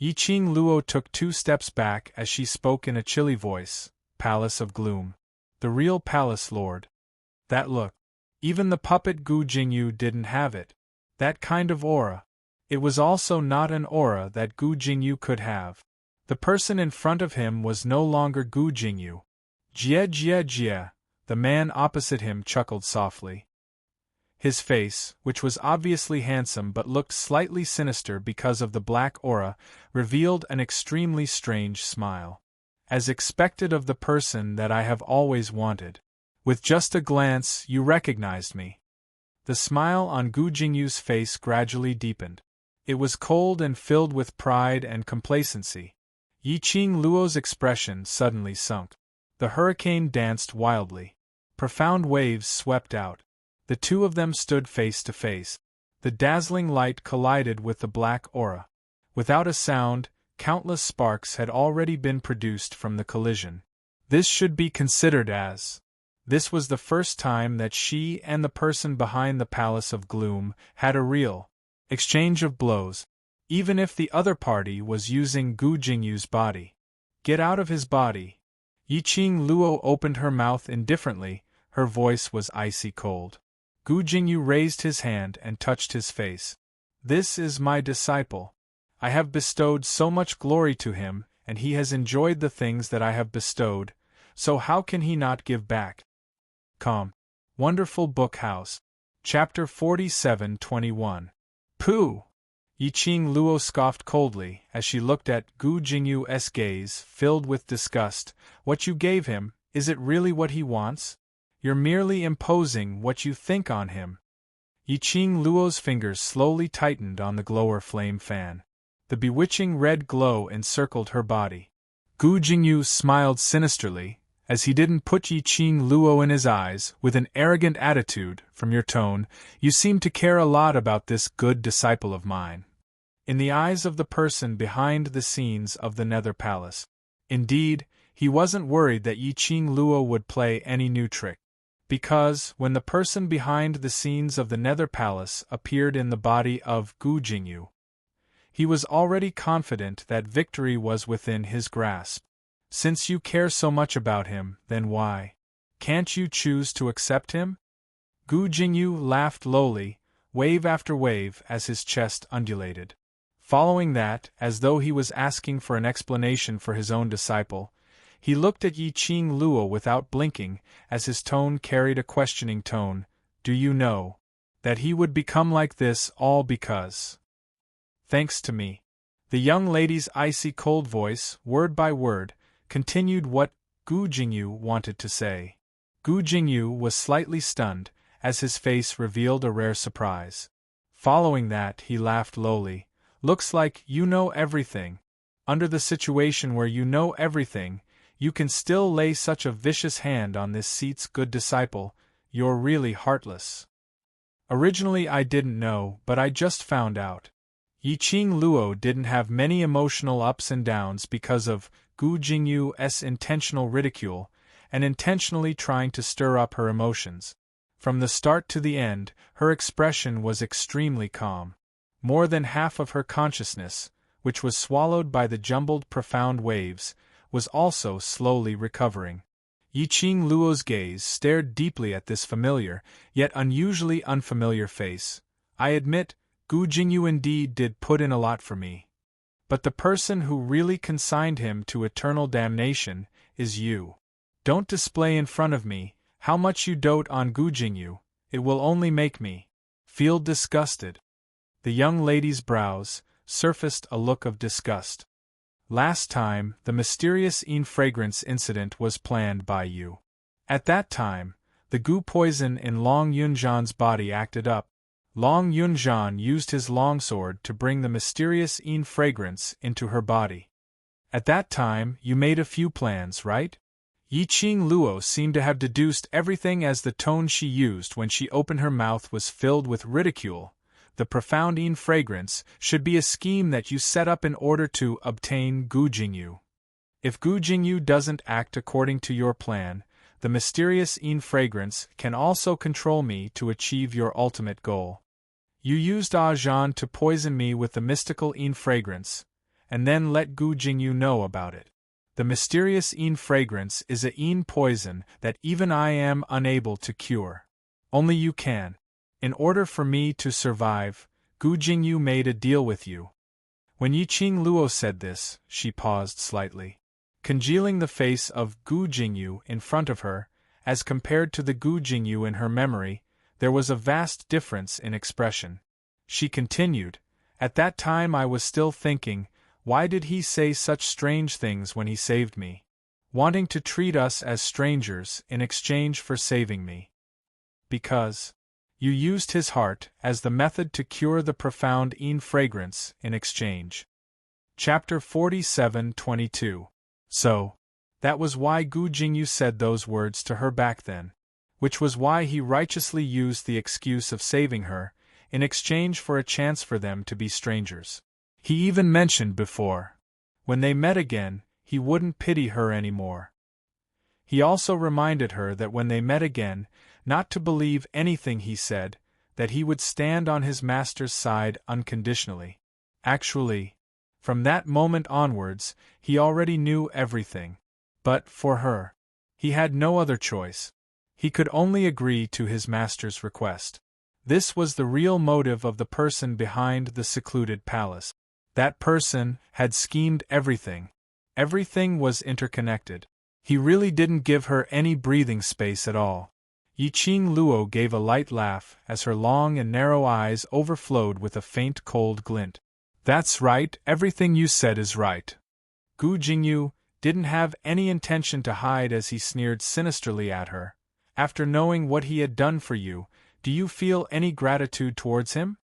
Yiqing Luo took 2 steps back as she spoke in a chilly voice. "Palace of Gloom. The real Palace Lord." That look. Even the puppet Gu Jingyu didn't have it. That kind of aura. It was also not an aura that Gu Jingyu could have. The person in front of him was no longer Gu Jingyu. Jie jie jie, the man opposite him chuckled softly. His face, which was obviously handsome but looked slightly sinister because of the black aura, revealed an extremely strange smile. As expected of the person that I have always wanted. With just a glance, you recognized me. The smile on Gu Jingyu's face gradually deepened. It was cold and filled with pride and complacency. Yiqing Luo's expression suddenly sunk. The hurricane danced wildly. Profound waves swept out. The two of them stood face to face. The dazzling light collided with the black aura. Without a sound, countless sparks had already been produced from the collision. This should be considered as. This was the first time that she and the person behind the Palace of Gloom had a real exchange of blows, even if the other party was using Gu Jingyu's body. Get out of his body. Yiqing Luo opened her mouth indifferently, her voice was icy cold. Gu Jingyu raised his hand and touched his face. This is my disciple. I have bestowed so much glory to him, and he has enjoyed the things that I have bestowed, so how can he not give back? Calm. Wonderful Book House. Chapter 47-21. Pooh! Yiqing Luo scoffed coldly as she looked at Gu Jingyu's gaze filled with disgust. What you gave him, is it really what he wants? You're merely imposing what you think on him. Yiqing Luo's fingers slowly tightened on the glower flame fan. The bewitching red glow encircled her body. Gu Jingyu smiled sinisterly, as he didn't put Yiqing Luo in his eyes, with an arrogant attitude. From your tone, you seem to care a lot about this good disciple of mine. In the eyes of the person behind the scenes of the Nether Palace. Indeed, he wasn't worried that Yiqing Luo would play any new trick. Because, when the person behind the scenes of the Nether Palace appeared in the body of Gu Jingyu, he was already confident that victory was within his grasp. Since you care so much about him, then why can't you choose to accept him? Gu Jingyu laughed lowly, wave after wave as his chest undulated. Following that, as though he was asking for an explanation for his own disciple, he looked at Yiqing Luo without blinking, as his tone carried a questioning tone. Do you know that he would become like this all because? Thanks to me. The young lady's icy cold voice, word by word, continued what Gu Jingyu wanted to say. Gu Jingyu was slightly stunned, as his face revealed a rare surprise. Following that, he laughed lowly. Looks like you know everything. Under the situation where you know everything, you can still lay such a vicious hand on this seat's good disciple. You're really heartless. Originally I didn't know, but I just found out. Yiqing Luo didn't have many emotional ups and downs because of Gu Jingyu's intentional ridicule, and intentionally trying to stir up her emotions. From the start to the end, her expression was extremely calm. More than half of her consciousness, which was swallowed by the jumbled profound waves, was also slowly recovering. Yiqing Luo's gaze stared deeply at this familiar, yet unusually unfamiliar face. I admit, Gu Jingyu indeed did put in a lot for me. But the person who really consigned him to eternal damnation is you. Don't display in front of me how much you dote on Gu Jingyu, it will only make me feel disgusted. The young lady's brows surfaced a look of disgust. Last time, the mysterious fragrance incident was planned by you. At that time, the Gu poison in Long Yunzhan's body acted up. Long Yunzhan used his longsword to bring the mysterious fragrance into her body. At that time, you made a few plans, right? Yiqing Luo seemed to have deduced everything as the tone she used when she opened her mouth was filled with ridicule. The profound fragrance should be a scheme that you set up in order to obtain Gu Jingyu. If Gu Jingyu doesn't act according to your plan, the mysterious fragrance can also control me to achieve your ultimate goal. You used Zhan to poison me with the mystical fragrance, and then let Gu Jingyu know about it. The mysterious fragrance is a poison that even I am unable to cure. Only you can. In order for me to survive, Gu Jingyu made a deal with you. When Yiqing Luo said this, she paused slightly. Congealing the face of Gu Jingyu in front of her, as compared to the Gu Jingyu in her memory, there was a vast difference in expression. She continued, at that time I was still thinking, why did he say such strange things when he saved me? Wanting to treat us as strangers in exchange for saving me. Because you used his heart as the method to cure the profound fragrance in exchange. Chapter 47:22. So, that was why Gu Jingyu said those words to her back then. Which was why he righteously used the excuse of saving her, in exchange for a chance for them to be strangers. He even mentioned before, when they met again, he wouldn't pity her anymore. He also reminded her that when they met again, not to believe anything he said, that he would stand on his master's side unconditionally. Actually, from that moment onwards, he already knew everything. But, for her, he had no other choice. He could only agree to his master's request. This was the real motive of the person behind the secluded palace. That person had schemed everything. Everything was interconnected. He really didn't give her any breathing space at all. Yiqing Luo gave a light laugh as her long and narrow eyes overflowed with a faint cold glint. That's right, everything you said is right. Gu Jingyu didn't have any intention to hide as he sneered sinisterly at her. After knowing what he had done for you, do you feel any gratitude towards him?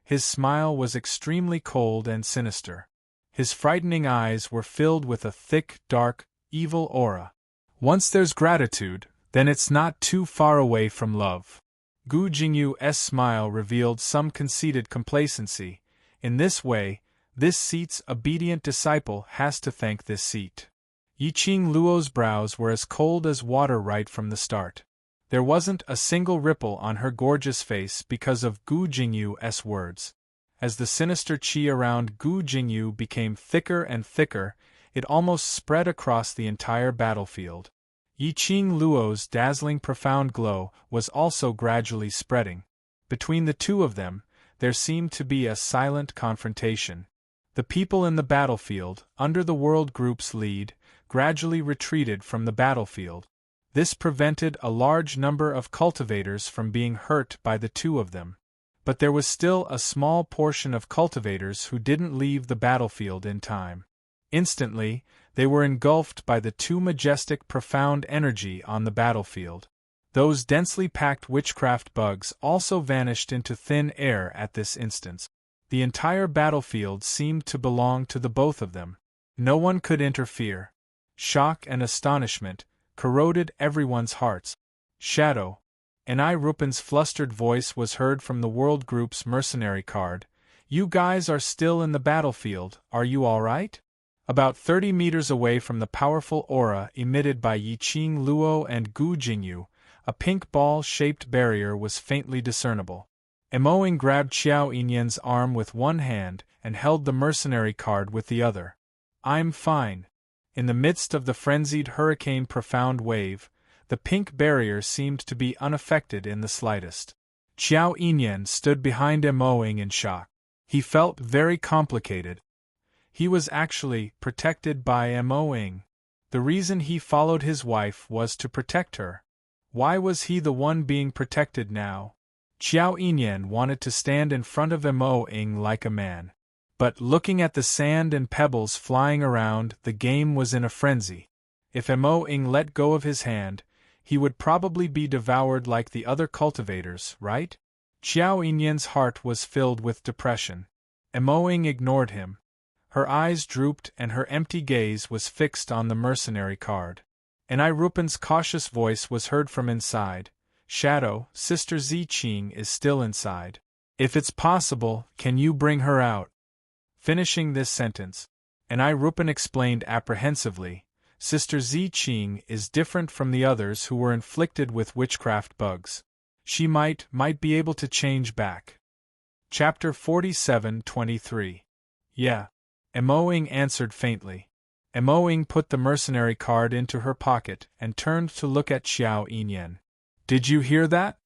His smile was extremely cold and sinister. His frightening eyes were filled with a thick, dark, evil aura. Once there's gratitude, then it's not too far away from love. Gu Jingyu's smile revealed some conceited complacency. In this way, this seat's obedient disciple has to thank this seat. Yiqing Luo's brows were as cold as water right from the start. There wasn't a single ripple on her gorgeous face because of Gu Jingyu's words. As the sinister qi around Gu Jingyu became thicker and thicker, it almost spread across the entire battlefield. Yiqing Luo's dazzling profound glow was also gradually spreading. Between the two of them, there seemed to be a silent confrontation. The people in the battlefield, under the World Group's lead, gradually retreated from the battlefield. This prevented a large number of cultivators from being hurt by the two of them. But there was still a small portion of cultivators who didn't leave the battlefield in time. Instantly, they were engulfed by the too majestic profound energy on the battlefield. Those densely packed witchcraft bugs also vanished into thin air at this instant. The entire battlefield seemed to belong to the both of them. No one could interfere. Shock and astonishment corroded everyone's hearts. Shadow. Enai Rupan's flustered voice was heard from the World Group's mercenary card. You guys are still in the battlefield, are you alright? About 30 meters away from the powerful aura emitted by Yiqing Luo and Gu Jingyu, a pink ball-shaped barrier was faintly discernible. Emoing grabbed Xiao Yinyan's arm with one hand and held the mercenary card with the other. I'm fine. In the midst of the frenzied hurricane profound wave, the pink barrier seemed to be unaffected in the slightest. Xiao Yinyan stood behind Emoing in shock. He felt very complicated. He was actually protected by Emoing. The reason he followed his wife was to protect her. Why was he the one being protected now? Xiao Yinyan wanted to stand in front of Emoing like a man. But looking at the sand and pebbles flying around, the game was in a frenzy. If Emoing let go of his hand, he would probably be devoured like the other cultivators, right? Xiao Yinyan's heart was filled with depression. Emoing ignored him. Her eyes drooped and her empty gaze was fixed on the mercenary card. Enai Rupan's cautious voice was heard from inside. Shadow, Sister Ziqing is still inside. If it's possible, can you bring her out? Finishing this sentence, Enai Rupan explained apprehensively, Sister Ziqing is different from the others who were inflicted with witchcraft bugs. She might be able to change back. Chapter 47:23. Yeah. Emoing answered faintly. Emoing put the mercenary card into her pocket and turned to look at Xiao Yinyan. Did you hear that?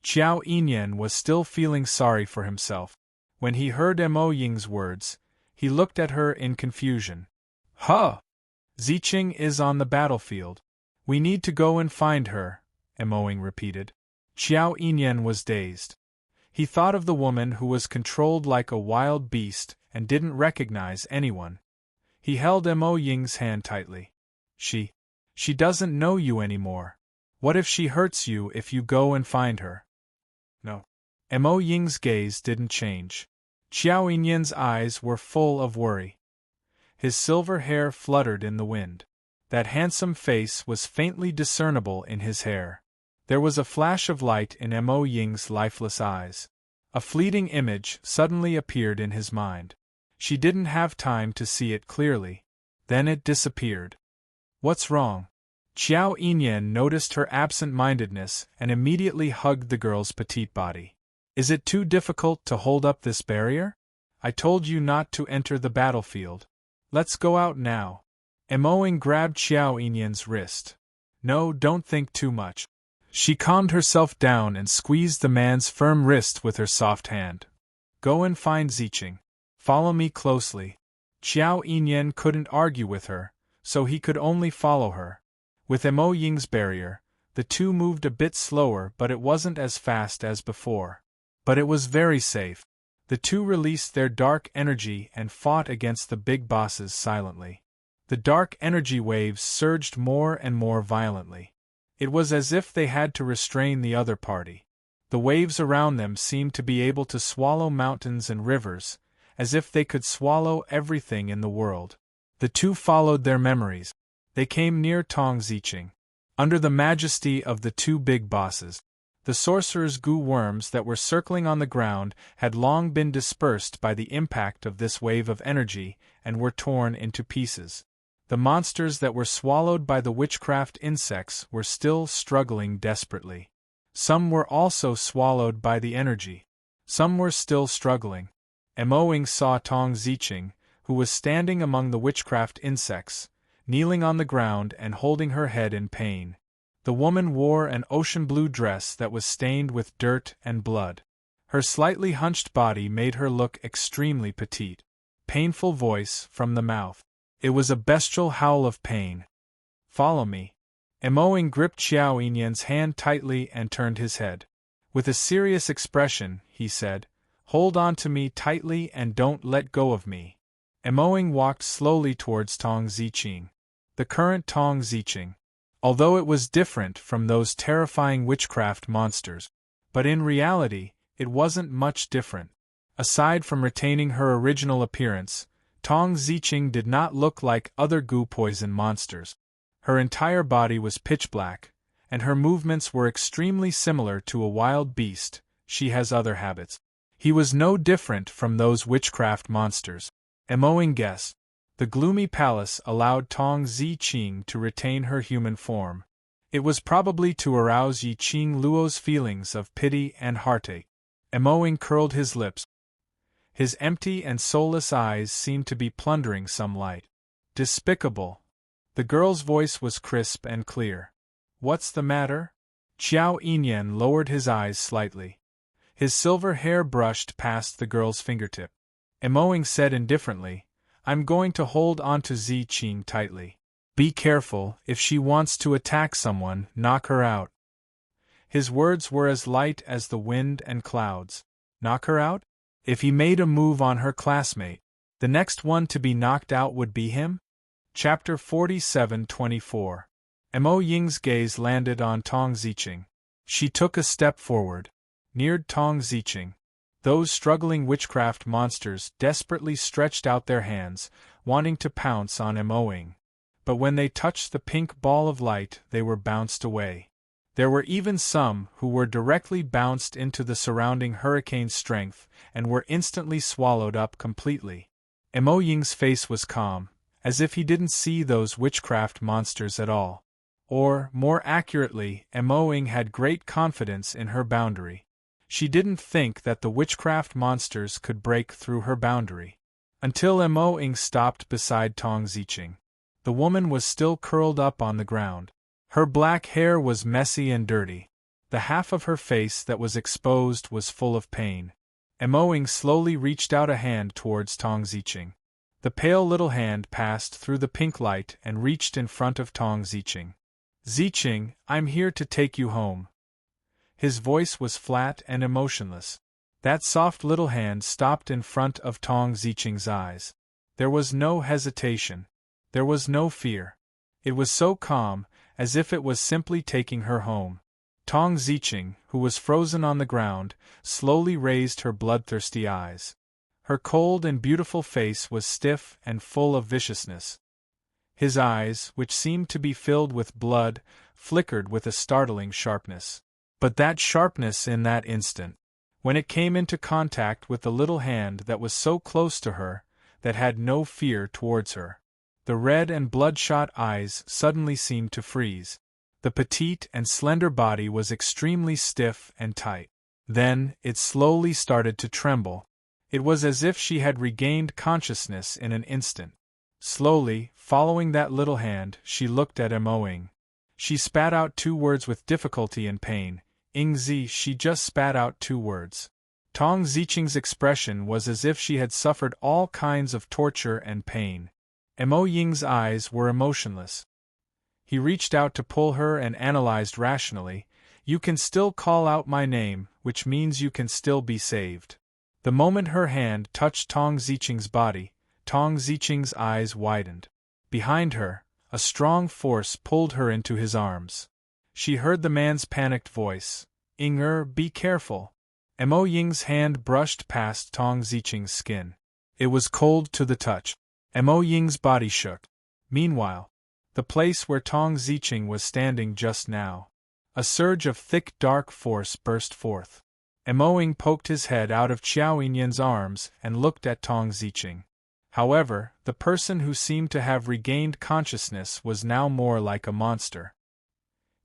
Xiao Yinyan was still feeling sorry for himself. When he heard Mo Ying's words, he looked at her in confusion. Huh! Ziqing is on the battlefield. We need to go and find her, Mo Ying repeated. Xiao Yinyan was dazed. He thought of the woman who was controlled like a wild beast and didn't recognize anyone. He held Mo Ying's hand tightly. She doesn't know you anymore. What if she hurts you if you go and find her? No. Mo Ying's gaze didn't change. Xiao Yinyan's eyes were full of worry. His silver hair fluttered in the wind. That handsome face was faintly discernible in his hair. There was a flash of light in Mo Ying's lifeless eyes. A fleeting image suddenly appeared in his mind. She didn't have time to see it clearly. Then it disappeared. What's wrong? Xiao Yinyan noticed her absent-mindedness and immediately hugged the girl's petite body. Is it too difficult to hold up this barrier? I told you not to enter the battlefield. Let's go out now. Mo Ying grabbed Xiao Yinyan's wrist. No, don't think too much. She calmed herself down and squeezed the man's firm wrist with her soft hand. Go and find Ziqing. Follow me closely. Xiao Yinyan couldn't argue with her, so he could only follow her. With Mo Ying's barrier, the two moved a bit slower, but it wasn't as fast as before. But it was very safe. The two released their dark energy and fought against the big bosses silently. The dark energy waves surged more and more violently. It was as if they had to restrain the other party. The waves around them seemed to be able to swallow mountains and rivers, as if they could swallow everything in the world. The two followed their memories. They came near Tong Ziqing. Under the majesty of the two big bosses, the sorcerer's goo worms that were circling on the ground had long been dispersed by the impact of this wave of energy and were torn into pieces. The monsters that were swallowed by the witchcraft insects were still struggling desperately. Some were also swallowed by the energy. Some were still struggling. Mo Ying saw Tong Ziqing, who was standing among the witchcraft insects, kneeling on the ground and holding her head in pain. The woman wore an ocean blue dress that was stained with dirt and blood. Her slightly hunched body made her look extremely petite. Painful voice from the mouth. It was a bestial howl of pain. Follow me. Mo Ying gripped Xiao Yinyan's hand tightly and turned his head. With a serious expression, he said, Hold on to me tightly and don't let go of me. Mo Ying walked slowly towards Tong Ziqing. The current Tong Ziqing. Although it was different from those terrifying witchcraft monsters. But in reality, it wasn't much different. Aside from retaining her original appearance, Tong Ziqing did not look like other goo poison monsters. Her entire body was pitch black, and her movements were extremely similar to a wild beast. She has other habits. He was no different from those witchcraft monsters. Mo Ying guessed. The gloomy palace allowed Tong Ziqing to retain her human form. It was probably to arouse Yiqing Luo's feelings of pity and heartache. Mo Ying curled his lips. His empty and soulless eyes seemed to be plundering some light. Despicable. The girl's voice was crisp and clear. What's the matter? Xiao Yinyan lowered his eyes slightly. His silver hair brushed past the girl's fingertip. Mo Ying said indifferently, I'm going to hold on to Ziqing tightly. Be careful, if she wants to attack someone, knock her out. His words were as light as the wind and clouds. Knock her out? If he made a move on her classmate, the next one to be knocked out would be him? Chapter 47:24. Mo Ying's gaze landed on Tong Ziqing. She took a step forward, neared Tong Ziqing. Those struggling witchcraft monsters desperately stretched out their hands, wanting to pounce on Mo Ying. But when they touched the pink ball of light, they were bounced away. There were even some who were directly bounced into the surrounding hurricane strength and were instantly swallowed up completely. Mo Ying's face was calm, as if he didn't see those witchcraft monsters at all. Or, more accurately, Mo Ying had great confidence in her boundary. She didn't think that the witchcraft monsters could break through her boundary. Until Mo Ying stopped beside Tong Ziqing. The woman was still curled up on the ground. Her black hair was messy and dirty. The half of her face that was exposed was full of pain. Emoing slowly reached out a hand towards Tong Ziqing. The pale little hand passed through the pink light and reached in front of Tong Ziqing. Ziqing, I'm here to take you home. His voice was flat and emotionless. That soft little hand stopped in front of Tong Ziqing's eyes. There was no hesitation. There was no fear. It was so calm, as if it was simply taking her home. Tong Ziqing, who was frozen on the ground, slowly raised her bloodthirsty eyes. Her cold and beautiful face was stiff and full of viciousness. His eyes, which seemed to be filled with blood, flickered with a startling sharpness. But that sharpness in that instant, when it came into contact with the little hand that was so close to her, that had no fear towards her, the red and bloodshot eyes suddenly seemed to freeze. The petite and slender body was extremely stiff and tight. Then, it slowly started to tremble. It was as if she had regained consciousness in an instant. Slowly, following that little hand, she looked at Emoing. She spat out 2 words with difficulty and pain. Ingzi, she just spat out 2 words. Tong Ziqing's expression was as if she had suffered all kinds of torture and pain. Emo Ying's eyes were emotionless. He reached out to pull her and analyzed rationally, "You can still call out my name, which means you can still be saved." The moment her hand touched Tong Ziqing's body, Tong Ziqing's eyes widened. Behind her, a strong force pulled her into his arms. She heard the man's panicked voice, be careful." Emo Ying's hand brushed past Tong Ziqing's skin. It was cold to the touch. Emo Ying's body shook. Meanwhile, the place where Tong Ziqing was standing just now, a surge of thick dark force burst forth. Emo Ying poked his head out of Qiao Yinyan's arms and looked at Tong Ziqing. However, the person who seemed to have regained consciousness was now more like a monster.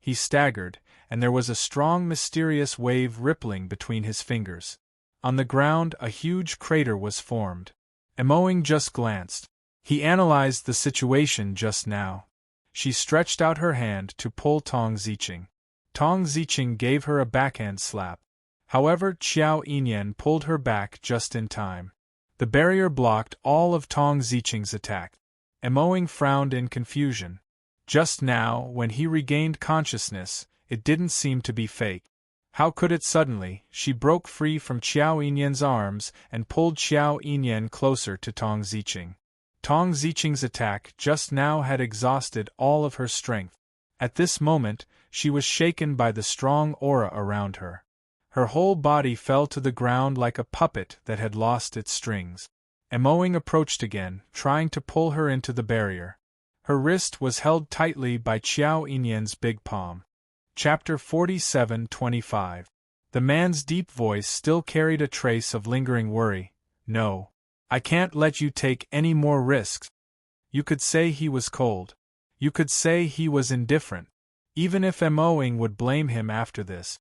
He staggered, and there was a strong mysterious wave rippling between his fingers. On the ground a huge crater was formed. Emoing just glanced. He analyzed the situation just now. She stretched out her hand to pull Tong Ziqing. Tong Ziqing gave her a backhand slap. However, Qiao Yinyan pulled her back just in time. The barrier blocked all of Tong Ziqing's attack. Emoing frowned in confusion. Just now, when he regained consciousness, it didn't seem to be fake. How could it suddenly? She broke free from Qiao Yinyan's arms and pulled Qiao Yinyan closer to Tong Ziqing. Tong Ziqing's attack just now had exhausted all of her strength. At this moment, she was shaken by the strong aura around her. Her whole body fell to the ground like a puppet that had lost its strings. Emoing approached again, trying to pull her into the barrier. Her wrist was held tightly by Qiao Yinyan's big palm. Chapter 47:25. The man's deep voice still carried a trace of lingering worry. "No. I can't let you take any more risks." You could say he was cold. You could say he was indifferent. Even if Emoing would blame him after this.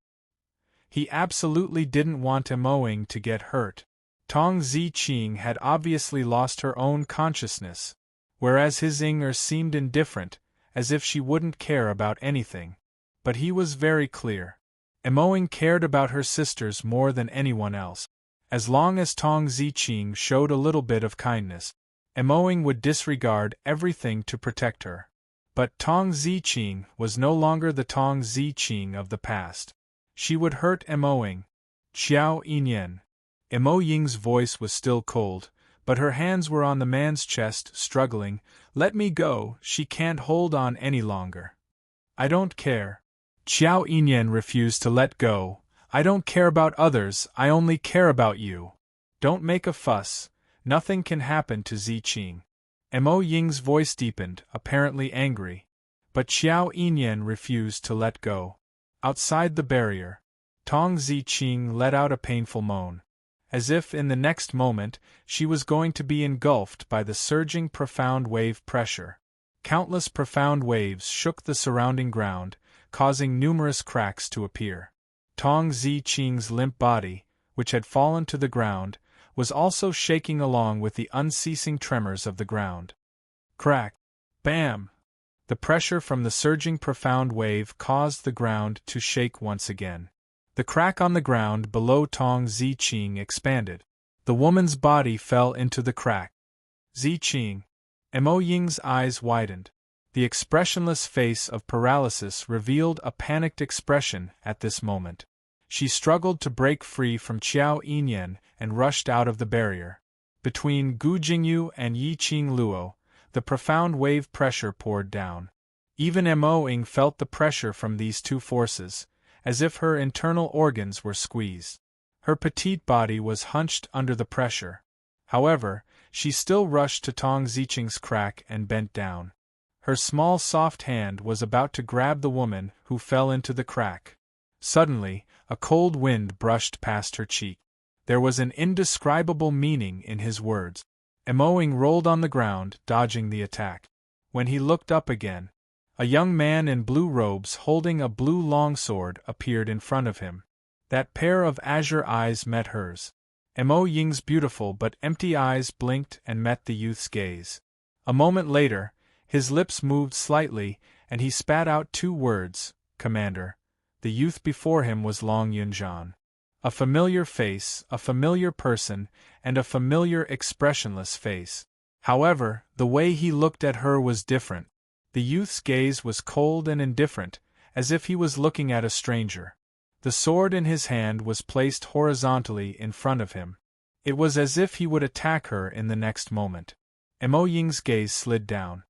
He absolutely didn't want Emoing to get hurt. Tong Ziqing had obviously lost her own consciousness, whereas his Inger seemed indifferent, as if she wouldn't care about anything. But he was very clear. Emoing cared about her sisters more than anyone else. As long as Tong Ziqing showed a little bit of kindness, Emoing would disregard everything to protect her. But Tong Ziqing was no longer the Tong Ziqing of the past. She would hurt Emoing. "Qiao Yinyan." Emo Ying's voice was still cold, but her hands were on the man's chest, struggling. "Let me go, she can't hold on any longer." "I don't care." Qiao Yinyan refused to let go. "I don't care about others, I only care about you. Don't make a fuss, nothing can happen to Ziqing." Emo Ying's voice deepened, apparently angry. But Qiao Yinyan refused to let go. Outside the barrier, Tong Ziqing let out a painful moan. As if in the next moment, she was going to be engulfed by the surging profound wave pressure. Countless profound waves shook the surrounding ground, causing numerous cracks to appear. Tong Ziqing's limp body, which had fallen to the ground, was also shaking along with the unceasing tremors of the ground. Crack! Bam! The pressure from the surging profound wave caused the ground to shake once again. The crack on the ground below Tong Ziqing expanded. The woman's body fell into the crack. Ziqing. Mo Ying's eyes widened. The expressionless face of paralysis revealed a panicked expression at this moment. She struggled to break free from Qiao Yinyan and rushed out of the barrier. Between Gu Jingyu and Yi Qing Luo, the profound wave pressure poured down. Even Mo Ying felt the pressure from these two forces, as if her internal organs were squeezed. Her petite body was hunched under the pressure. However, she still rushed to Tong Ziqing's crack and bent down. Her small soft hand was about to grab the woman who fell into the crack. Suddenly, a cold wind brushed past her cheek. There was an indescribable meaning in his words. Mo Ying rolled on the ground, dodging the attack. When he looked up again, a young man in blue robes holding a blue longsword appeared in front of him. That pair of azure eyes met hers. Mo Ying's beautiful but empty eyes blinked and met the youth's gaze. A moment later, his lips moved slightly, and he spat out two words, "Commander." The youth before him was Long Yunzhan. A familiar face, a familiar person, and a familiar expressionless face. However, the way he looked at her was different. The youth's gaze was cold and indifferent, as if he was looking at a stranger. The sword in his hand was placed horizontally in front of him. It was as if he would attack her in the next moment. Mo Ying's gaze slid down.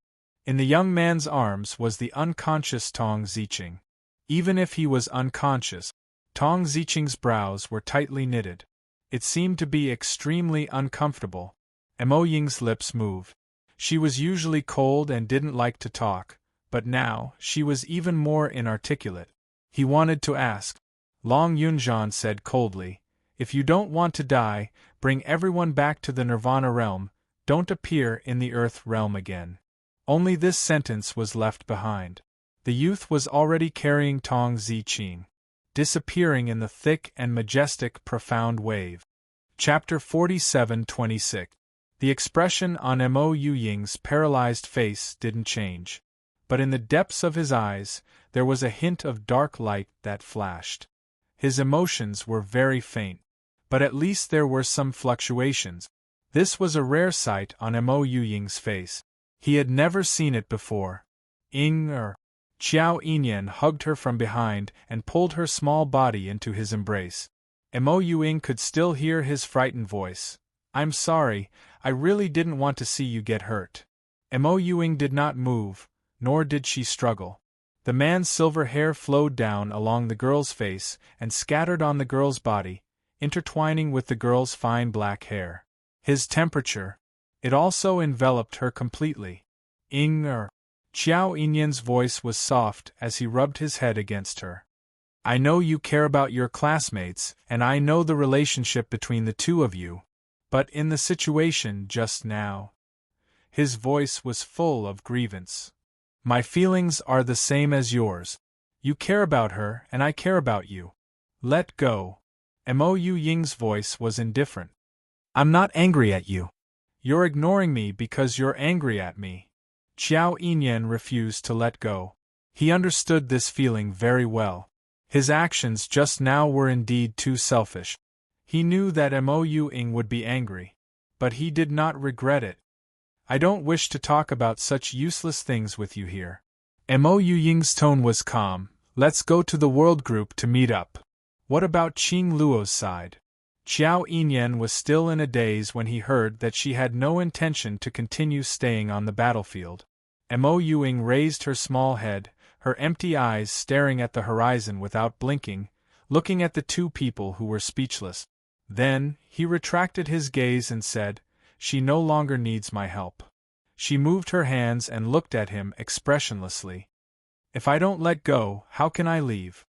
In the young man's arms was the unconscious Tong Ziqing. Even if he was unconscious, Tong Ziqing's brows were tightly knitted. It seemed to be extremely uncomfortable. Mo Ying's lips moved. She was usually cold and didn't like to talk, but now she was even more inarticulate. He wanted to ask. Long Yunzhan said coldly, "If you don't want to die, bring everyone back to the Nirvana realm, don't appear in the Earth realm again." Only this sentence was left behind. The youth was already carrying Tong Ziqing, disappearing in the thick and majestic profound wave. Chapter 47-26. The expression on Mo Ying's paralyzed face didn't change, but in the depths of his eyes there was a hint of dark light that flashed. His emotions were very faint, but at least there were some fluctuations. This was a rare sight on Mo Ying's face. He had never seen it before. Qiao Yinyan hugged her from behind and pulled her small body into his embrace. Mo Ying could still hear his frightened voice. "I'm sorry, I really didn't want to see you get hurt." Mo Ying did not move, nor did she struggle. The man's silver hair flowed down along the girl's face and scattered on the girl's body, intertwining with the girl's fine black hair. His temperature. It also enveloped her completely. Qiao Yinyan's voice was soft as he rubbed his head against her. "I know you care about your classmates, and I know the relationship between the two of you. But in the situation just now..." His voice was full of grievance. "My feelings are the same as yours. You care about her, and I care about you. Let go." Mo Ying's voice was indifferent. "I'm not angry at you. You're ignoring me because you're angry at me." Qiao Yinyan refused to let go. He understood this feeling very well. His actions just now were indeed too selfish. He knew that Mo Ying would be angry, but he did not regret it. "I don't wish to talk about such useless things with you here." Mo Ying's tone was calm. "Let's go to the world group to meet up." "What about Qing Luo's side?" Qiao Yinyan was still in a daze when he heard that she had no intention to continue staying on the battlefield. Mo Ying raised her small head, her empty eyes staring at the horizon without blinking, looking at the two people who were speechless. Then, he retracted his gaze and said, "She no longer needs my help." She moved her hands and looked at him expressionlessly. "If I don't let go, how can I leave?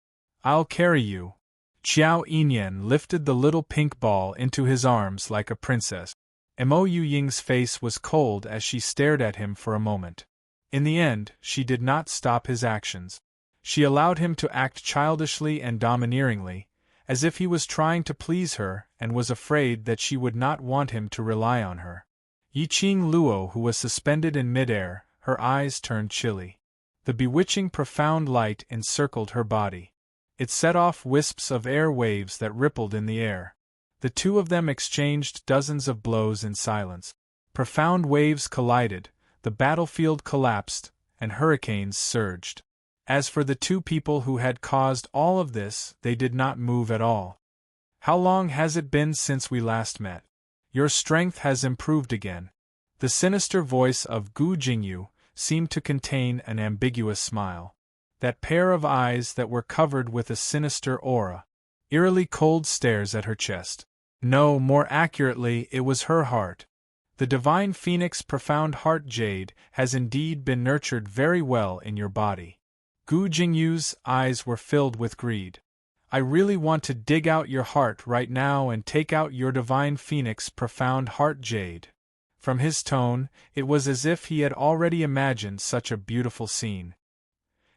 I'll carry you." Qiao Yinyan lifted the little pink ball into his arms like a princess. Mo Ying's face was cold as she stared at him for a moment. In the end, she did not stop his actions. She allowed him to act childishly and domineeringly, as if he was trying to please her and was afraid that she would not want him to rely on her. Yi Qing Luo, who was suspended in midair, her eyes turned chilly. The bewitching profound light encircled her body. It set off wisps of air waves that rippled in the air. The two of them exchanged dozens of blows in silence. Profound waves collided, the battlefield collapsed, and hurricanes surged. As for the two people who had caused all of this, they did not move at all. How long has it been since we last met? Your strength has improved again. The sinister voice of Gu Jingyu seemed to contain an ambiguous smile. That pair of eyes that were covered with a sinister aura. Eerily cold stares at her chest. No, more accurately, it was her heart. The divine phoenix profound heart jade has indeed been nurtured very well in your body. Gu Jingyu's eyes were filled with greed. I really want to dig out your heart right now and take out your divine phoenix profound heart jade. From his tone, it was as if he had already imagined such a beautiful scene.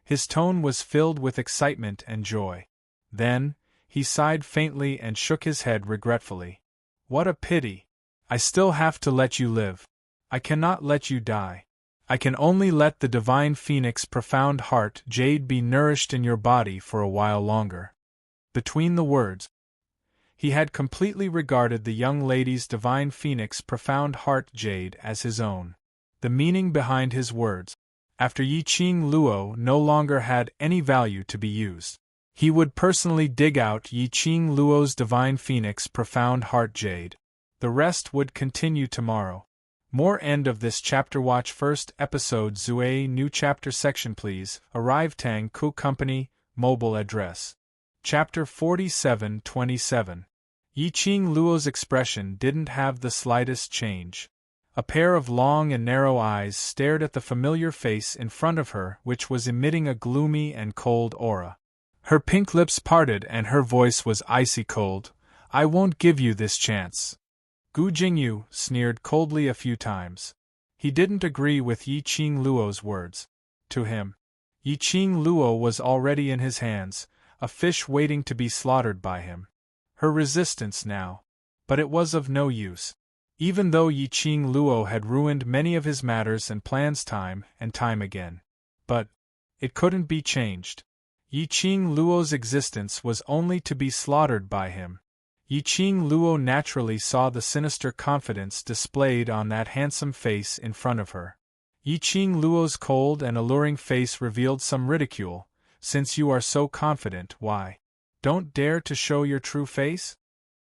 His tone was filled with excitement and joy. Then, he sighed faintly and shook his head regretfully. What a pity! I still have to let you live. I cannot let you die. I can only let the divine phoenix profound heart jade be nourished in your body for a while longer. Between the words, he had completely regarded the young lady's divine phoenix profound heart jade as his own. The meaning behind his words, after Yi Qing Luo no longer had any value to be used. He would personally dig out Yi Qing Luo's divine phoenix profound heart jade. The rest would continue tomorrow. More end of this chapter. Watch first episode Zue new chapter section please. Arrive Tang Ku Company, mobile address. Chapter 4727. Yi Qing Luo's expression didn't have the slightest change. A pair of long and narrow eyes stared at the familiar face in front of her, which was emitting a gloomy and cold aura. Her pink lips parted and her voice was icy cold. I won't give you this chance. Gu Jingyu sneered coldly a few times. He didn't agree with Yi Qing Luo's words. To him, Yi Qing Luo was already in his hands, a fish waiting to be slaughtered by him. Her resistance now. But it was of no use. Even though Yi Qing Luo had ruined many of his matters and plans time and time again. But it couldn't be changed. Yi Qing Luo's existence was only to be slaughtered by him. Yi Qing Luo naturally saw the sinister confidence displayed on that handsome face in front of her. Yi Qing Luo's cold and alluring face revealed some ridicule. Since you are so confident, why don't dare to show your true face?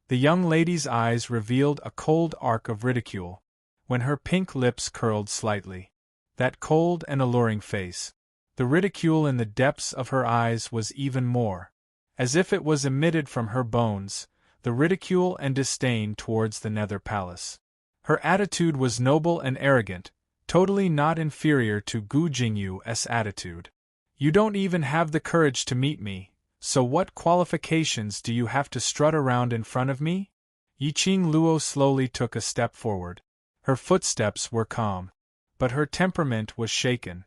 The young lady's eyes revealed a cold arc of ridicule, when her pink lips curled slightly. That cold and alluring face. The ridicule in the depths of her eyes was even more. As if it was emitted from her bones, the ridicule and disdain towards the Nether Palace. Her attitude was noble and arrogant, totally not inferior to Gu Jingyu's attitude. You don't even have the courage to meet me, so what qualifications do you have to strut around in front of me? Yi Qing Luo slowly took a step forward. Her footsteps were calm, but her temperament was shaken.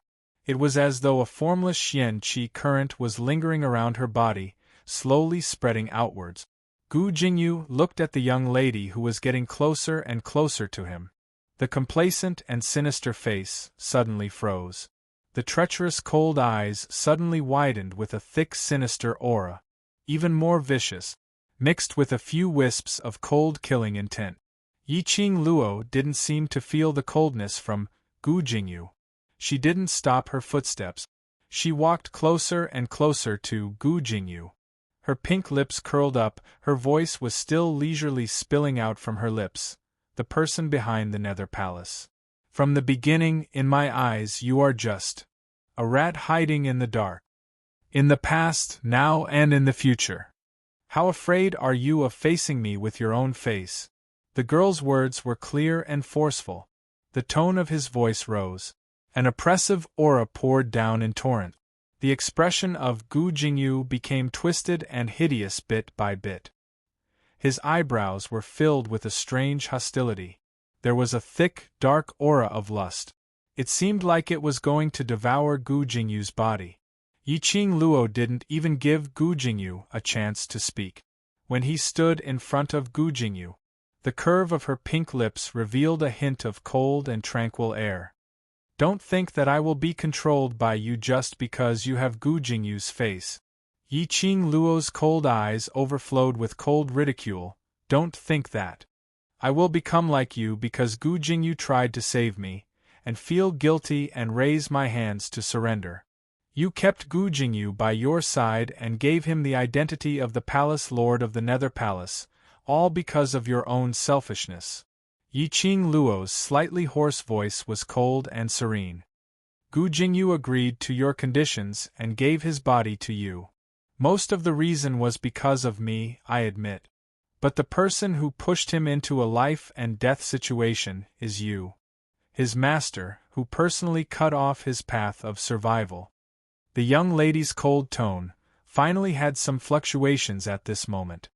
It was as though a formless xian qi current was lingering around her body, slowly spreading outwards. Gu Jingyu looked at the young lady who was getting closer and closer to him. The complacent and sinister face suddenly froze. The treacherous cold eyes suddenly widened with a thick sinister aura, even more vicious, mixed with a few wisps of cold killing intent. Yi Qing Luo didn't seem to feel the coldness from Gu Jingyu. She didn't stop her footsteps. She walked closer and closer to Gu Jingyu. Her pink lips curled up, her voice was still leisurely spilling out from her lips. The person behind the Nether Palace. From the beginning, in my eyes, you are just a rat hiding in the dark. In the past, now, and in the future. How afraid are you of facing me with your own face? The girl's words were clear and forceful. The tone of his voice rose. An oppressive aura poured down in torrent. The expression of Gu Jingyu became twisted and hideous bit by bit. His eyebrows were filled with a strange hostility. There was a thick, dark aura of lust. It seemed like it was going to devour Gu Jingyu's body. Yi Qing Luo didn't even give Gu Jingyu a chance to speak. When he stood in front of Gu Jingyu, the curve of her pink lips revealed a hint of cold and tranquil air. Don't think that I will be controlled by you just because you have Gu Jingyu's face. Yi Qing Luo's cold eyes overflowed with cold ridicule. Don't think that. I will become like you because Gu Jingyu tried to save me, and feel guilty and raise my hands to surrender. You kept Gu Jingyu by your side and gave him the identity of the Palace Lord of the Nether Palace, all because of your own selfishness. Yi Qing Luo's slightly hoarse voice was cold and serene. Gu Jingyu agreed to your conditions and gave his body to you. Most of the reason was because of me, I admit. But the person who pushed him into a life and death situation is you. His master, who personally cut off his path of survival. The young lady's cold tone finally had some fluctuations at this moment.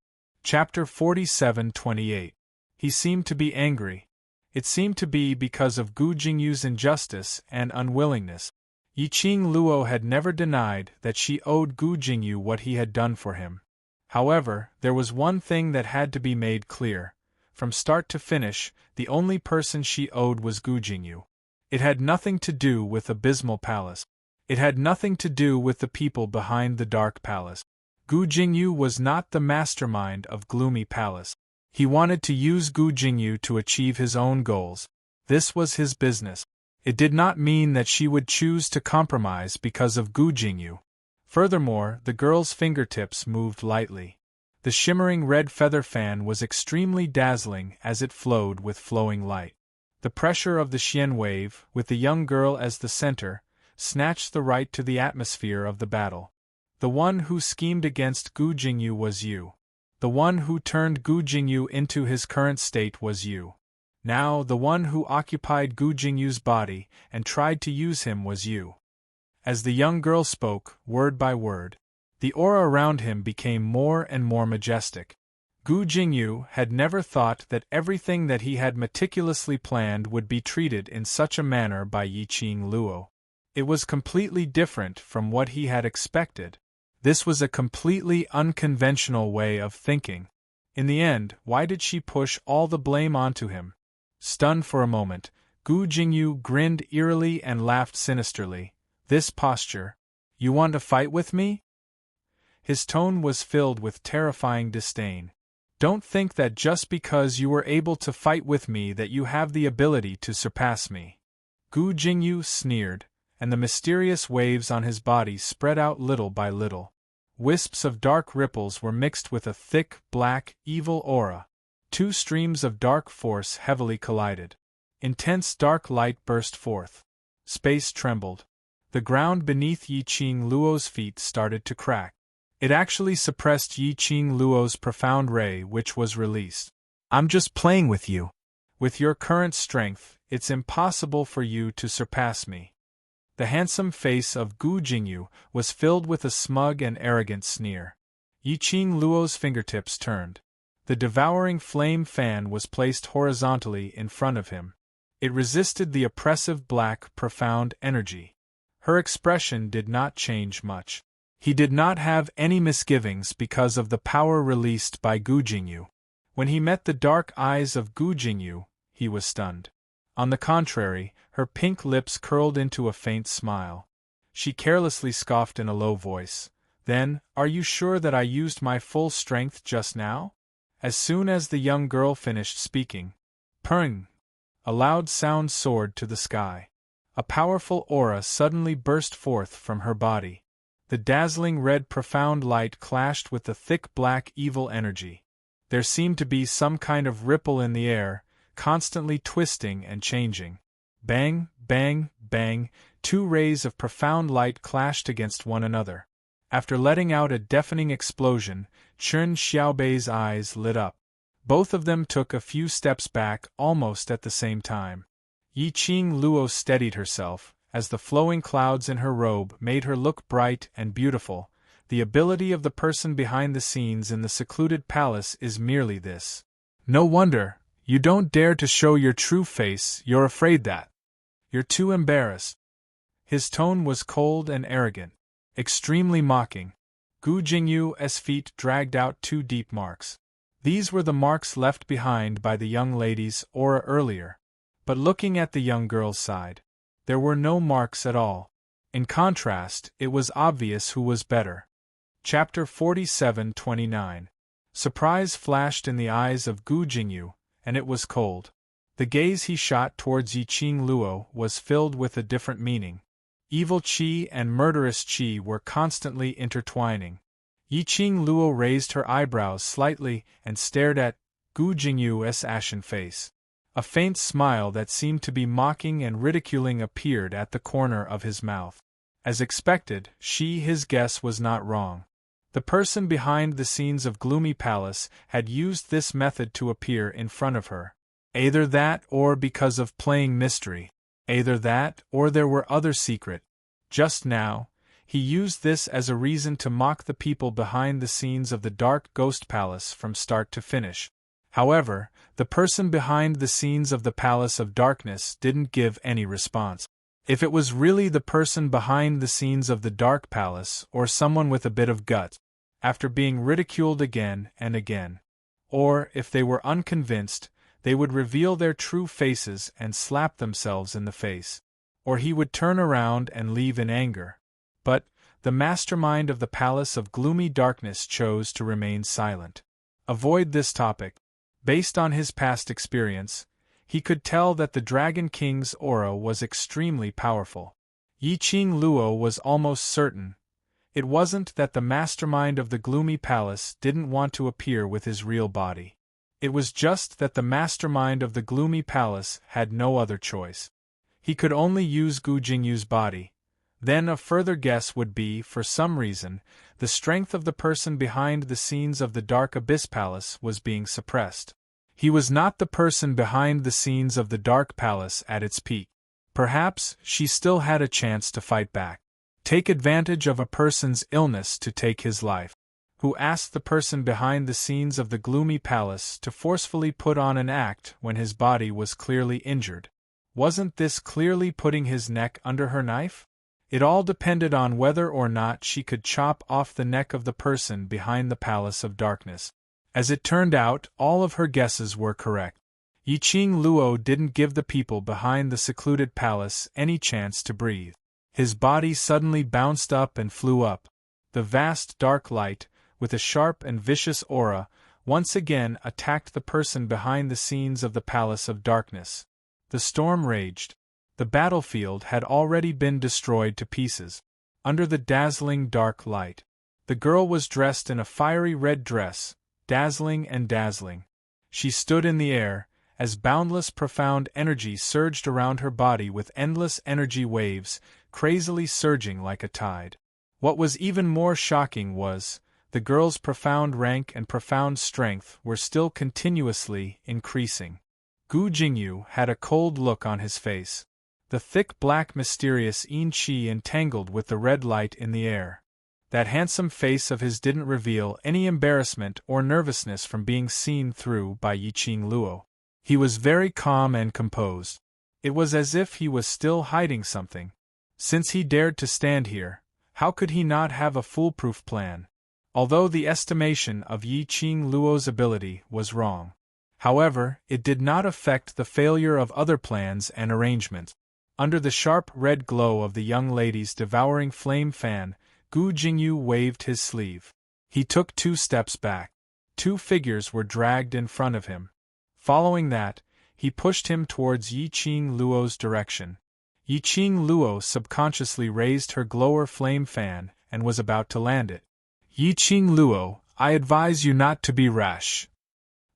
Chapter 47:28. He seemed to be angry. It seemed to be because of Gu Jingyu's injustice and unwillingness. Yi Qing Luo had never denied that she owed Gu Jingyu what he had done for him. However, there was one thing that had to be made clear. From start to finish, the only person she owed was Gu Jingyu. It had nothing to do with Abysmal Palace. It had nothing to do with the people behind the Dark Palace. Gu Jingyu was not the mastermind of Gloomy Palace. He wanted to use Gu Jingyu to achieve his own goals. This was his business. It did not mean that she would choose to compromise because of Gu Jingyu. Furthermore, the girl's fingertips moved lightly. The shimmering red feather fan was extremely dazzling as it flowed with flowing light. The pressure of the Xian wave, with the young girl as the center, snatched the right to the atmosphere of the battle. The one who schemed against Gu Jingyu was you. The one who turned Gu Jingyu into his current state was you. Now, the one who occupied Gu Jingyu's body and tried to use him was you. As the young girl spoke, word by word, the aura around him became more and more majestic. Gu Jingyu had never thought that everything that he had meticulously planned would be treated in such a manner by Yi Qing Luo. It was completely different from what he had expected. This was a completely unconventional way of thinking. In the end, why did she push all the blame onto him? Stunned for a moment, Gu Jingyu grinned eerily and laughed sinisterly. This posture? You want to fight with me? His tone was filled with terrifying disdain. Don't think that just because you were able to fight with me that you have the ability to surpass me. Gu Jingyu sneered, and the mysterious waves on his body spread out little by little. Wisps of dark ripples were mixed with a thick, black, evil aura. Two streams of dark force heavily collided. Intense dark light burst forth. Space trembled. The ground beneath Yi Qing Luo's feet started to crack. It actually suppressed Yi Qing Luo's profound ray, which was released. I'm just playing with you. With your current strength, it's impossible for you to surpass me. The handsome face of Gu Jingyu was filled with a smug and arrogant sneer. Yi Qing Luo's fingertips turned. The devouring flame fan was placed horizontally in front of him. It resisted the oppressive black, profound energy. Her expression did not change much. He did not have any misgivings because of the power released by Gu Jingyu. When he met the dark eyes of Gu Jingyu, he was stunned. On the contrary, her pink lips curled into a faint smile. She carelessly scoffed in a low voice. Then, are you sure that I used my full strength just now? As soon as the young girl finished speaking, purring, a loud sound soared to the sky. A powerful aura suddenly burst forth from her body. The dazzling red profound light clashed with the thick black evil energy. There seemed to be some kind of ripple in the air, constantly twisting and changing. Bang, bang, bang, two rays of profound light clashed against one another. After letting out a deafening explosion, Chen Xiaobei's eyes lit up. Both of them took a few steps back almost at the same time. Yi Qing Luo steadied herself, as the flowing clouds in her robe made her look bright and beautiful. The ability of the person behind the scenes in the secluded palace is merely this. No wonder, you don't dare to show your true face, you're afraid that. You're too embarrassed. His tone was cold and arrogant, extremely mocking. Gu Jingyu's feet dragged out two deep marks. These were the marks left behind by the young lady's aura earlier. But looking at the young girl's side, There were no marks at all. In contrast, it was obvious who was better. Chapter 47:29. Surprise flashed in the eyes of Gu Jingyu, and it was cold. The gaze he shot towards Yiqing Luo was filled with a different meaning. Evil qi and murderous qi were constantly intertwining. Yiqing Luo raised her eyebrows slightly and stared at Gu Jingyu's ashen face. A faint smile that seemed to be mocking and ridiculing appeared at the corner of his mouth. As expected, his guess was not wrong. The person behind the scenes of Gloomy Palace had used this method to appear in front of her. Either that or because of playing mystery. Either that or there were other secret. Just now, he used this as a reason to mock the people behind the scenes of the Dark Ghost Palace from start to finish. However, the person behind the scenes of the Palace of Darkness didn't give any response. If it was really the person behind the scenes of the Dark Palace or someone with a bit of gut, after being ridiculed again and again, or if they were unconvinced, they would reveal their true faces and slap themselves in the face, or he would turn around and leave in anger. But the mastermind of the Palace of Gloomy Darkness chose to remain silent. Avoid this topic. Based on his past experience, he could tell that the Dragon King's aura was extremely powerful. Yiqing Luo was almost certain. It wasn't that the mastermind of the Gloomy Palace didn't want to appear with his real body. It was just that the mastermind of the Gloomy Palace had no other choice. He could only use Gu Jingyu's body. Then a further guess would be, for some reason, the strength of the person behind the scenes of the Dark Abyss Palace was being suppressed. He was not the person behind the scenes of the Dark Palace at its peak. Perhaps she still had a chance to fight back. Take advantage of a person's illness to take his life. Who asked the person behind the scenes of the Gloomy Palace to forcefully put on an act when his body was clearly injured? Wasn't this clearly putting his neck under her knife? It all depended on whether or not she could chop off the neck of the person behind the Palace of Darkness. As it turned out, all of her guesses were correct. Yiqing Luo didn't give the people behind the secluded palace any chance to breathe. His body suddenly bounced up and flew up. The vast dark light, with a sharp and vicious aura, once again attacked the person behind the scenes of the Palace of Darkness. The storm raged. The battlefield had already been destroyed to pieces. Under the dazzling dark light, the girl was dressed in a fiery red dress, dazzling and dazzling. She stood in the air, as boundless profound energy surged around her body with endless energy waves, crazily surging like a tide. What was even more shocking was, the girl's profound rank and profound strength were still continuously increasing. Gu Jingyu had a cold look on his face. The thick black mysterious yin qi entangled with the red light in the air. That handsome face of his didn't reveal any embarrassment or nervousness from being seen through by Yiqing Luo. He was very calm and composed. It was as if he was still hiding something. Since he dared to stand here, how could he not have a foolproof plan? Although the estimation of Yiqing Luo's ability was wrong. However, it did not affect the failure of other plans and arrangements. Under the sharp red glow of the young lady's devouring flame fan, Gu Jingyu waved his sleeve. He took 2 steps back. 2 figures were dragged in front of him. Following that, he pushed him towards Yiqing Luo's direction. Yiqing Luo subconsciously raised her glower flame fan and was about to land it. Yiqing Luo, I advise you not to be rash.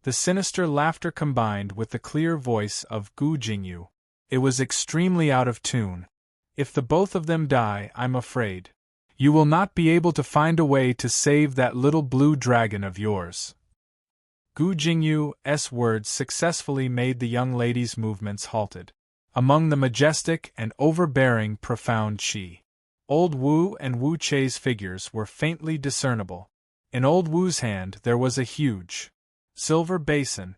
The sinister laughter combined with the clear voice of Gu Jingyu. It was extremely out of tune. If the both of them die, I'm afraid you will not be able to find a way to save that little blue dragon of yours. Gu Jingyu's words successfully made the young lady's movements halted. Among the majestic and overbearing profound qi, Old Wu and Wu Chei's figures were faintly discernible. In Old Wu's hand there was a huge silver basin,